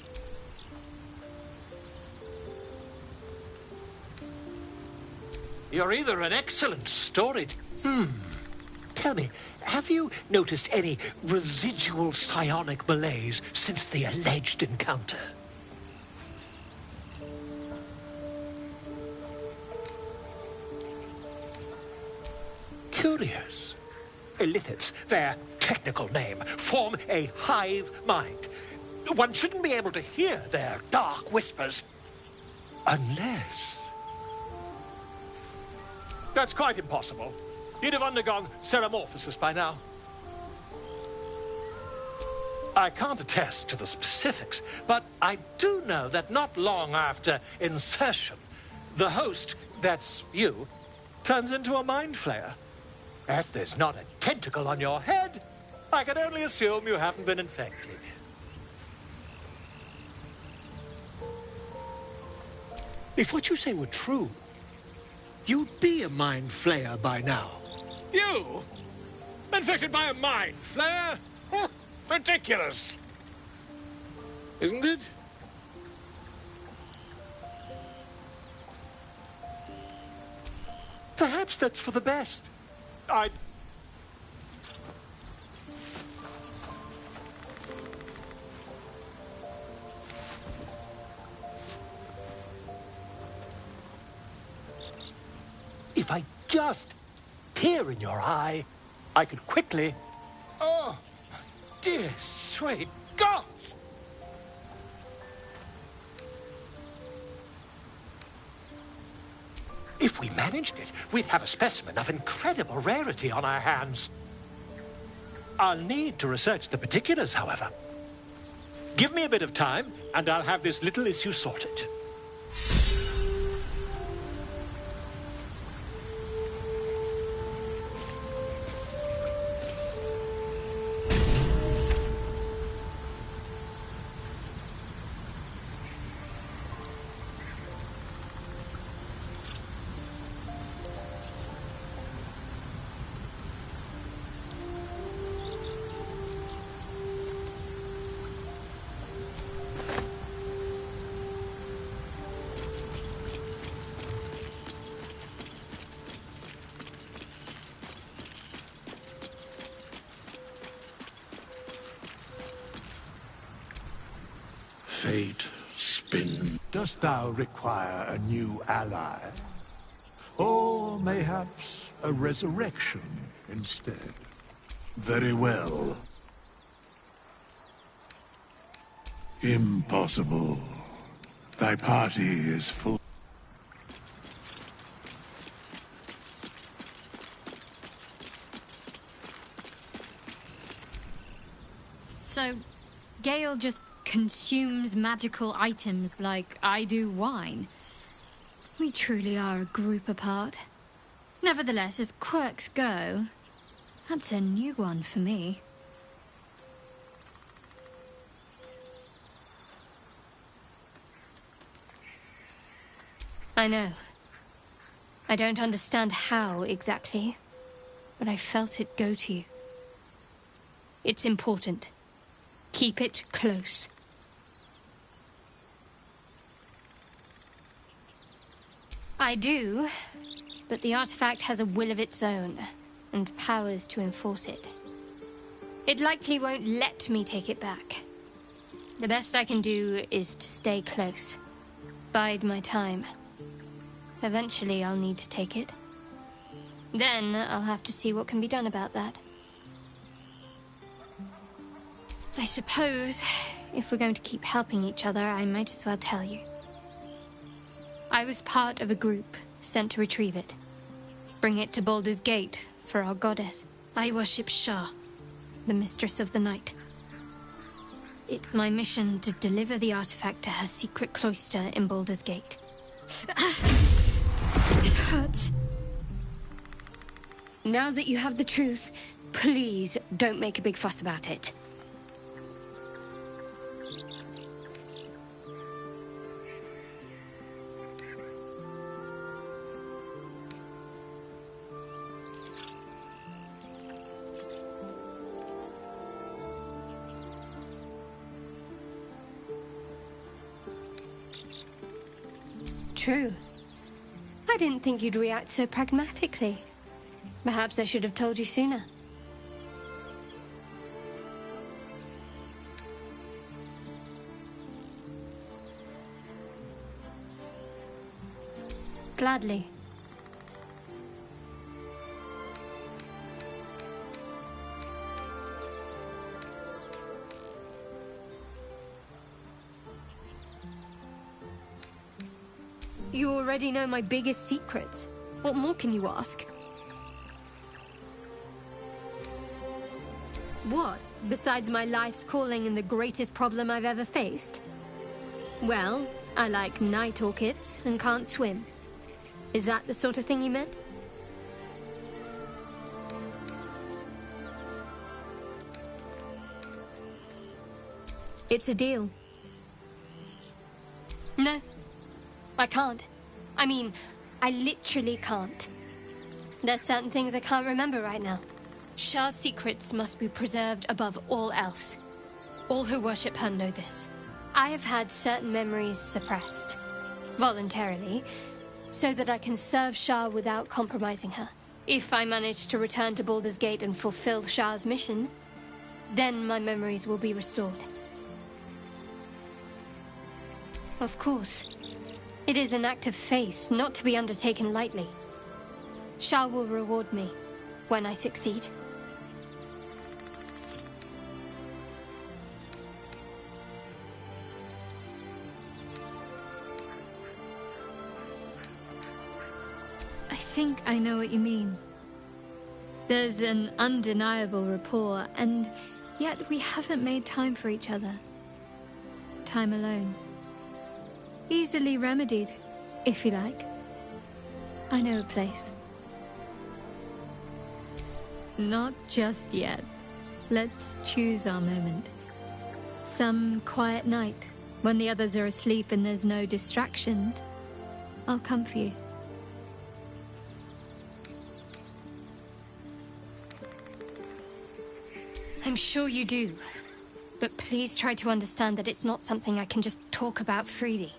K: You're either an excellent storyteller. Tell me, have you noticed any residual psionic malaise since the alleged encounter? Curious. Illithids, their technical name, form a hive mind. One shouldn't be able to hear their dark whispers unless... That's quite impossible. You'd have undergone ceramorphosis by now. I can't attest to the specifics, but I do know that not long after insertion, the host, that's you, turns into a mind flayer. As there's not a tentacle on your head, I can only assume you haven't been infected. If what you say were true, you'd be a mind flayer by now. You? Infected by a mind flayer? Ridiculous. Isn't it? Perhaps that's for the best. If I just peer in your eye, I could quickly... Oh, dear sweet gods!
E: If we managed it, we'd have a specimen of incredible rarity on our hands. I'll need to research the particulars, however. Give me a bit of time, and I'll have this little issue sorted.
I: Fate, spin. Dost thou require a new ally? Or mayhaps a resurrection instead? Very well. Impossible. Thy party is full.
M: So, Gale just consumes magical items like I do wine. We truly are a group apart. Nevertheless, as quirks go, that's a new one for me.
B: I know. I don't understand how exactly, but I felt it go to you. It's important. Keep it close. I do, but the artifact has a will of its own, and powers to enforce it. It likely won't let me take it back. The best I can do is to stay close. Bide my time. Eventually I'll need to take it. Then I'll have to see what can be done about that. I suppose, if we're going to keep helping each other, I might as well tell you. I was part of a group sent to retrieve it. Bring it to Baldur's Gate for our goddess. I worship Shah, the mistress of the night. It's my mission to deliver the artifact to her secret cloister in Baldur's Gate. It hurts. Now that you have the truth, please don't make a big fuss about it. True. I didn't think you'd react so pragmatically. Perhaps I should have told you sooner. Gladly. You already know my biggest secrets. What more can you ask? What, besides my life's calling and the greatest problem I've ever faced? Well, I like night orchids and can't swim. Is that the sort of thing you meant? It's a deal. No. I can't. I mean, I literally can't. There's certain things I can't remember right now. Shah's secrets must be preserved above all else. All who worship her know this. I have had certain memories suppressed, voluntarily, so that I can serve Shah without compromising her. If I manage to return to Baldur's Gate and fulfill Shah's mission, then my memories will be restored. Of course. It is an act of faith, not to be undertaken lightly. Shah will reward me when I succeed.
M: think I know what you mean. There's an undeniable rapport, and yet we haven't made time for each other. Time alone. Easily remedied, if you like. I know a place. Not just yet. Let's choose our moment. Some quiet night, when the others are asleep and there's no distractions, I'll come for you. I'm sure you do. But please try to understand that it's not something I can just talk about freely.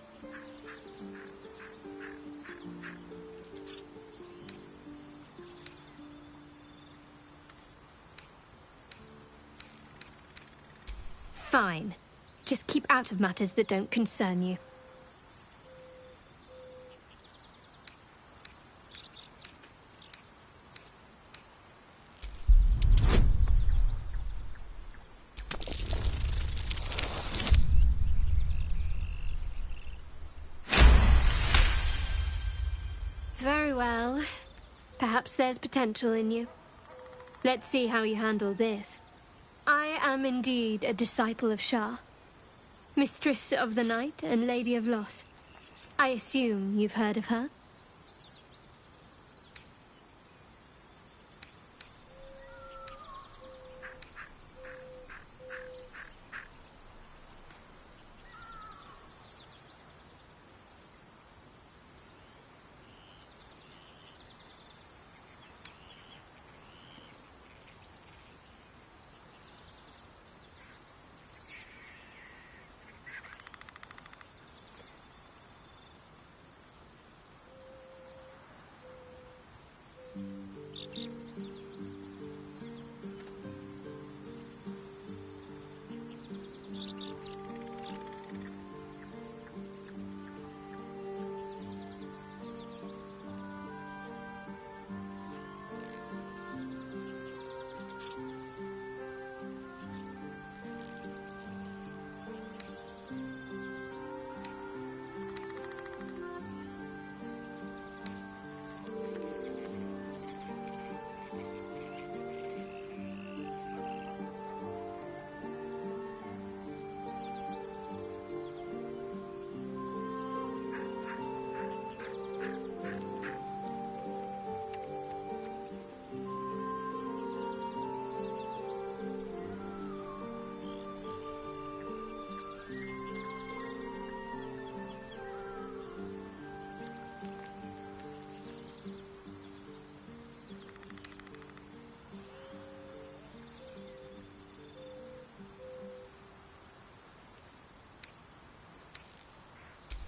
M: Fine. Just keep out of matters that don't concern you. Very well. Perhaps there's potential in you. Let's see how you handle this. I am indeed a disciple of Shah, Mistress of the Night and Lady of Loss. I assume you've heard of her?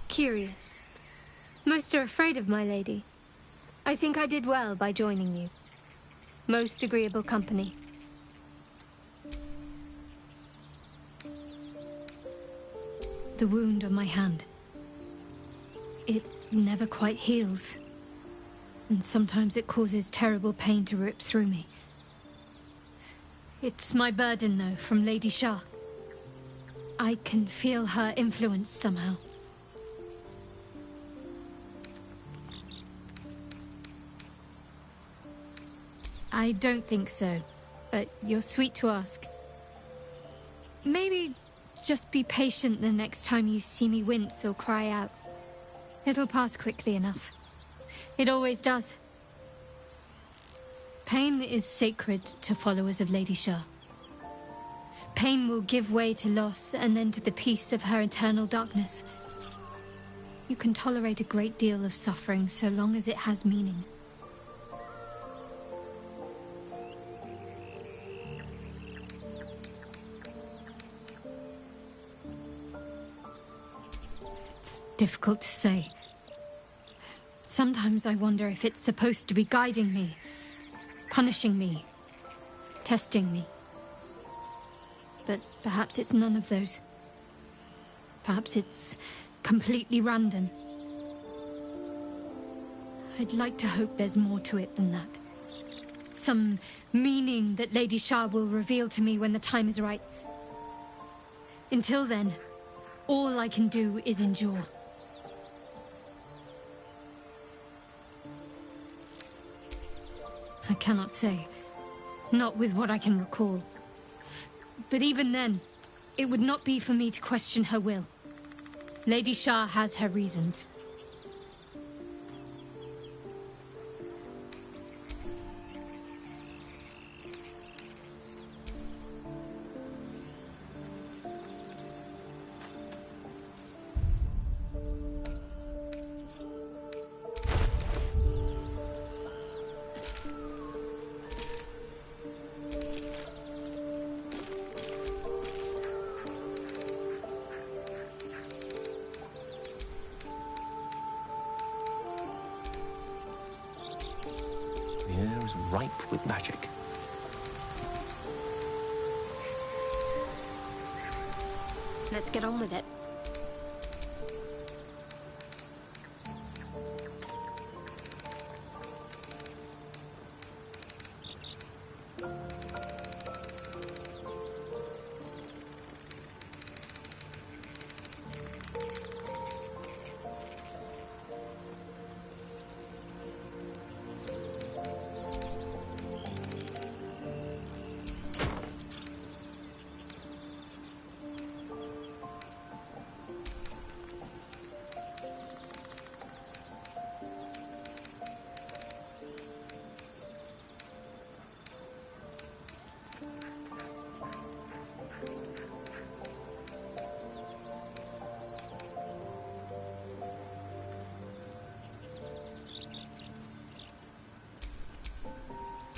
M: Curious. Most are afraid of my lady. I think I did well by joining you. Most agreeable company. The wound on my hand. It never quite heals. And sometimes it causes terrible pain to rip through me. It's my burden, though, from Lady Shah. I can feel her influence somehow. I don't think so, but you're sweet to ask. Maybe just be patient the next time you see me wince or cry out. It'll pass quickly enough. It always does. Pain is sacred to followers of Lady Shah. Pain will give way to loss and then to the peace of her eternal darkness. You can tolerate a great deal of suffering so long as it has meaning. Difficult to say. Sometimes I wonder if it's supposed to be guiding me, punishing me, testing me. But perhaps it's none of those. Perhaps it's completely random. I'd like to hope there's more to it than that. Some meaning that Lady Shah will reveal to me when the time is right. Until then, all I can do is endure. I cannot say. Not with what I can recall. But even then, it would not be for me to question her will. Lady Shah has her reasons.
L: The air is ripe with magic.
B: Let's get on with it.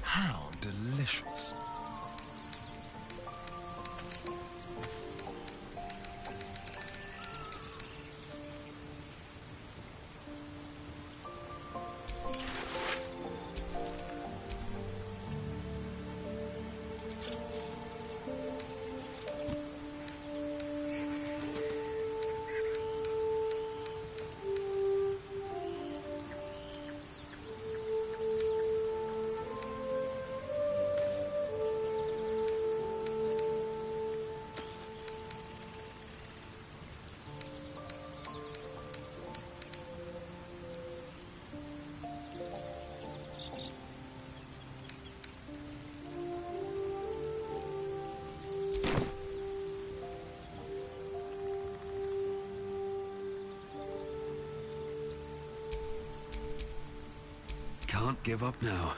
C: How delicious.
S: Can't give up now.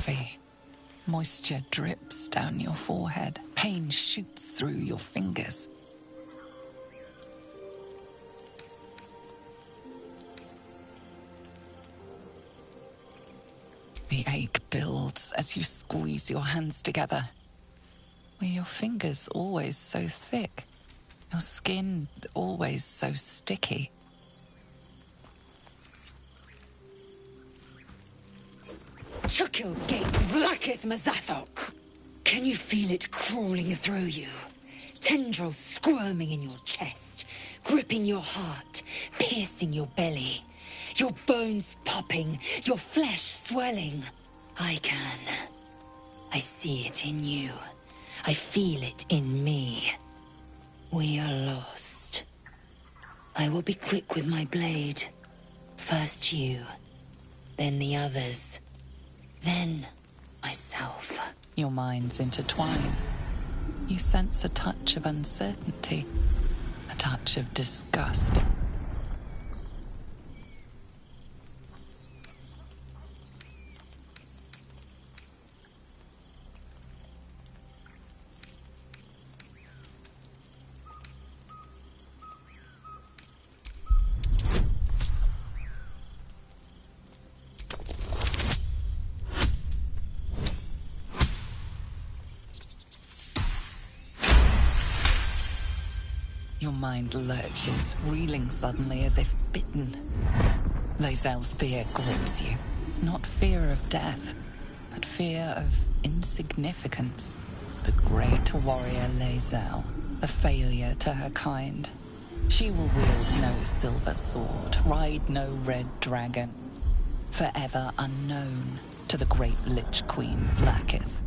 D: heavy. Moisture drips down your forehead. Pain shoots through your fingers. The ache builds as you squeeze your hands together. Were your fingers always so thick? Your skin always so sticky?
R: Chukil gate vlaketh Mazathok. Can you feel it crawling through you? Tendrils squirming in your chest, gripping your heart, piercing your belly. Your bones popping, your flesh swelling. I can. I see it in you. I feel it in me. We are lost. I will be quick with my blade. First you, then the others, then myself.
D: Your minds intertwine. You sense a touch of uncertainty, a touch of disgust. Your mind lurches, reeling suddenly as if bitten. Lae'zel's fear grips you. Not fear of death, but fear of insignificance. The great warrior Lae'zel, a failure to her kind. She will wield no silver sword, ride no red dragon. Forever unknown to the great Lich Queen Vlakith.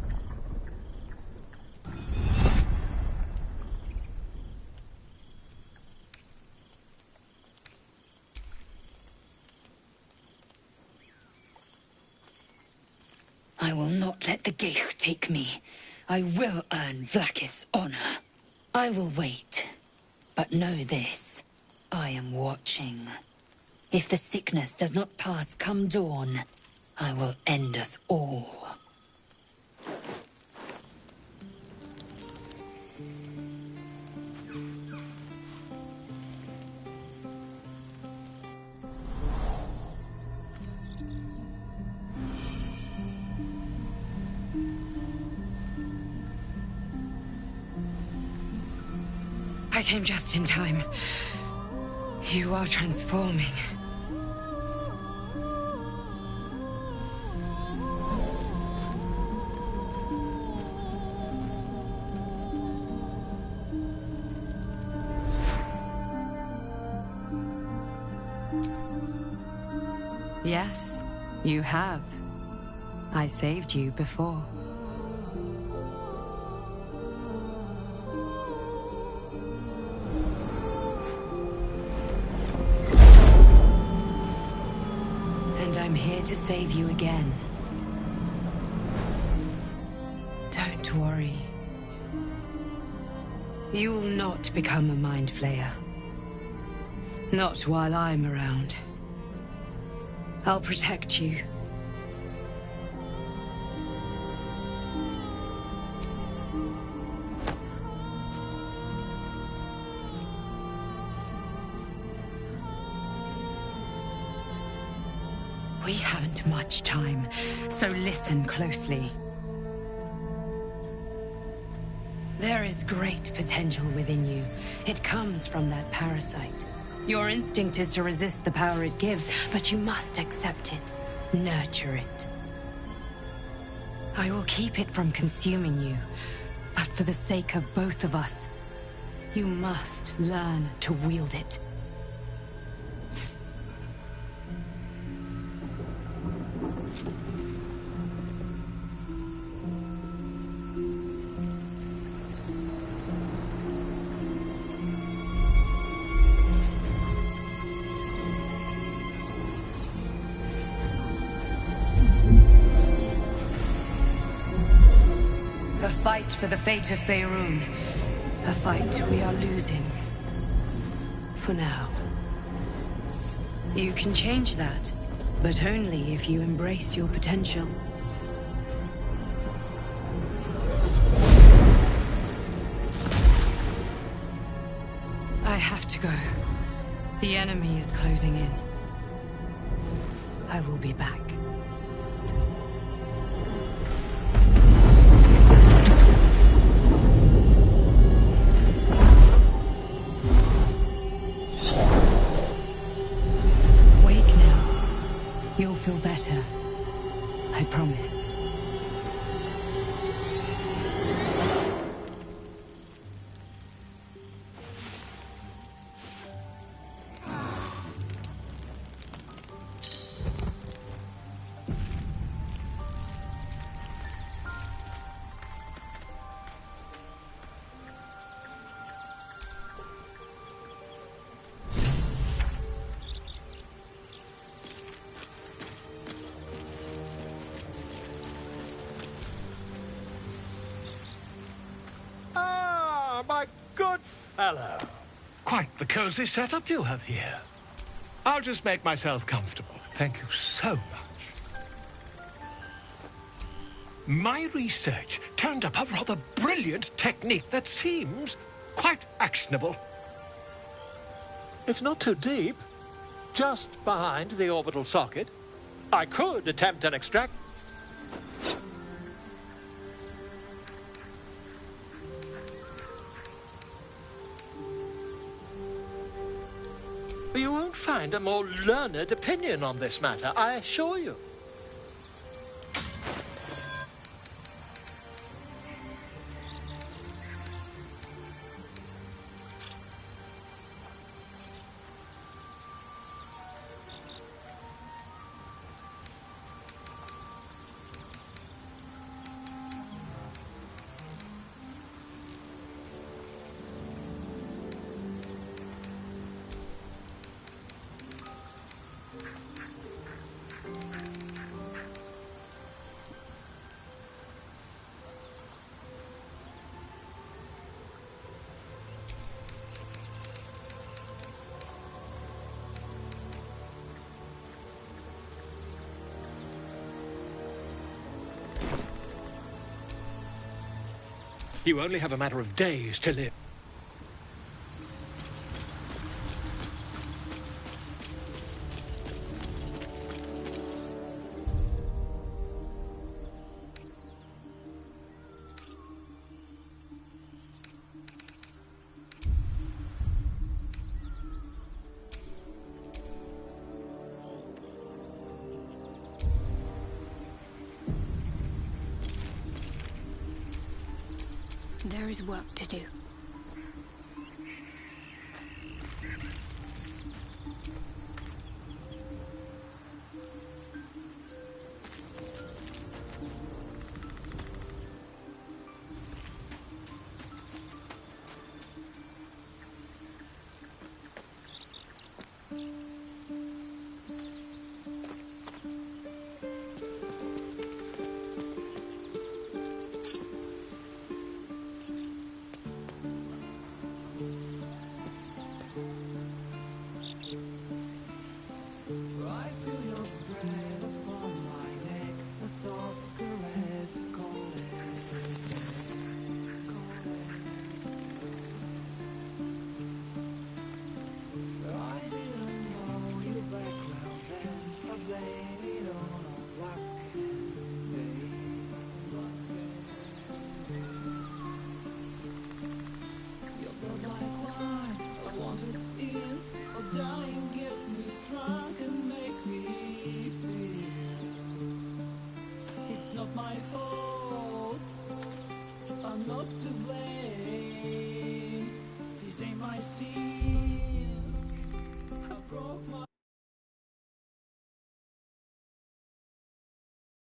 R: I will not let the Geich take me. I will earn Vlakith's honor. I will wait. But know this. I am watching. If the sickness does not pass come dawn, I will end us all. I came just in time. You are transforming.
N: Yes, you have. I saved you before. And I'm here to save you again. Don't worry. You will not become a Mind Flayer. Not while I'm around. I'll protect you. We haven't much time, so listen closely. There is great potential within you. It comes from that parasite. Your instinct is to resist the power it gives, but you must accept it. Nurture it. I will keep it from consuming you, but for the sake of both of us, you must learn to wield it. A fight for the fate of Faerun. A fight we are losing. For now. You can change that, but only if you embrace your potential. have to go. The enemy is closing in. I will be back. Wake now. You'll feel better. I promise.
E: Ah, my good fellow. Quite the cozy setup you have here. I'll just make myself comfortable. Thank you so much. My research turned up a rather brilliant technique that seems quite actionable. It's not too deep. Just behind the orbital socket. I could attempt an extract. You won't find a more learned opinion on this matter, I assure you. You only have a matter of days to live.
B: There is work to do.
A: My fault. I'm not to blame. These ain't my sins. I broke my